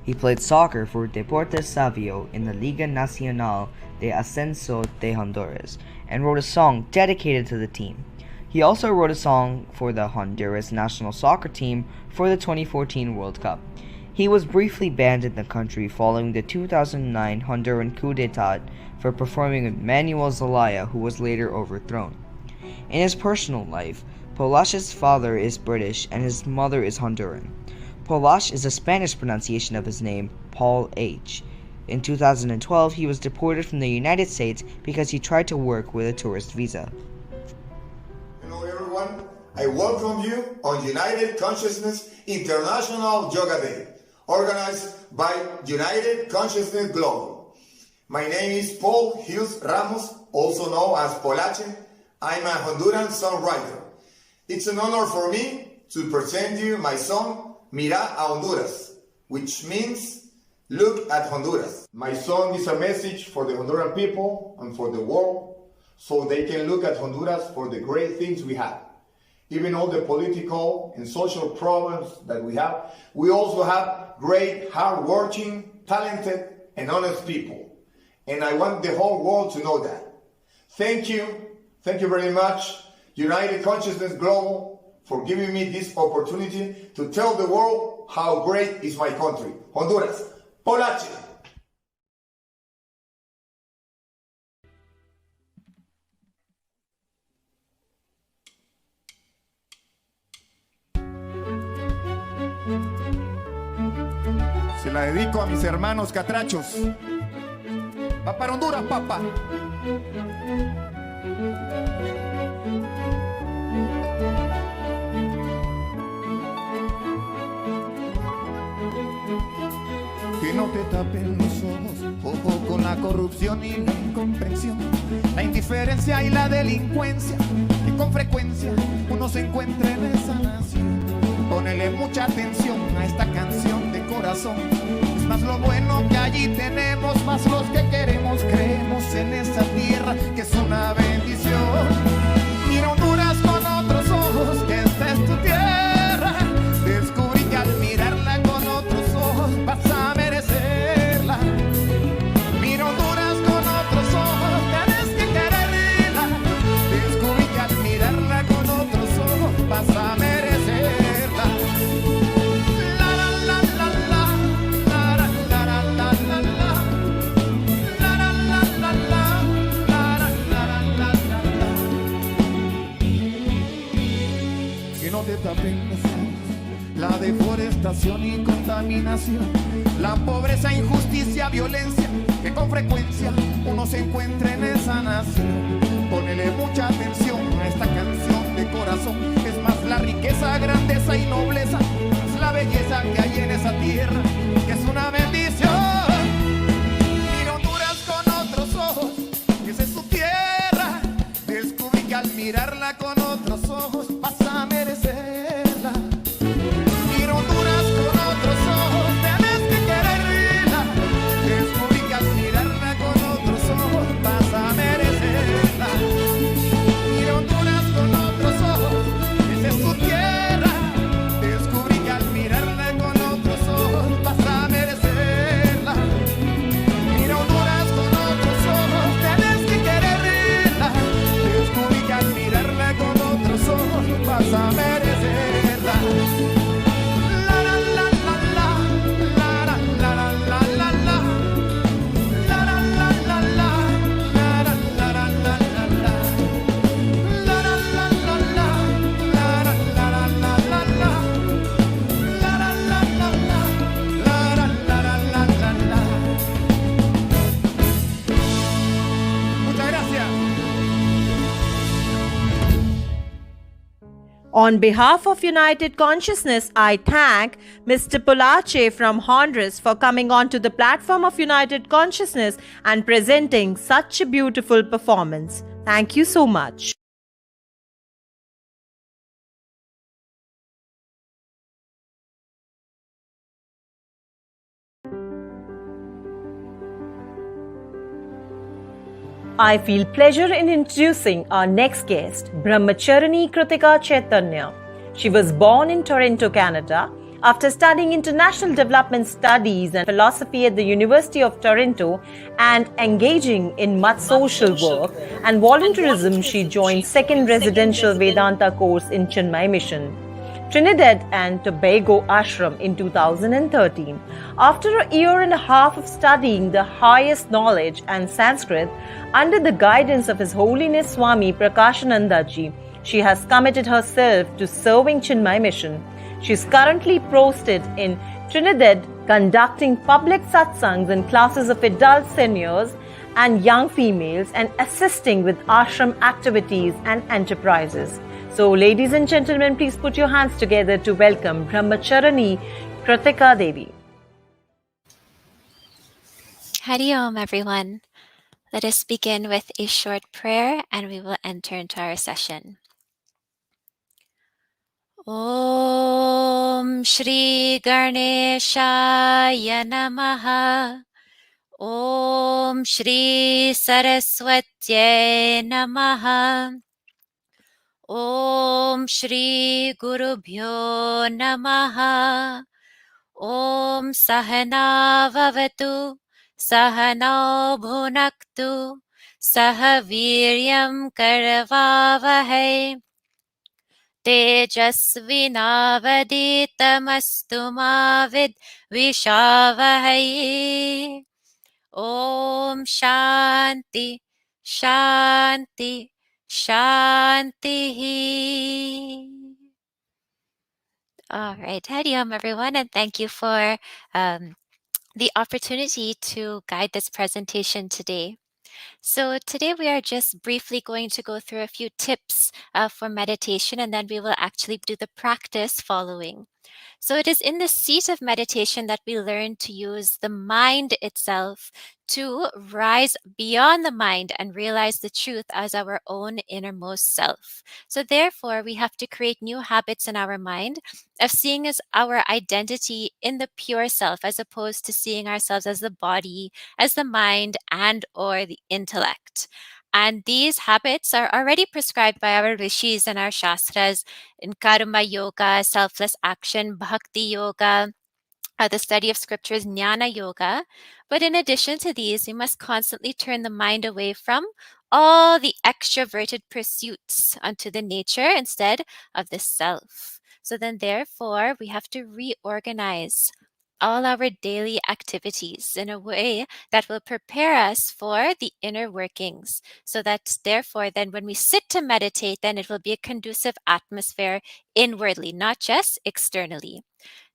He played soccer for Deportes Savio in the Liga Nacional de Ascenso de Honduras and wrote a song dedicated to the team. He also wrote a song for the Honduras national soccer team for the 2014 World Cup. He was briefly banned in the country following the 2009 Honduran coup d'etat for performing with Manuel Zelaya, who was later overthrown. In his personal life, Bolash's father is British and his mother is Honduran. Bolash is a Spanish pronunciation of his name, Paul H. In 2012, he was deported from the United States because he tried to work with a tourist visa. Hello everyone, I welcome you on United Consciousness International Yoga Day, organized by United Consciousness Global. My name is Paul Hughes Ramos, also known as Polache. I'm a Honduran songwriter. It's an honor for me to present you my song, Mira a Honduras, which means look at Honduras. My song is a message for the Honduran people and for the world, so they can look at Honduras for the great things we have. Even all the political and social problems that we have, we also have great, hard-working, talented, and honest people. And I want the whole world to know that. Thank you very much, United Consciousness Global, for giving me this opportunity to tell the world how great is my country, Honduras. Polache. Se la dedico a mis hermanos catrachos. Va para Honduras, papá. Que no te tapen los ojos, ojo con la corrupción y la incomprensión, la indiferencia y la delincuencia, que con frecuencia uno se encuentra en esa nación. Ponele mucha atención a esta canción de corazón, es más lo bueno que allí tenemos, más los que queremos, creemos en esa tierra que es una bendición. Mira Honduras con otros ojos, que esta es tu tierra, descubrí que al mirarla con otros ojos vas a merecerla. Mira Honduras con otros ojos, tienes que quererla, descubrí que al mirarla con otros ojos vas a merecerla. La deforestación y contaminación, la pobreza, injusticia, violencia, que con frecuencia uno se encuentra en esa nación. Ponele mucha atención a esta canción de corazón, es más la riqueza, grandeza y nobleza, es la belleza que hay en esa tierra, que es una bendición. Mira Honduras con otros ojos, que esa es su tierra, descubrí que al mirarla con otros ojos vas a merecerla. Mira Honduras con otros ojos, tienes que quererla, descubrí que al mirarla con otros ojos vas a merecerla. Mira Honduras con otros ojos, esa es tu tierra, descubrí que al mirarla con otros ojos vas a On behalf of United Consciousness, I thank Mr. Polache from Honduras for coming onto the platform of United Consciousness and presenting such a beautiful performance. Thank you so much. I feel pleasure in introducing our next guest, Brahmacharani Kritika Chaitanya. She was born in Toronto, Canada. After studying international development studies and philosophy at the University of Toronto and engaging in much social work and volunteerism, she joined second residential Vedanta course in Chinmay Mission, Trinidad and Tobago Ashram in 2013. After a year and a half of studying the highest knowledge and Sanskrit under the guidance of His Holiness Swami Prakashanandaji, she has committed herself to serving Chinmay Mission. She is currently posted in Trinidad conducting public satsangs and classes of adult seniors and young females and assisting with ashram activities and enterprises. So, ladies and gentlemen, please put your hands together to welcome Brahmacharani Kritika Devi. Hari Om, everyone. Let us begin with a short prayer and we will enter into our session. Om Shri Ganeshaya Namaha. Om Shri Saraswatye Namaha. Om Shri Gurubhyo Namaha. Om Sahana Vavatu Sahano Bhunaktu Sahaviryam Karavavahai Tejasvinavaditamastu Mavid Vishavahai. Om Shanti Shanti Shanti. All right, Hari Om, everyone, and thank you for the opportunity to guide this presentation today. So today we are just briefly going to go through a few tips for meditation, and then we will actually do the practice following. So it is in the seat of meditation that we learn to use the mind itself to rise beyond the mind and realize the truth as our own innermost self. So therefore, we have to create new habits in our mind of seeing as our identity in the pure self, as opposed to seeing ourselves as the body, as the mind, and or the intellect. And these habits are already prescribed by our rishis and our shastras in karma yoga, selfless action, bhakti yoga, the study of scriptures, jnana yoga. But in addition to these, we must constantly turn the mind away from all the extroverted pursuits onto the nature instead of the self. So then therefore, we have to reorganize all our daily activities in a way that will prepare us for the inner workings. So that therefore, then when we sit to meditate, then it will be a conducive atmosphere inwardly, not just externally.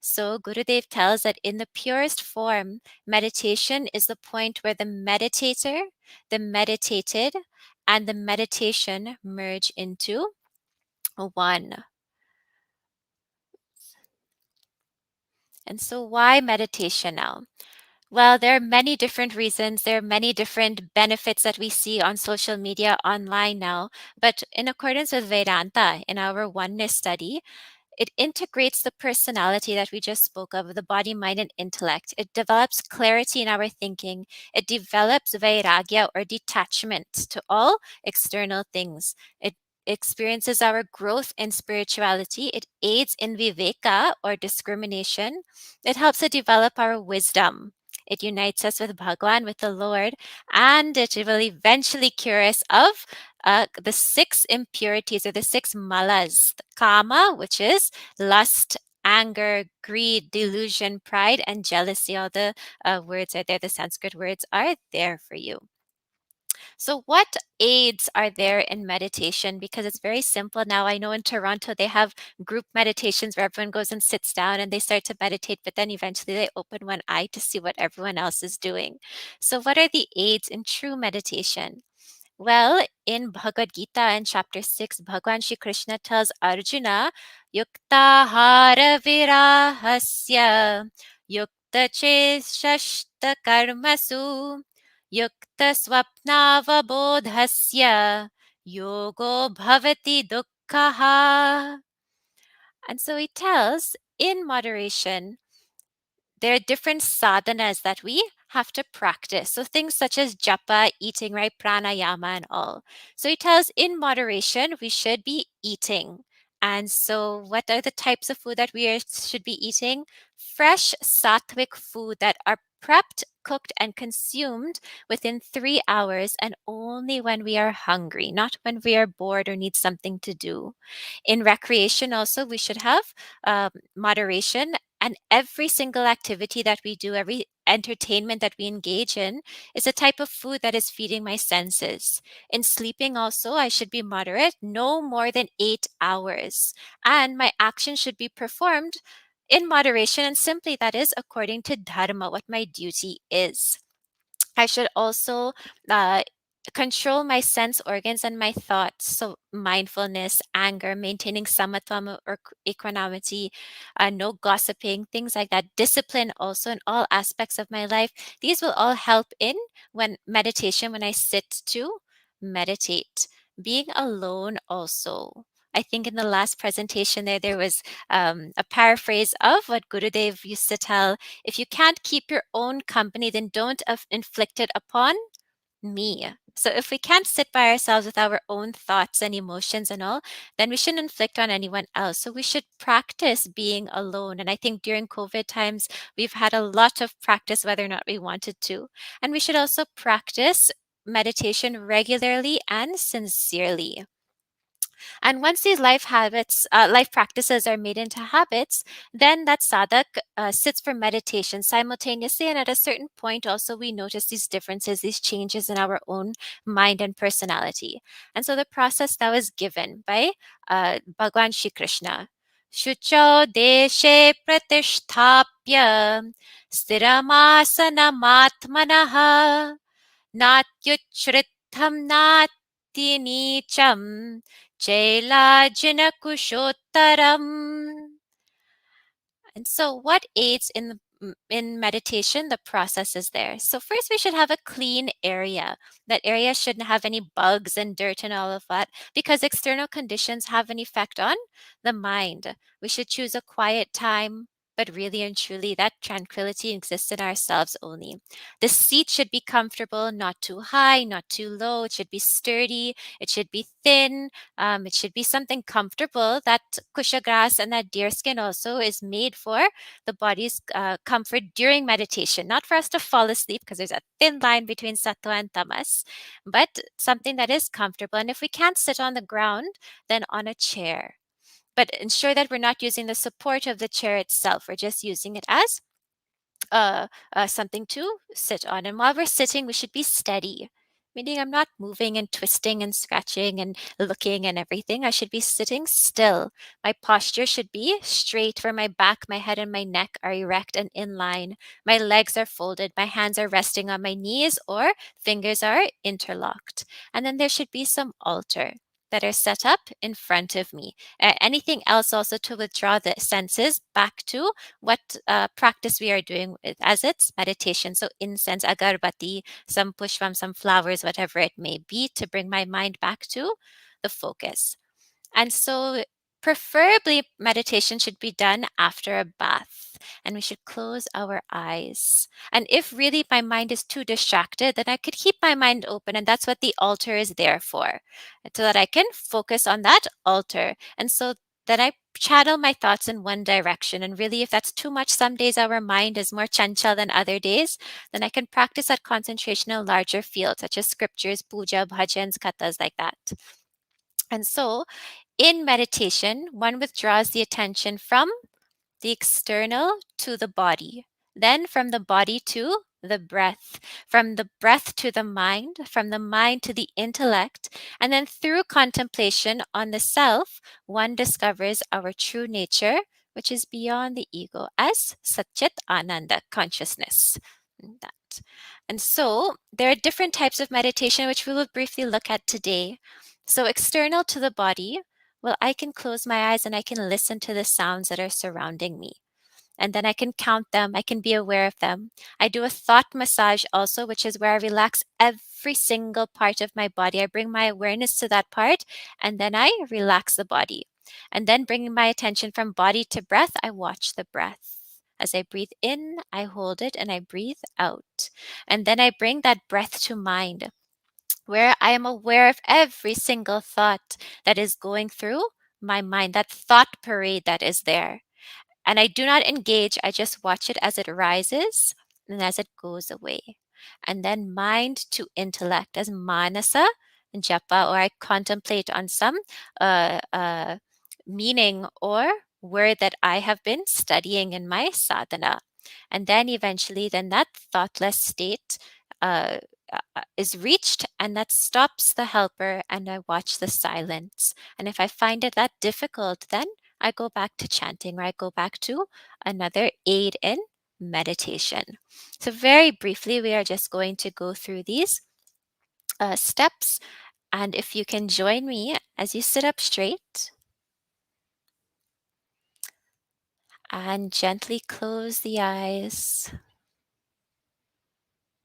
So Gurudev tells that in the purest form, meditation is the point where the meditator, the meditated, and the meditation merge into one. And so why meditation now? Well, there are many different reasons. There are many different benefits that we see on social media online now. But in accordance with Vedanta, in our oneness study, it integrates the personality that we just spoke of, the body, mind, and intellect. It develops clarity in our thinking. It develops vairagya or detachment to all external things. It experiences our growth in spirituality. It aids in viveka or discrimination. It helps to develop our wisdom. It unites us with Bhagwan, with the Lord, and it will eventually cure us of the 6 impurities or the 6 malas. Kama, which is lust, anger, greed, delusion, pride, and jealousy. All the words are there, the Sanskrit words are there for you. So what aids are there in meditation? Because it's very simple now. I know in Toronto they have group meditations where everyone goes and sits down and they start to meditate, but then eventually they open one eye to see what everyone else is doing. So what are the aids in true meditation? Well, in Bhagavad Gita in chapter 6, Bhagwan Shri Krishna tells Arjuna, Yuktahara virahasya, Yukta cheshashta karmasu, Yukta swapnavabodhasya, Yogo bhavati dukkhaha. And so he tells, in moderation, there are different sadhanas that we have to practice. So things such as japa, eating, right, pranayama and all. So he tells in moderation, we should be eating. And so what are the types of food that should be eating? Fresh sattvic food that are prepped, cooked, and consumed within 3 hours and only when we are hungry, not when we are bored or need something to do. In recreation also, we should have moderation, and every single activity that we do, every entertainment that we engage in is a type of food that is feeding my senses. In sleeping also, I should be moderate, no more than 8 hours. And my action should be performed in moderation, and simply that is according to dharma, what my duty is. I should also uh, control my sense organs and my thoughts. So, mindfulness, anger, maintaining samatvam or equanimity, no gossiping, things like that. Discipline also in all aspects of my life. These will all help in when meditation, when I sit to meditate. Being alone also. I think in the last presentation there was a paraphrase of what Gurudev used to tell: if you can't keep your own company, then don't inflict it upon me. So if we can't sit by ourselves with our own thoughts and emotions and all, then we shouldn't inflict on anyone else. So we should practice being alone. And I think during COVID times, we've had a lot of practice, whether or not we wanted to. And we should also practice meditation regularly and sincerely. And once these life practices are made into habits, then that sadhak sits for meditation simultaneously. And at a certain point, also, we notice these differences, these changes in our own mind and personality. And so the process that was given by Bhagwan Shri Krishna. Shucho deshe pratishtapya stiramasanamatmanaha natyuchritam natyनीचम Jailajinakushottaram. And so, what aids in meditation? The process is there. So first, we should have a clean area. That area shouldn't have any bugs and dirt and all of that, because external conditions have an effect on the mind. We should choose a quiet time, but really and truly, that tranquility exists in ourselves only. The seat should be comfortable, not too high, not too low. It should be sturdy. It should be thin. It should be something comfortable. That kusha grass and that deer skin also is made for the body's comfort during meditation, not for us to fall asleep, because there's a thin line between sattva and tamas, but something that is comfortable. And if we can't sit on the ground, then on a chair. But ensure that we're not using the support of the chair itself. We're just using it as something to sit on. And while we're sitting, we should be steady, meaning I'm not moving and twisting and scratching and looking and everything. I should be sitting still. My posture should be straight, where my back, my head, and my neck are erect and in line. My legs are folded. My hands are resting on my knees, or fingers are interlocked. And then there should be some altar that are set up in front of me. Anything else also to withdraw the senses back to what practice we are doing with, as it's meditation. So incense, agarbati, some pushpam, some flowers, whatever it may be, to bring my mind back to the focus. And so preferably meditation should be done after a bath, and we should close our eyes. And if really my mind is too distracted, then I could keep my mind open, and that's what the altar is there for, so that I can focus on that altar. And so then I channel my thoughts in one direction. And really, if that's too much, some days our mind is more chanchal than other days, then I can practice that concentration in a larger field, such as scriptures, puja, bhajans, kathas, like that. And so in meditation, one withdraws the attention from the external to the body, then from the body to the breath, from the breath to the mind, from the mind to the intellect, and then through contemplation on the self, one discovers our true nature, which is beyond the ego, as Satchit Ananda consciousness. That. And so there are different types of meditation, which we will briefly look at today. So external to the body, well, I can close my eyes and I can listen to the sounds that are surrounding me. And then I can count them. I can be aware of them. I do a thought massage also, which is where I relax every single part of my body. I bring my awareness to that part and then I relax the body. And then bringing my attention from body to breath, I watch the breath. As I breathe in, I hold it and I breathe out. And then I bring that breath to mind, where I am aware of every single thought that is going through my mind, that thought parade that is there. And I do not engage, I just watch it as it rises and as it goes away. And then mind to intellect as manasa and japa, or I contemplate on some meaning or word that I have been studying in my sadhana. And then eventually, then that thoughtless state is reached, and that stops the helper, and I watch the silence. And if I find it that difficult, then I go back to chanting, or I go back to another aid in meditation. So very briefly, we are just going to go through these steps. And if you can join me as you sit up straight and gently close the eyes.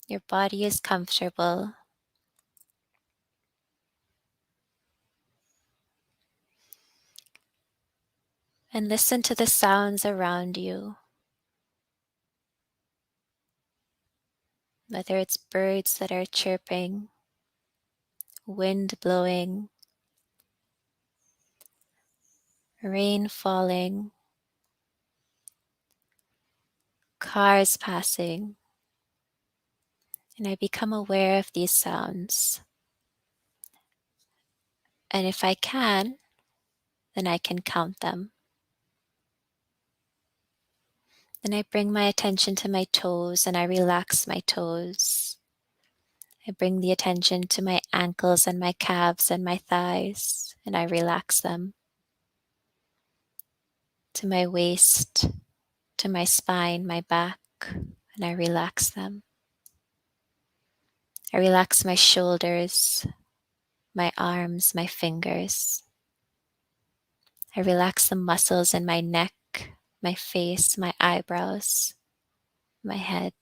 Your body is comfortable. And listen to the sounds around you. Whether it's birds that are chirping, wind blowing, rain falling, cars passing. And I become aware of these sounds. And if I can, then I can count them. Then I bring my attention to my toes and I relax my toes. I bring the attention to my ankles and my calves and my thighs, and I relax them. To my waist, to my spine, my back, and I relax them. I relax my shoulders, my arms, my fingers. I relax the muscles in my neck, my face, my eyebrows, my head.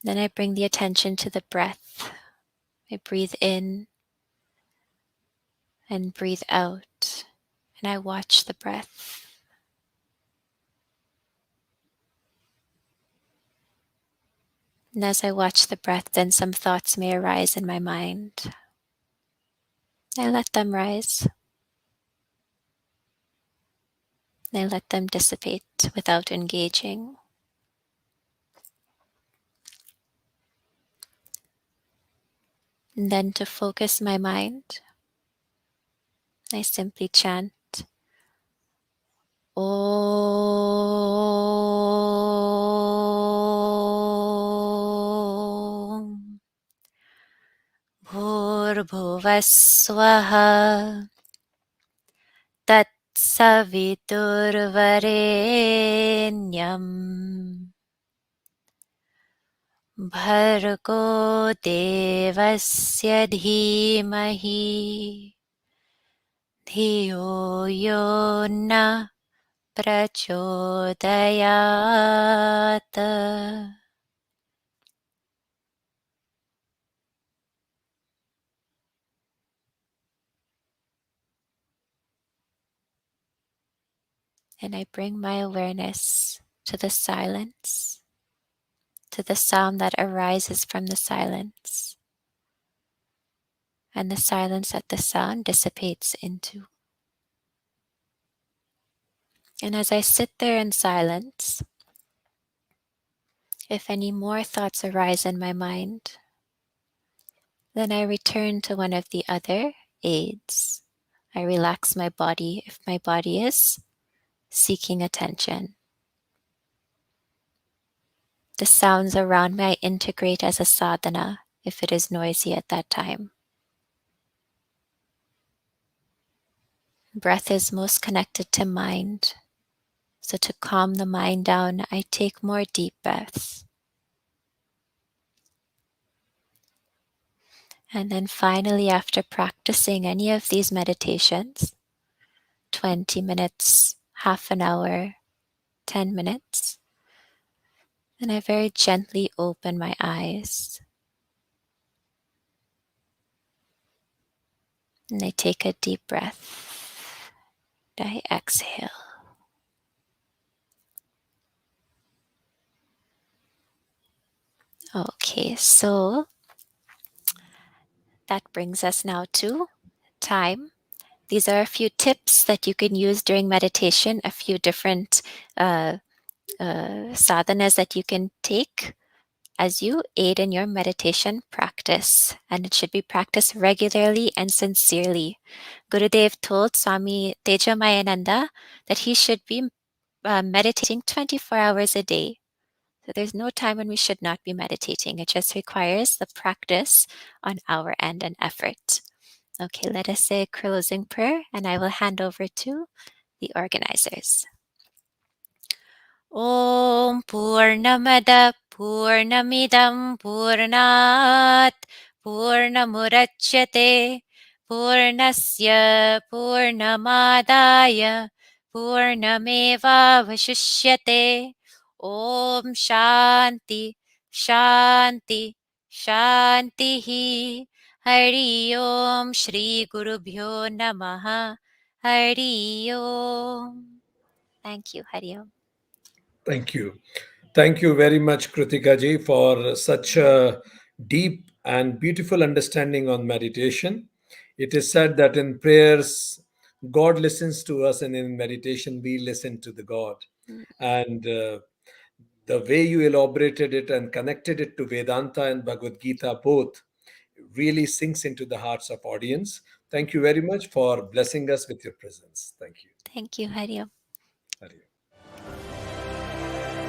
Then I bring the attention to the breath. I breathe in and breathe out, and I watch the breath. And as I watch the breath, then some thoughts may arise in my mind. I let them rise. I let them dissipate without engaging. And then to focus my mind, I simply chant Om Bhurбhuvaswaha Tat Saviturvarenyam Bhargo Devasya Dhimahi Dhiyo Yo Na Prachodayata. And I bring my awareness to the silence, to the sound that arises from the silence, and the silence that the sound dissipates into. And as I sit there in silence, if any more thoughts arise in my mind, then I return to one of the other aids. I relax my body if my body is seeking attention. The sounds around me I integrate as a sadhana if it is noisy at that time. Breath is most connected to mind. So to calm the mind down, I take more deep breaths. And then finally, after practicing any of these meditations, 20 minutes, half an hour, 10 minutes, then I very gently open my eyes. And I take a deep breath. And I exhale. Okay, so that brings us now to time. These are a few tips that you can use during meditation, a few different sadhanas that you can take as you aid in your meditation practice. And it should be practiced regularly and sincerely. Gurudev told Swami Tejamayananda that he should be meditating 24 hours a day. So there's no time when we should not be meditating. It just requires the practice on our end and effort. Okay, let us say a closing prayer and I will hand over to the organizers. Om Purnamada Purnamidam Purnat Purnamurachyate Purnasya Purnamadaya Purnameva Vashishyate. Om Shanti Shanti Shantihi. Hari Om Shri Gurubhyo Namaha. Hari Om. Thank you. Hari Om. Thank you. Thank you very much, Kritika ji, for such a deep and beautiful understanding on meditation. It is said that in prayers, God listens to us, and in meditation, we listen to the God. And the way you elaborated it and connected it to Vedanta and Bhagavad Gita both really sinks into the hearts of audience. Thank you very much for blessing us with your presence. Thank you. Thank you, Hari Om. Hari Om.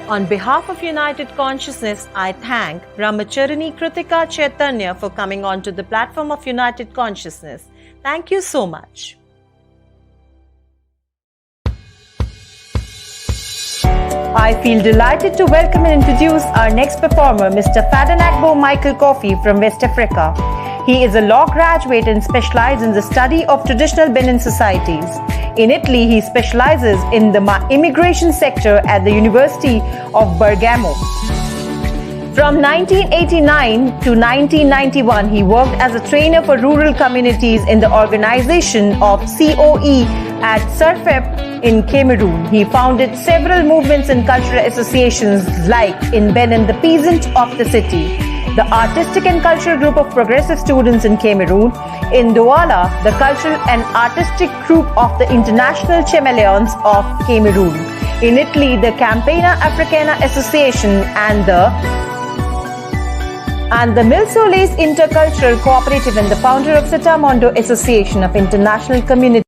On behalf of United Consciousness, I thank Brahmacharini Kritika Chaitanya for coming onto the platform of United Consciousness. Thank you so much. I feel delighted to welcome and introduce our next performer, Mr. Fadanagbo Michael Coffey from West Africa. He is a law graduate and specializes in the study of traditional Benin societies. In Italy, he specializes in the immigration sector at the University of Bergamo. From 1989 to 1991, he worked as a trainer for rural communities in the organization of COE at Surfep in Cameroon. He founded several movements and cultural associations like in Benin, the Peasant of the City, the Artistic and Cultural Group of Progressive Students in Cameroon, in Douala, the Cultural and Artistic Group of the International Chameleons of Cameroon, in Italy, the Campagna Africana Association and the Milsoles Intercultural Cooperative, and the founder of Setamondo Association of International Communities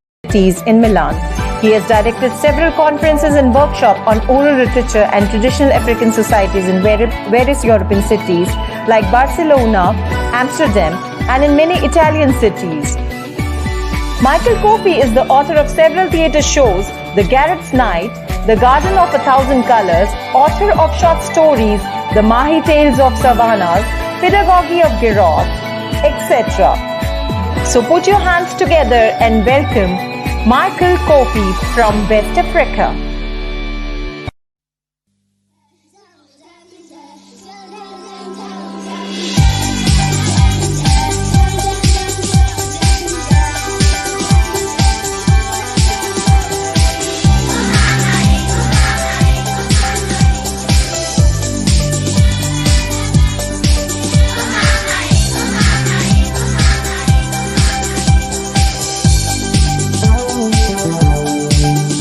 in Milan. He has directed several conferences and workshops on oral literature and traditional African societies in various European cities like Barcelona, Amsterdam, and in many Italian cities. Michael Coffey is the author of several theatre shows, The Garret's Night, The Garden of a Thousand Colors, author of short stories, The Mahi Tales of Savannas, Pedagogy of Giroth, etc. So put your hands together and welcome Michael Coffey from West Africa.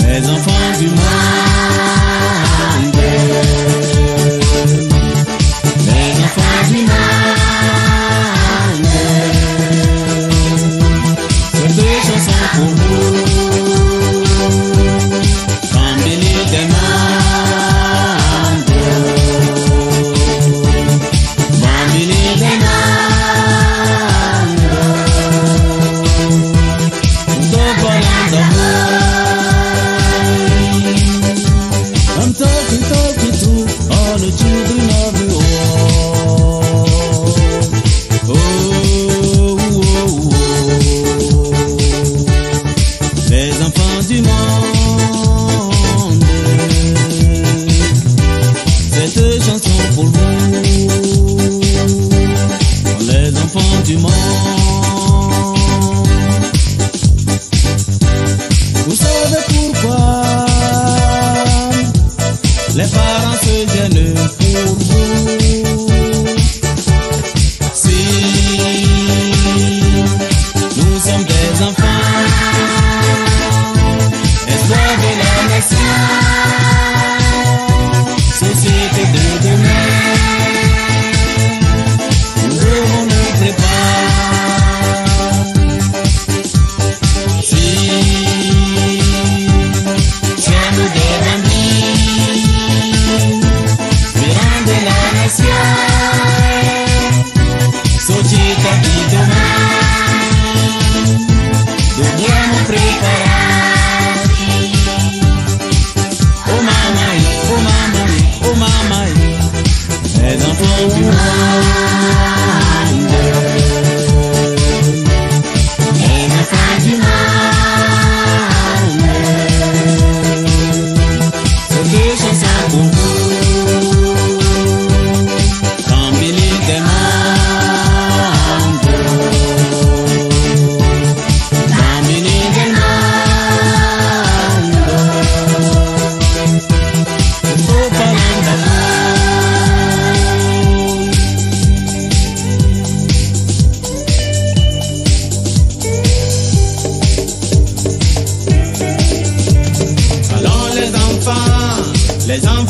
Les enfants du monde, les enfants du monde, ces deux chansons pour vous, comme Billy demande, bon Billy demande, tout au volant de vous.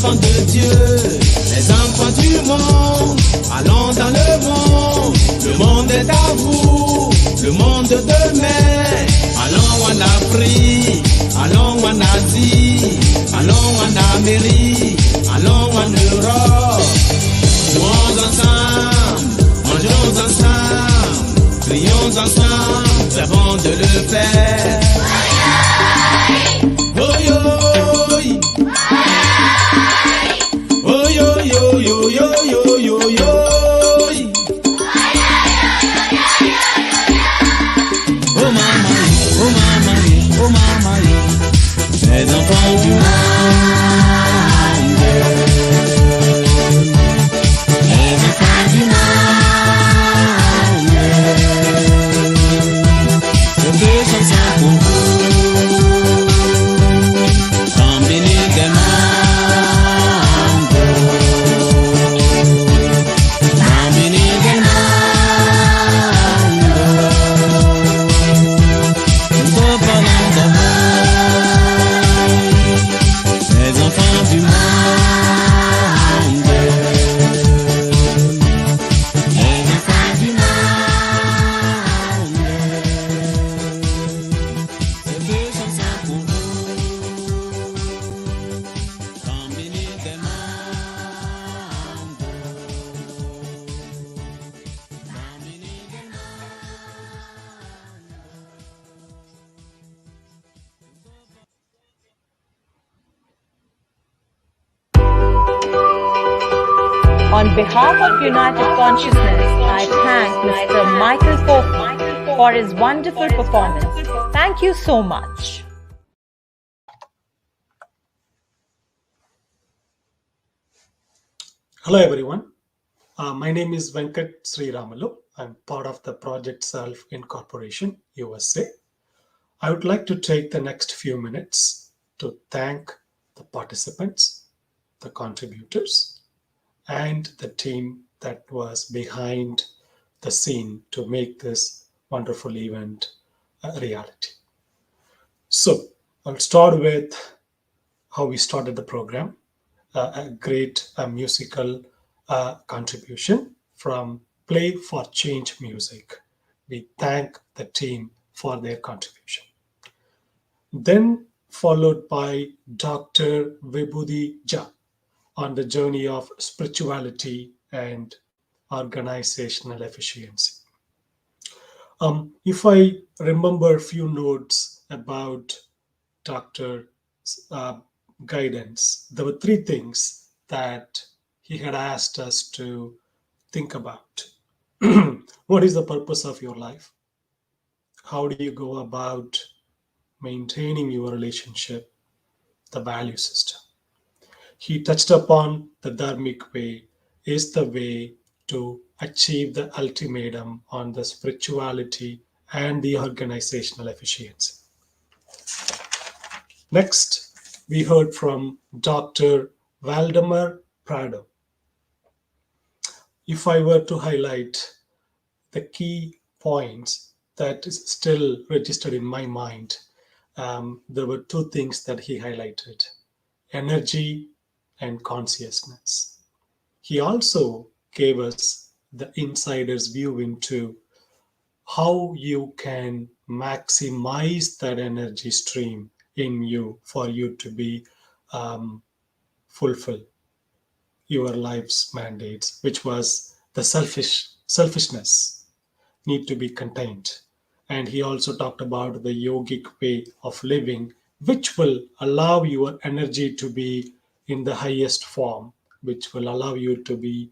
enfants de Dieu, les enfants du monde, allons dans le monde est à vous, le monde de demain, allons en Afrique, allons en Asie, allons en Amérique, allons en Europe, jouons ensemble, mangeons ensemble, prions ensemble, c'est bon de le faire. Oh yo, oh yo yo yo yo yo yo yo. Oh mama, oh mama, oh mama, les enfants du monde, les enfants du monde, je fais chanson pour vous. On behalf of United Consciousness, I thank Mr. Michael Kaufman for his wonderful performance. Thank you so much. Hello everyone. My name is Venkat Sriramalu. I'm part of the Project Self Incorporation, USA. I would like to take the next few minutes to thank the participants, the contributors, and the team that was behind the scene to make this wonderful event a reality. So I'll start with how we started the program. A great musical contribution from Play for Change Music. We thank the team for their contribution. Then followed by Dr. Vibhuti Jha on the journey of spirituality and organizational efficiency. If I remember a few notes about Dr. guidance, there were three things that he had asked us to think about. What is the purpose of your life? How do you go about maintaining your relationship? The value system. He touched upon the dharmic way is the way to achieve the ultimatum on the spirituality and the organizational efficiency. Next, we heard from Dr. Valdemar Prado. If I were to highlight the key points that is still registered in my mind, there were two things that he highlighted: energy and consciousness. He also gave us the insider's view into how you can maximize that energy stream in you for you to be fulfill your life's mandates, which was the selfishness need to be contained. And he also talked about the yogic way of living, which will allow your energy to be in the highest form, which will allow you to be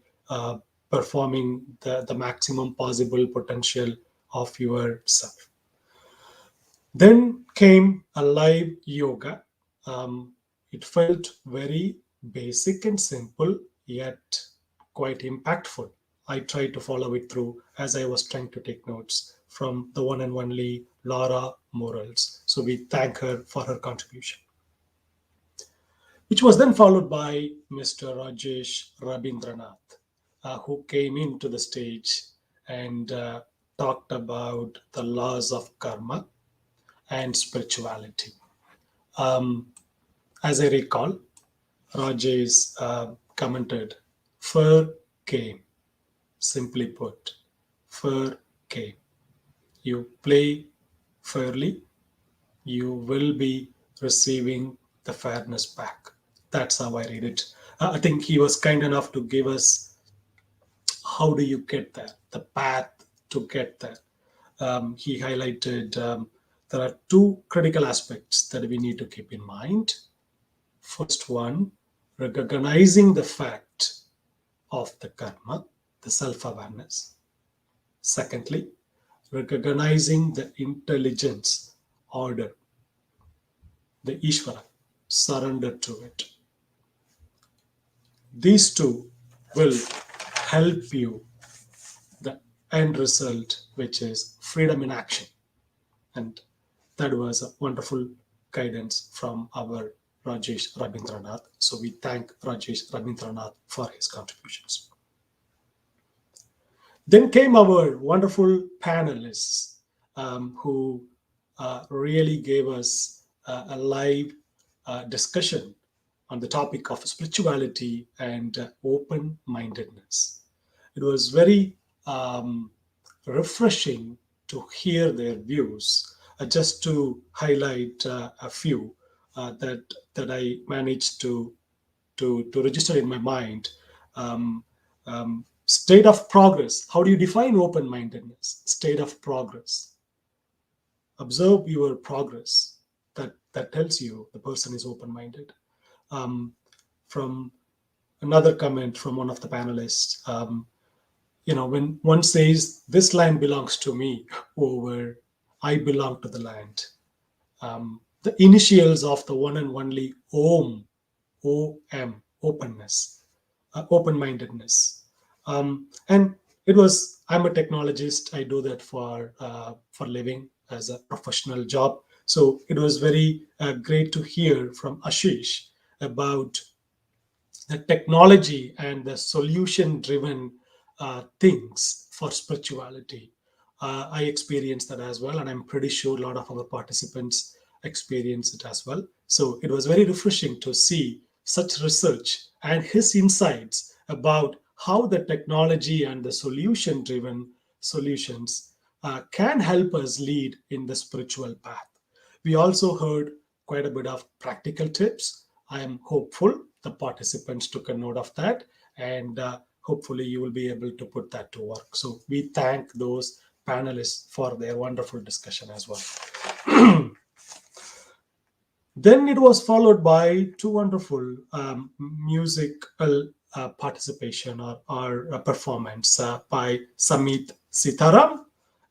performing the maximum possible potential of yourself. Then came a live yoga. It felt very basic and simple, yet quite impactful. I tried to follow it through as I was trying to take notes from the one and only Laura Morales. So we thank her for her contribution, which was then followed by Mr. Rajesh Rabindranath, who came into the stage and talked about the laws of karma and spirituality. As I recall, Rajesh commented, fair game. Simply put, fair game. You play fairly, you will be receiving the fairness back. That's how I read it. I think he was kind enough to give us how do you get there, the path to get there. He highlighted there are two critical aspects that we need to keep in mind. First one, recognizing the fact of the karma, the self-awareness. Secondly, recognizing the intelligence order, the Ishvara, surrender to it. These two will help you the end result, which is freedom in action. And that was a wonderful guidance from our Rajesh Rabindranath. So we thank Rajesh Rabindranath for his contributions. Then came our wonderful panelists who really gave us a live discussion on the topic of spirituality and open-mindedness. It was very refreshing to hear their views. Just to highlight a few that I managed to register in my mind. State of progress. How do you define open-mindedness? State of progress. Observe your progress. That tells you the person is open-minded. From another comment from one of the panelists, when one says this land belongs to me over I belong to the land, the initials of the one and only Om, O-M, openness, open-mindedness. And it was, I'm a technologist. I do that for living as a professional job. So it was very great to hear from Ashish about the technology and the solution-driven things for spirituality. I experienced that as well, and I'm pretty sure a lot of our participants experience it as well. So it was very refreshing to see such research and his insights about how the technology and the solution-driven solutions can help us lead in the spiritual path. We also heard quite a bit of practical tips. I am hopeful the participants took a note of that, and hopefully you will be able to put that to work. So we thank those panelists for their wonderful discussion as well. Then it was followed by two wonderful musical participation or performance by Samit Sitaram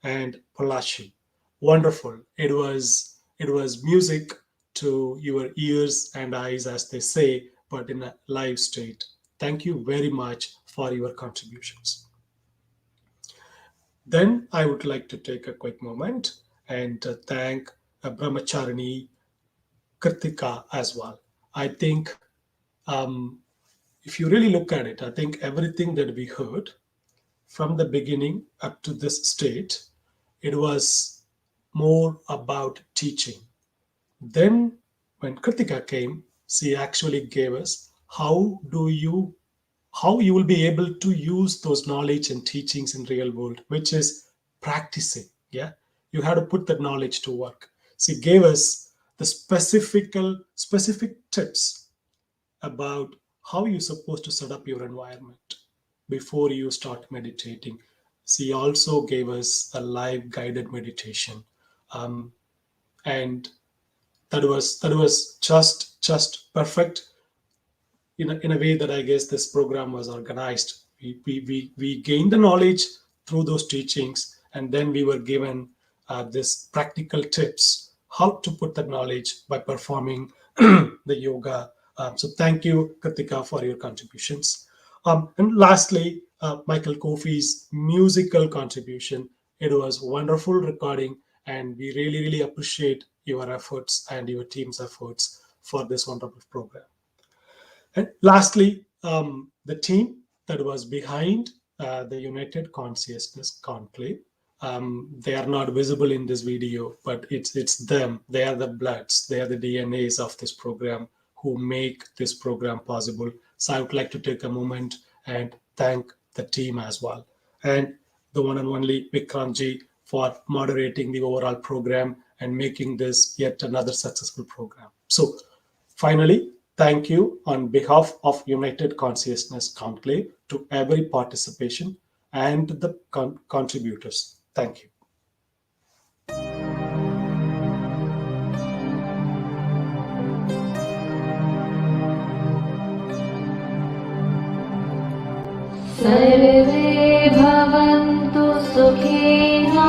and Palashi. Wonderful. It was music to your ears and eyes, as they say, but in a live state. Thank you very much for your contributions. Then I would like to take a quick moment and thank Brahmacharini Kritika as well. I think if you really look at it, I think everything that we heard from the beginning up to this state, it was more about teaching. Then when Kritika came, she actually gave us how you will be able to use those knowledge and teachings in real world, which is practicing. Yeah, you have to put that knowledge to work. She gave us the specific tips about how you're supposed to set up your environment before you start meditating. She also gave us a live guided meditation, and that was just perfect in a way that I guess this program was organized. We gained the knowledge through those teachings, and then we were given this practical tips how to put that knowledge by performing the yoga. So thank you, Kritika, for your contributions. And lastly, Michael Kofi's musical contribution. It was wonderful recording, and we really appreciate your efforts and your team's efforts for this wonderful program. And lastly, the team that was behind the United Consciousness Conclave. They are not visible in this video, but it's them. They are the bloods. They are the DNAs of this program who make this program possible. So I would like to take a moment and thank the team as well. And the one and only Vikramji for moderating the overall program and making this yet another successful program. So finally, thank you on behalf of United Consciousness Conclave to every participation and the contributors. Thank you. सर्वे भवन्तु सुखिनः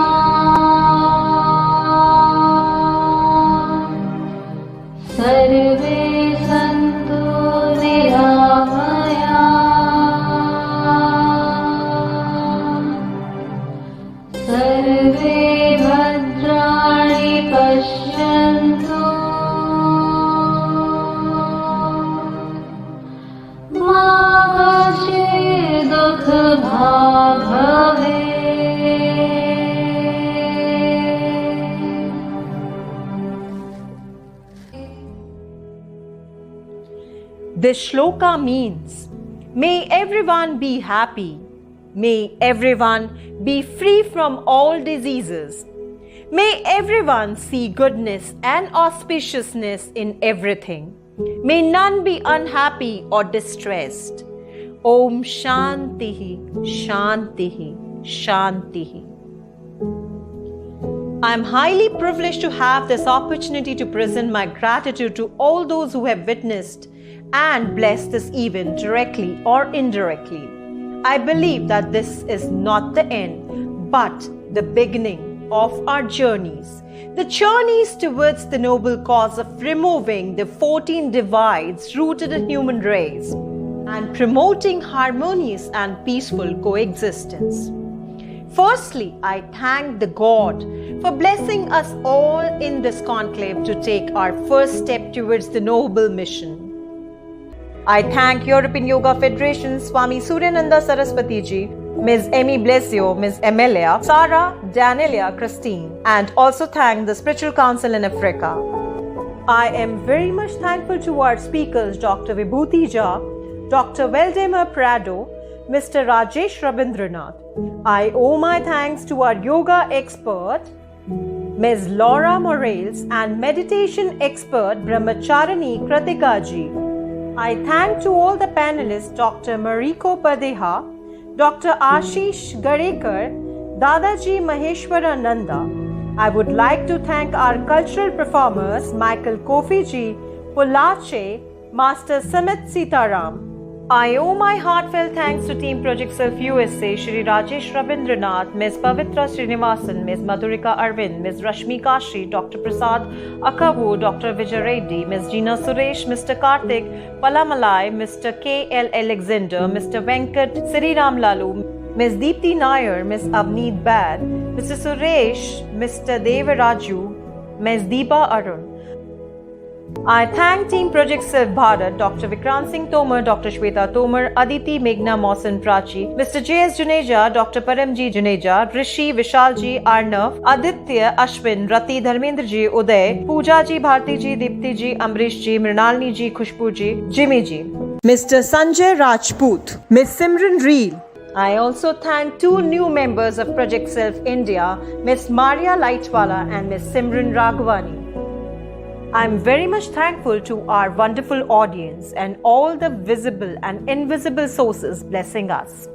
सर्वे सन्तु निरामयाः सर्वे भद्राणि पश्यन्तु मा कश्चित् दुःखभाग् भवेत्। This shloka means, may everyone be happy, may everyone be free from all diseases, may everyone see goodness and auspiciousness in everything, may none be unhappy or distressed. Om Shantihi, Shantihi, Shantihi. I am highly privileged to have this opportunity to present my gratitude to all those who have witnessed and blessed this event directly or indirectly. I believe that this is not the end, but the beginning of our journeys. The journeys towards the noble cause of removing the 14 divides rooted in human race and promoting harmonious and peaceful coexistence. Firstly, I thank the God for blessing us all in this conclave to take our first step towards the noble mission. I thank European Yoga Federation, Swami Suryananda Saraswati Ji, Ms. Amy Blesio, Ms. Emilia, Sarah, Danielia, Christine, and also thank the Spiritual Council in Africa. I am very much thankful to our speakers, Dr. Vibhuti Jha, Dr. Valdemar Prado, Mr. Rajesh Rabindranath. I owe my thanks to our yoga expert, Ms. Laura Morales, and meditation expert, Brahmacharini Kratika Ji. I thank to all the panelists, Dr. Mariko Padeha, Dr. Ashish Garekar, Dadaji Maheshwara Nanda. I would like to thank our cultural performers, Michael Kofi Ji, Pulache, Master Samit Sitaram. I owe my heartfelt thanks to Team Project Self USA, Shri Rajesh Rabindranath, Ms. Pavitra Srinivasan, Ms. Madhurika Arvind, Ms. Rashmi Kashi, Dr. Prasad Akavu, Dr. Vijay Reddy, Ms. Gina Suresh, Mr. Karthik Palamalai, Mr. K.L. Alexander, Mr. Venkat Sriram Lalu, Ms. Deepthi Nair, Ms. Avneet Bad, Mr. Suresh, Mr. Devaraju, Ms. Deepa Arun. I thank Team Project Self Bharat, Dr. Vikrant Singh Tomar, Dr. Shweta Tomar, Aditi Meghna Mausan Prachi, Mr. J.S. Juneja, Dr. Paramji Juneja, Rishi Vishalji Arnav, Aditya Ashwin, Rati Dharmendra Ji, Uday, Pooja Ji, Bharti Ji, Dipti Ji, Amrish Ji, Mrinalini Ji, Khushbu Ji, Jimmy Ji, Mr. Sanjay Rajput, Ms. Simran Reel. I also thank two new members of Project Self India, Ms. Maria Lightwala and Ms. Simran Raghavani. I am very much thankful to our wonderful audience and all the visible and invisible sources blessing us.